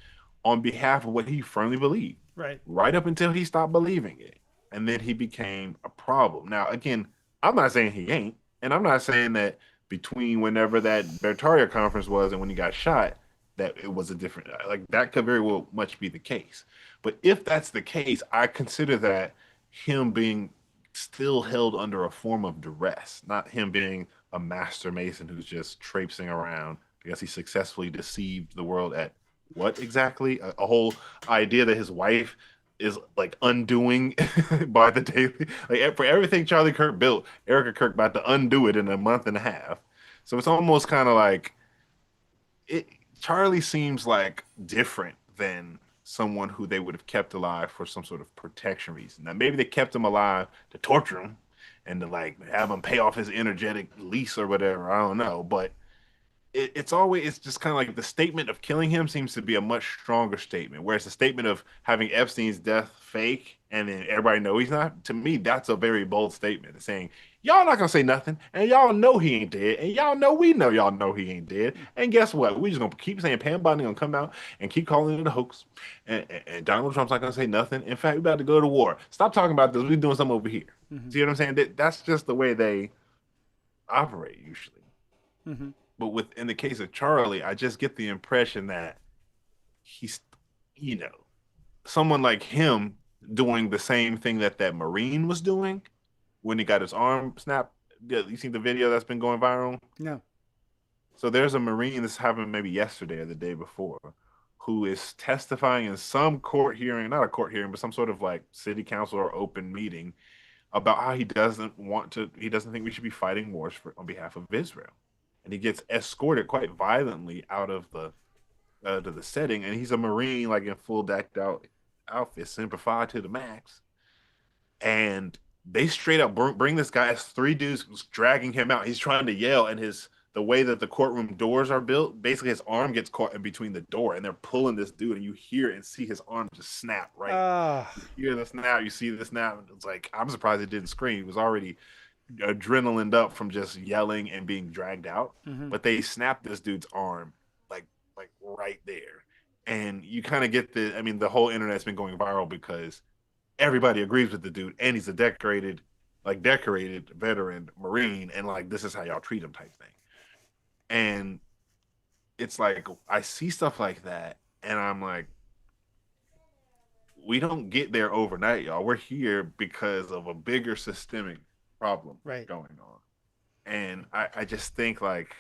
on behalf of what he firmly believed, Right. right up until he stopped believing it. And then he became a problem. Now, again, I'm not saying he ain't, and I'm not saying that between whenever that Bertaria conference was and when he got shot, that it was a different, like that could very well much be the case. But if that's the case, I consider that him being still held under a form of duress, not him being a master mason who's just traipsing around because he successfully deceived the world at what exactly? A whole idea that his wife is like undoing by the daily, like for everything Charlie Kirk built, Erica Kirk about to undo it in a month and a half. So it's almost kind of like it. Charlie seems like different than someone who they would have kept alive for some sort of protection reason. Now maybe they kept him alive to torture him and to like have him pay off his energetic lease or whatever. I don't know, but it's just kind of like the statement of killing him seems to be a much stronger statement, whereas the statement of having Epstein's death fake and then everybody know he's not, to me that's a very bold statement. It's saying y'all not gonna say nothing, and y'all know he ain't dead, and y'all know we know y'all know he ain't dead, and guess what, we just gonna keep saying Pam Bondi gonna come out and keep calling it a hoax, and Donald Trump's not gonna say nothing. In fact, we about to go to war. Stop talking about this, we're doing something over here. Mm-hmm. See what I'm saying? That's just the way they operate usually. Mm-hmm. But with in the case of Charlie, I just get the impression that he's, you know, someone like him doing the same thing that that Marine was doing when he got his arm snapped. Yeah, you seen the video that's been going viral? No. So there's a Marine, this happened maybe yesterday or the day before, who is testifying in some court hearing, not a court hearing, but some sort of like city council or open meeting about how he doesn't think we should be fighting wars on behalf of Israel. And he gets escorted quite violently out of the setting, and he's a Marine, like in full decked out outfit, simplified to the max. And they straight up bring this guy as three dudes dragging him out. He's trying to yell, and his the way that the courtroom doors are built, basically his arm gets caught in between the door, and they're pulling this dude, and you hear and see his arm just snap right. Ah. You hear the snap, you see the snap. And it's like I'm surprised it didn't scream. He was already adrenaline up from just yelling and being dragged out. Mm-hmm. But they snapped this dude's arm like right there. And you kind of get I mean, the whole internet's been going viral because everybody agrees with the dude, and he's a decorated veteran Marine, and like this is how y'all treat him type thing. And it's like I see stuff like that, and I'm like, we don't get there overnight, y'all. We're here because of a bigger systemic problem Right. going on. And I just think like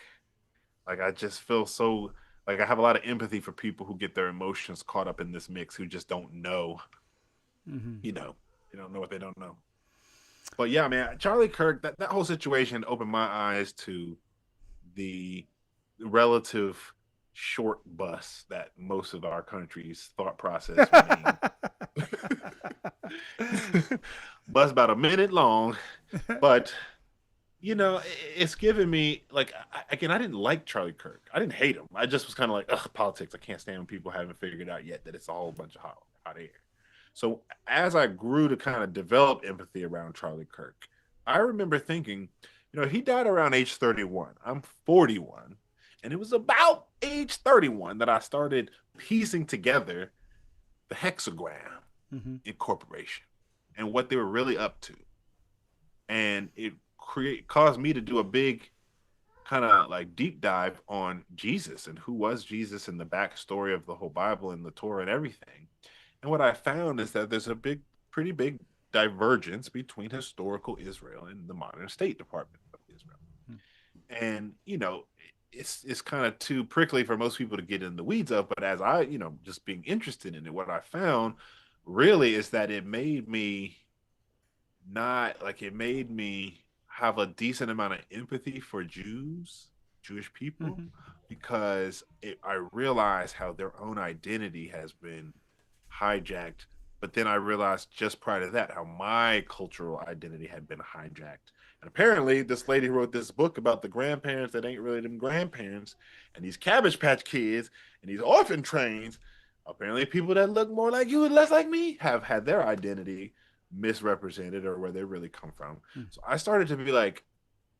I just feel so like I have a lot of empathy for people who get their emotions caught up in this mix, who just don't know, Mm-hmm. they don't know what they don't know. But yeah, man, Charlie Kirk, that whole situation opened my eyes to the relative short bus that most of our country's thought process remain. Bus about a minute long, but it's given me like again, I didn't like Charlie Kirk. I didn't hate him. I just was kind of like, ugh, politics. I can't stand when people haven't figured out yet that it's a whole bunch of hot air. So as I grew to kind of develop empathy around Charlie Kirk, I remember thinking, he died around age 31. I'm 41. And it was about age 31 that I started piecing together the hexagram Mm-hmm. incorporation and what they were really up to. And it caused me to do a big kind of like deep dive on Jesus and who was Jesus and the backstory of the whole Bible and the Torah and everything. And what I found is that there's a pretty big divergence between historical Israel and the modern State Department of Israel. And, it's kind of too prickly for most people to get in the weeds of, but as I, just being interested in it, what I found really is that it made me have a decent amount of empathy for Jewish people, Mm-hmm. because I realized how their own identity has been hijacked. But then I realized just prior to that how my cultural identity had been hijacked. And apparently, this lady wrote this book about the grandparents that ain't really them grandparents, and these Cabbage Patch Kids, and these orphan trains. Apparently, people that look more like you and less like me have had their identity misrepresented or where they really come from. Mm. So I started to be like,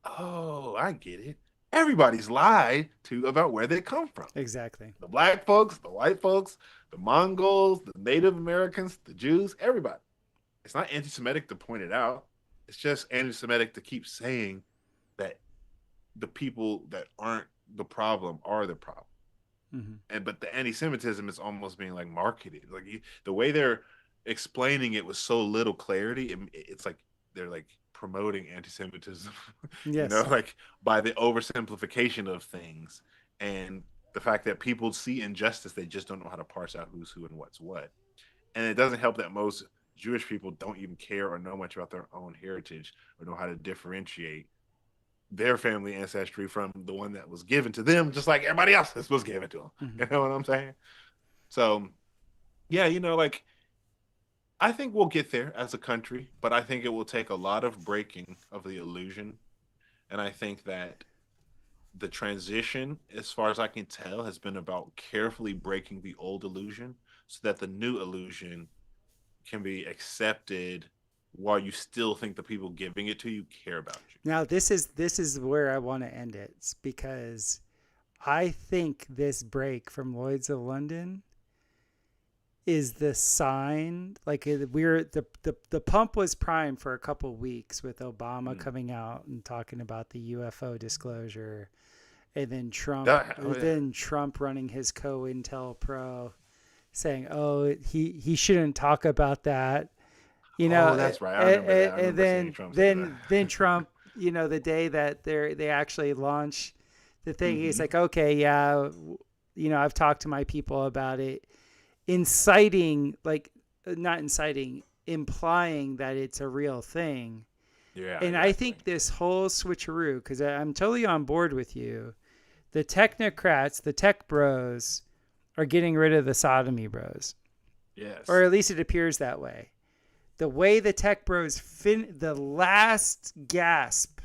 oh, I get it. Everybody's lied to about where they come from. Exactly. The black folks, the white folks, the Mongols, the Native Americans, the Jews, everybody. It's not anti-Semitic to point it out. It's just anti-Semitic to keep saying that the people that aren't the problem are the problem. Mm-hmm. But the anti-Semitism is almost being like marketed. Like the way they're explaining it with so little clarity, it's like they're like promoting anti-Semitism, Yes. like by the oversimplification of things and the fact that people see injustice, they just don't know how to parse out who's who and what's what. And it doesn't help that most Jewish people don't even care or know much about their own heritage or know how to differentiate their family ancestry from the one that was given to them, just like everybody else was given to them. Mm-hmm. You know what I'm saying? So, yeah, like I think we'll get there as a country, but I think it will take a lot of breaking of the illusion. And I think that the transition, as far as I can tell, has been about carefully breaking the old illusion so that the new illusion can be accepted while you still think the people giving it to you care about you. Now this is where I want to end it. It's because I think this break from Lloyds of London is the sign. Like the pump was primed for a couple weeks with Obama coming out and talking about the UFO disclosure, and then Trump running his COINTELPRO saying, "Oh, he shouldn't talk about that." Oh, that's right. I remember that. I remember seeing Trump say that. Then Trump, the day that they actually launch the thing, he's like, okay, yeah, I've talked to my people about it, implying that it's a real thing. Yeah. And exactly. I think this whole switcheroo, because I'm totally on board with you, the technocrats, the tech bros, are getting rid of the sodomy bros. Yes. Or at least it appears that way. The way the tech bros the last gasp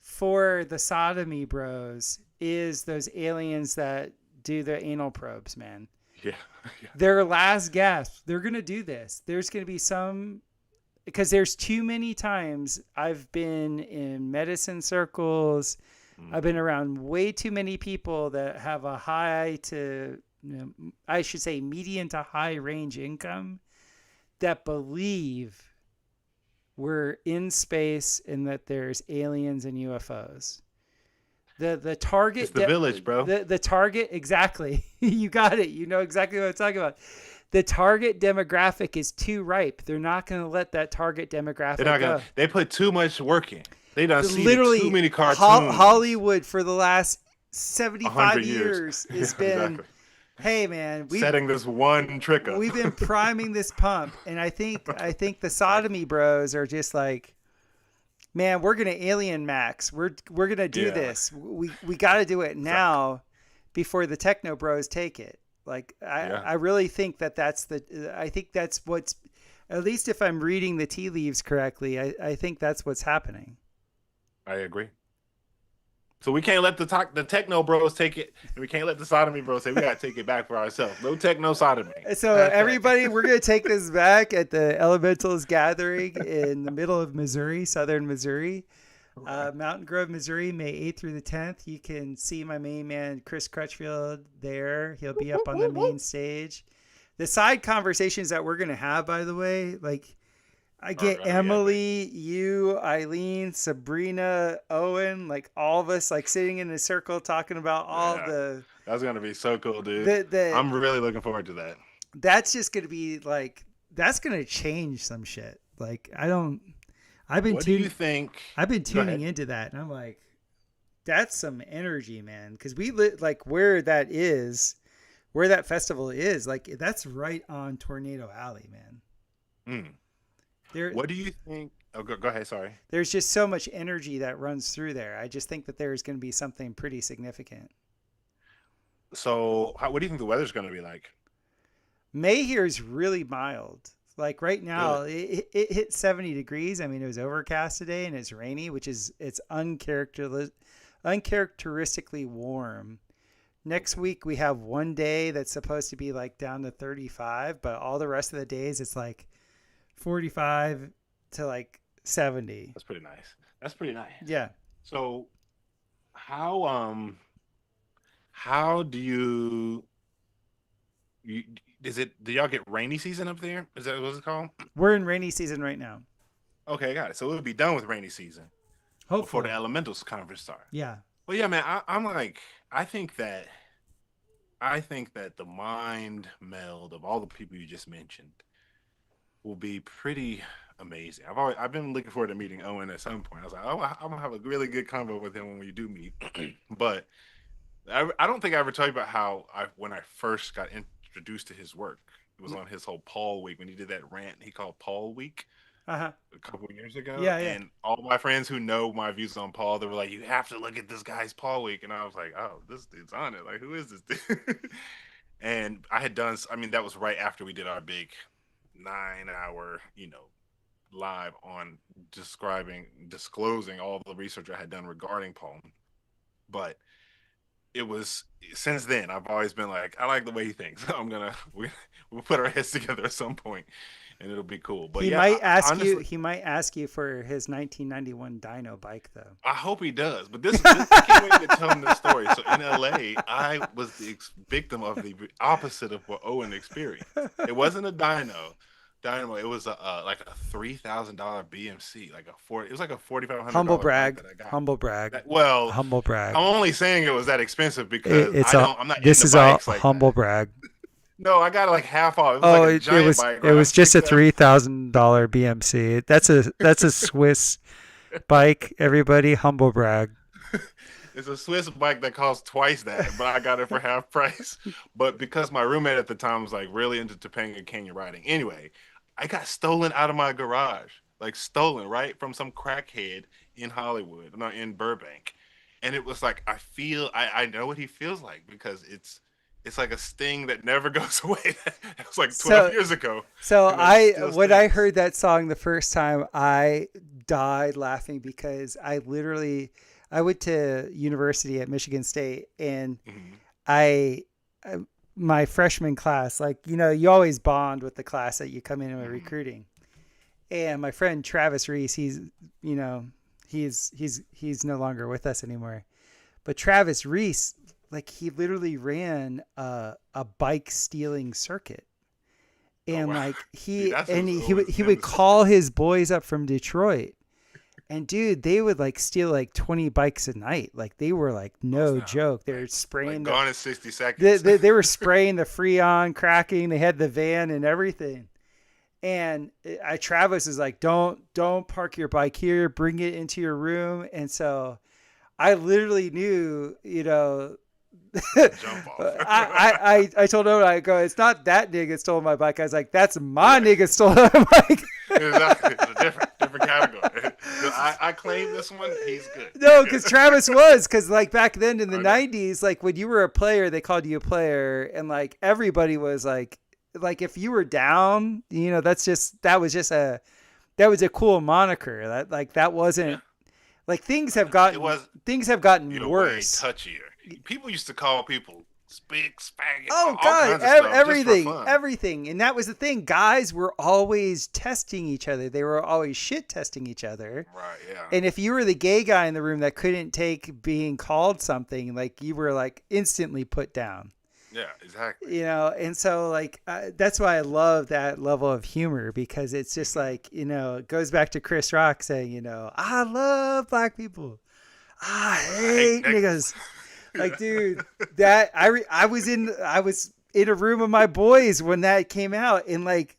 for the sodomy bros is those aliens that do the anal probes, man. Yeah. Their last gasp. They're going to do this. There's going to be because there's too many times I've been in medicine circles. I've been around way too many people that have a high to, I should say medium to high range income, that believe we're in space and that there's aliens and UFOs. The target, it's the village, bro. The target, exactly. You got it. You know exactly what I'm talking about. The target demographic is too ripe. They're not going to let that target demographic go. They put too much work in. They done seen too many cartoons. Hollywood for the last 75 years has been, exactly. Hey man, setting this one trick up. We've been priming this pump, and I think the sodomy bros are just like, man, we're gonna alien max. We're gonna do this. We got to do it now, before the techno bros take it. Like I really think that's what's, at least if I'm reading the tea leaves correctly, I think that's what's happening. I agree. So we can't let the techno bros take it, and we can't let the sodomy bros say we gotta take it back for ourselves. No techno sodomy. So everybody, we're gonna take this back at the Elementals gathering in the middle of Missouri, southern Missouri, Mountain Grove, Missouri, May 8th through the 10th. You can see my main man Chris Crutchfield there. He'll be up on the main stage. The side conversations that we're gonna have, by the way, like I get Emily, you, Eileen, Sabrina, Owen, like all of us, like sitting in a circle talking about all the. That's gonna be so cool, dude. I'm really looking forward to that. That's just gonna be like that's gonna change some shit. Like What do you think? I've been tuning into that, and I'm like, that's some energy, man. Because like where that festival is, like that's right on Tornado Alley, man. What do you think? Oh, go ahead. Sorry. There's just so much energy that runs through there. I just think that there's going to be something pretty significant. So, what do you think the weather's going to be like? May here is really mild. Like right now, it hit 70 degrees. I mean, it was overcast today and it's rainy, it's uncharacteristically warm. Next week, we have one day that's supposed to be like down to 35, but all the rest of the days, it's like 45 to like 70. That's pretty nice. Yeah. So how do do y'all get rainy season up there? Is that what it's called? We're in rainy season right now. Okay, got it. So we'll be done with rainy season before the elementals conference start. Yeah. Well, yeah, man, I'm like, I think that the mind meld of all the people you just mentioned will be pretty amazing. I've been looking forward to meeting Owen at some point. I was like, oh, I'm gonna have a really good convo with him when we do meet. But I don't think I ever told you about how when I first got introduced to his work, it was on his whole Paul Week when he did that rant he called Paul Week. A couple of years ago. Yeah. And all my friends who know my views on Paul, they were like, you have to look at this guy's Paul Week. And I was like, oh, this dude's on it. Like, who is this dude? And that was right after we did our big 9-hour, live on disclosing all the research I had done regarding Paul. But it was since then I've always been like, I like the way he thinks. We'll put our heads together at some point and it'll be cool. But he might ask you for his 1991 dyno bike though. I hope he does. But I can't wait to tell him this story. So in LA, I was the victim of the opposite of what Owen experienced. It wasn't a dyno. Dynamo. It was like a $3,000 BMC, it was like a $4,500. Humble brag. Humble brag. I'm only saying it was that expensive because I'm not. This is all humble brag. No, I got it like half off. It was like a giant bike. It was just a $3,000 BMC. That's a Swiss bike. Everybody, humble brag. It's a Swiss bike that costs twice that, but I got it for half price. But because my roommate at the time was like really into Topanga Canyon riding. Anyway, I got stolen out of my garage, like stolen right from some crackhead in Hollywood, not in Burbank. And it was like, I know what he feels like because it's like a sting that never goes away. It was like 12 years ago. So when I heard that song the first time, I died laughing because I went to university at Michigan State and my freshman class, you always bond with the class that you come in with recruiting. And my friend Travis Reese, he's no longer with us anymore. But Travis Reese, he literally ran a bike stealing circuit. And he would call his boys up from Detroit. And dude, they would steal 20 bikes a night. They were no joke. They were spraying gone in 60 seconds. They were spraying the Freon, cracking. They had the van and everything. And Travis is like, don't park your bike here. Bring it into your room. And so I literally knew, Jump off. I told him, I go, it's not that nigga stole my bike. I was like, that's my nigga stole my bike. Exactly. It's a different category. I claim this one. He's good. No, because Travis was, back then in the 90s, when you were a player, they called you a player, and everybody was like if you were down, that was a cool moniker. That wasn't Like things have It gotten was way worse. touchier. People used to call people spig, spaggot, Oh all God, kinds of stuff just for everything, fun. everything. And that was the thing. Guys were always testing each other. They were always shit testing each other. Right, yeah. And if you were the gay guy in the room that couldn't take being called something, like you were like instantly put down. Yeah, exactly. You know, and so like that's why I love that level of humor, because it's just like, you know, it goes back to Chris Rock saying, you know, I love black people, I hate niggas. Like, dude, that I was in a room with my boys when that came out and like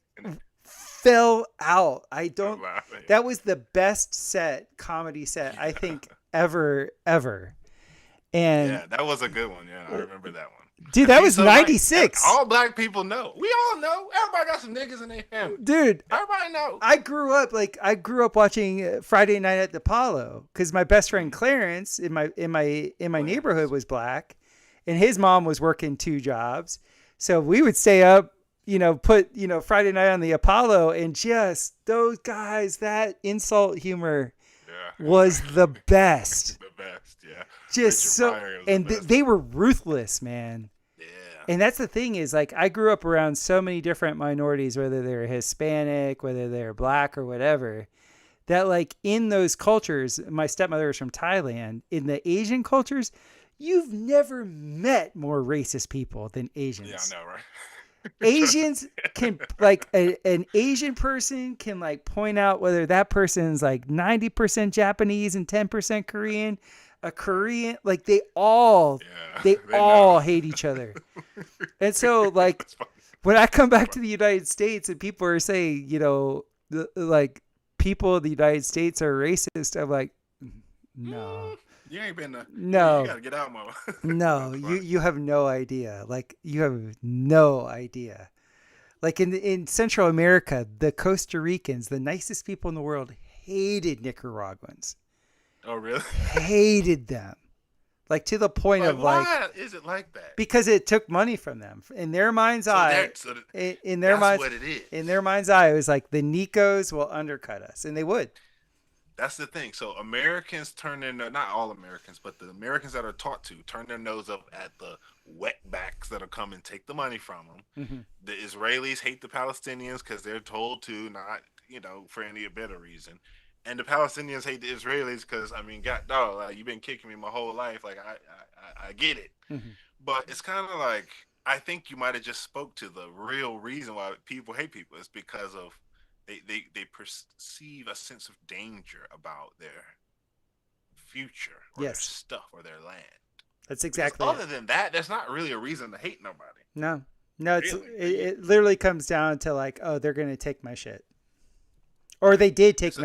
fell out. That was the best comedy set I think ever. And yeah, that was a good one. Yeah, I remember that one. Dude, that was 96. Right. All black people know. We all know. Everybody got some niggas in their family. Dude, everybody knows. I grew up watching Friday Night at the Apollo because my best friend Clarence in my neighborhood was black, and his mom was working 2 jobs, so we would stay up, you know, put, you know, Friday Night on the Apollo, and just those guys, that insult humor was the best. The best, yeah. Just so, and they were ruthless, man. Yeah. And that's the thing is, like, I grew up around so many different minorities, whether they're Hispanic, whether they're black or whatever, that like in those cultures, my stepmother was from Thailand, in the Asian cultures, you've never met more racist people than Asians. Yeah, I know, right? Asians can, like, an Asian person can like point out whether that person's like 90% Japanese and 10% Korean. A Korean, like they all hate each other. And so like when I come back to the United States and people are saying, you know, like people in the United States are racist, I'm like, no. You ain't been no. You gotta get out, mama. No, you have no idea. Like you have no idea. Like in Central America, the Costa Ricans, the nicest people in the world, hated Nicaraguans. Oh, really? Hated them. Like to the point of like, why is it like that? Because it took money from them. In their mind's eye, in their that's what it is. In their mind's eye, it was like the Nicos will undercut us, and they would. That's the thing. So Americans turn their nose, not all Americans, but the Americans that are taught to turn their nose up at the wetbacks that'll come and take the money from them. Mm-hmm. The Israelis hate the Palestinians because they're told to, not, you know, for any better reason. And the Palestinians hate the Israelis because, I mean, God dog, like, you've been kicking me my whole life. Like, I get it. Mm-hmm. But it's kind of like, I think you might have just spoke to the real reason why people hate people. It's because of they perceive a sense of danger about their future or their stuff or their land. That's exactly Other than that, that's not really a reason to hate nobody. No, it literally comes down to like, oh, they're going to take my shit. Or they did take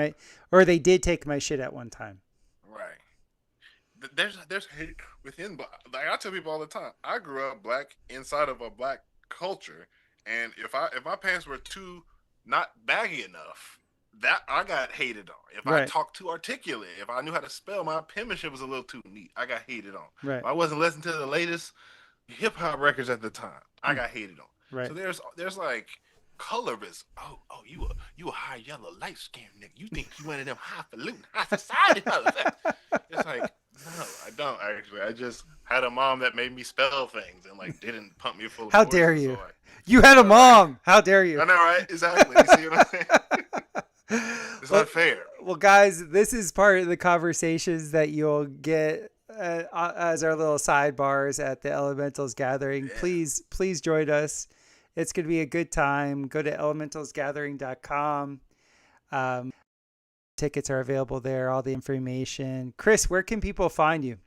my shit at one time. Right. There's hate within, but like I tell people all the time, I grew up black inside of a black culture, and if my pants were too not baggy enough, that I got hated on. If I talked too articulate, if I knew how to spell, my penmanship was a little too neat, I got hated on. Right. If I wasn't listening to the latest hip hop records at the time, I got hated on. Right. So there's like colorist. Oh, you a high yellow, light skinned nigga. You think you one of them highfalutin, high society motherfuckers. It's like, no, I don't actually. I just had a mom that made me spell things and like didn't pump me full of How dare you? So you had a mom. How dare you? I know, right? Exactly. You see what I'm saying? It's not fair. Well, guys, this is part of the conversations that you'll get as our little sidebars at the Elementals gathering. Yeah. Please join us. It's going to be a good time. Go to elementalsgathering.com. Tickets are available there, all the information. Chris, where can people find you?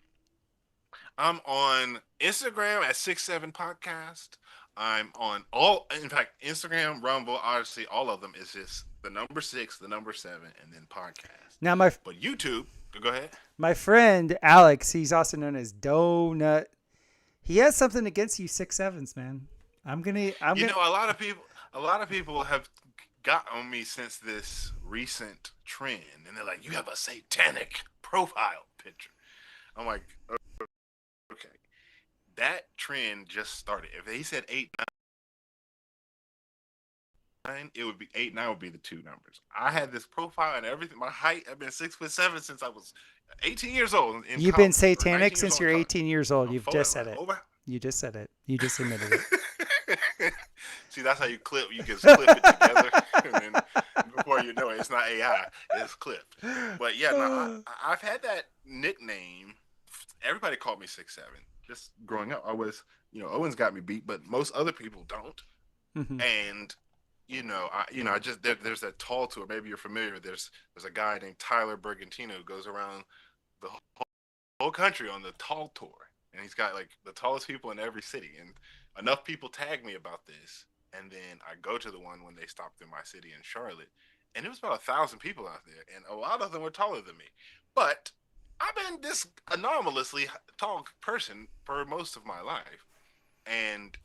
I'm on Instagram at 67podcast. I'm on in fact, Instagram, Rumble, obviously all of them is just the number 6, the number 7, and then podcast. Now but YouTube, go ahead. My friend Alex, he's also known as Donut. He has something against you 6'7s, man. I'm gonna. A lot of people have got on me since this recent trend, and they're like, "You have a satanic profile picture." I'm like, okay, that trend just started. If they said 8, 9, it would be 8, 9 would be the two numbers. I had this profile and everything. My height, I've been 6'7" since I was 18 years old in You've been college, or satanic 19 years since old in you're college. 18 years old. I'm You've just said like it. over. You just said it. You just admitted it. See, that's how you clip. You just clip it together, and then before you know it, it's not AI. It's clipped. But yeah, no, I've had that nickname. Everybody called me 6'7". Just growing up, I was, Owens got me beat, but most other people don't. Mhm. And I just there's that tall tour. Maybe you're familiar. There's a guy named Tyler Bergantino who goes around the whole country on the tall tour, and he's got like the tallest people in every city. And enough people tag me about this, and then I go to the one when they stopped in my city in Charlotte, and it was about 1,000 people out there, and a lot of them were taller than me. But I've been this anomalously tall person for most of my life, and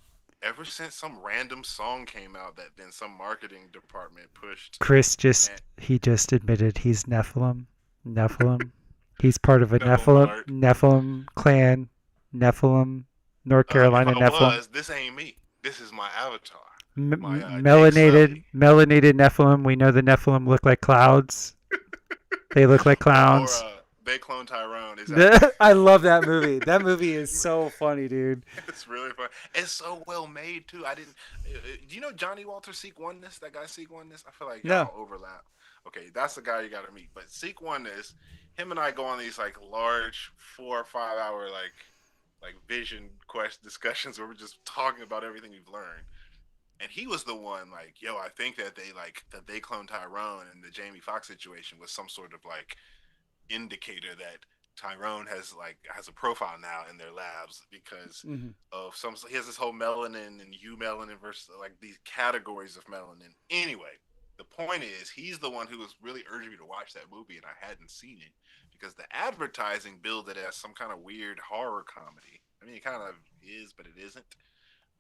ever since some random song came out that then some marketing department pushed, Chris and just admitted he's Nephilim. Nephilim. He's part of a Nephilim alert. Nephilim clan. Nephilim, North If Carolina I Nephilim. was, this ain't me. This is my avatar, my Jake Melanated Sully. Nephilim. We know the Nephilim look like clouds. They look like or clowns. They clone Tyrone, exactly. I love that movie. That movie is so funny, dude. It's really fun. It's so well made too. I didn't. Do you know Johnny Walter Seek Oneness? That guy Seek Oneness. I feel like No. y'all overlap. Okay, that's the guy you got to meet. But Seek Oneness, him and I go on these like large 4 or 5 hour like vision quest discussions where we're just talking about everything we've learned. And he was the one like, yo, I think that they cloned Tyrone, and the Jamie Foxx situation was some sort of like indicator that Tyrone has a profile now in their labs because Mhm. of some. He has this whole melanin and eumelanin versus like these categories of melanin. Anyway, the point is he's the one who was really urging me to watch that movie, and I hadn't seen it because the advertising billed it as some kind of weird horror comedy. I mean, it kind of is, but it isn't.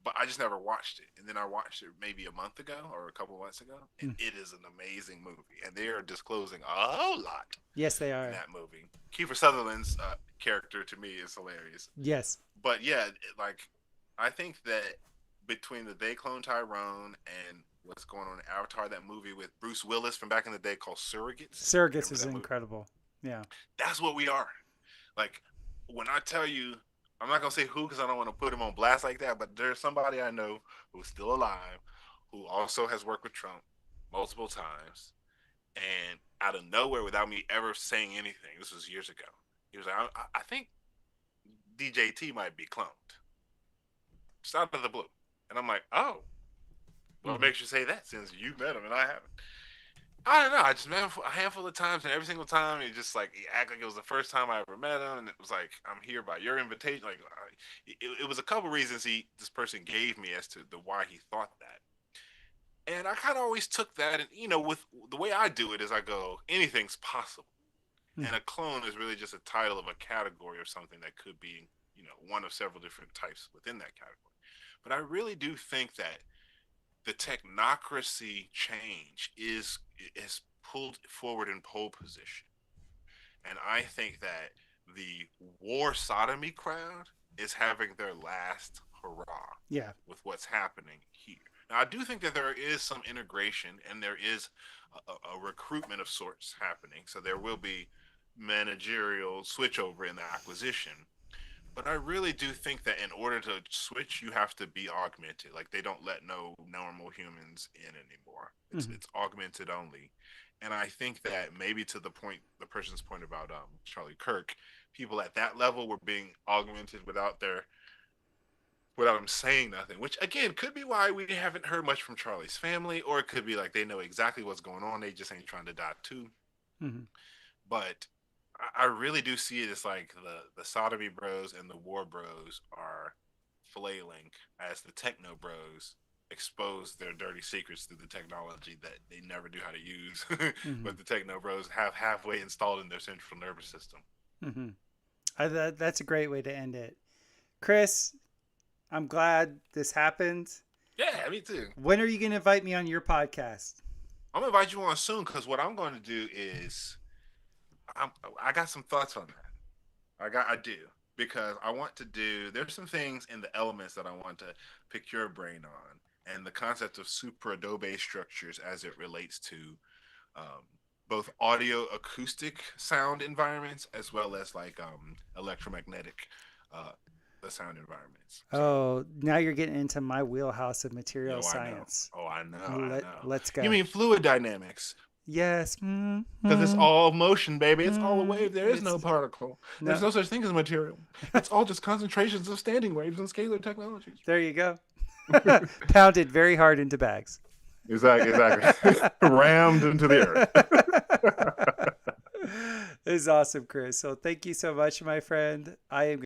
But I just never watched it. And then I watched it maybe a month ago or a couple of months ago, and Mm. it is an amazing movie. And they are disclosing a whole lot Yes, they in are. that movie. Kiefer Sutherland's character to me is hilarious. Yes. But yeah, like I think that between the They Clone Tyrone and what's going on in Avatar, that movie with Bruce Willis from back in the day called Surrogates. Surrogates Remember is that movie? incredible. Yeah. That's what we are. Like when I tell you, I'm not gonna say who because I don't want to put him on blast like that. But there's somebody I know who's still alive, who also has worked with Trump multiple times, and out of nowhere, without me ever saying anything, this was years ago. He was like, I think DJT might be cloned, just out of the blue, and I'm like, oh, what Mhm. makes you say that since you met him and I haven't? I don't know. I just met him a handful of times, and every single time he just like he acted like it was the first time I ever met him, and it was like I'm here by your invitation. Like it was a couple reasons this person gave me as to the why he thought that, and I kind of always took that, and with the way I do it is I go anything's possible, Mhm. and a clone is really just a title of a category or something that could be one of several different types within that category. But I really do think that the technocracy change is pulled forward in pole position. And I think that the war sodomy crowd is having their last hurrah Yeah. with what's happening here. Now, I do think that there is some integration and there is a recruitment of sorts happening. So there will be managerial switchover in the acquisition. But I really do think that in order to switch, you have to be augmented. Like they don't let no normal humans in anymore. It's Mhm. it's augmented only. And I think that maybe to the person's point about Charlie Kirk, people at that level were being augmented without them saying nothing. Which again could be why we haven't heard much from Charlie's family, or it could be like they know exactly what's going on. They just ain't trying to die too. Mhm. But I really do see it as like the sodomy bros and the war bros are flailing as the techno bros expose their dirty secrets through the technology that they never knew how to use, Mhm. but the techno bros have halfway installed in their central nervous system. Mhm. That's a great way to end it. Chris, I'm glad this happened. Yeah, me too. When are you going to invite me on your podcast? I'm gonna invite you on soon because what I'm going to do is I'm, I got some thoughts on that. I do because I want to do. There's some things in the elements that I want to pick your brain on, and the concept of supra-Adobe structures as it relates to both audio acoustic sound environments as well as like electromagnetic sound environments. So, Oh, now you're getting into my wheelhouse of material I know. science. Oh, I know. Let's go. You mean fluid dynamics? Yes. Because it's all motion, baby. It's all a wave. There is no It's particle. no. There's no such thing as material. It's all just concentrations of standing waves and scalar technologies. There you go. Pounded very hard into bags. Exactly. Rammed into the earth. It's awesome, Chris. So thank you so much, my friend. I am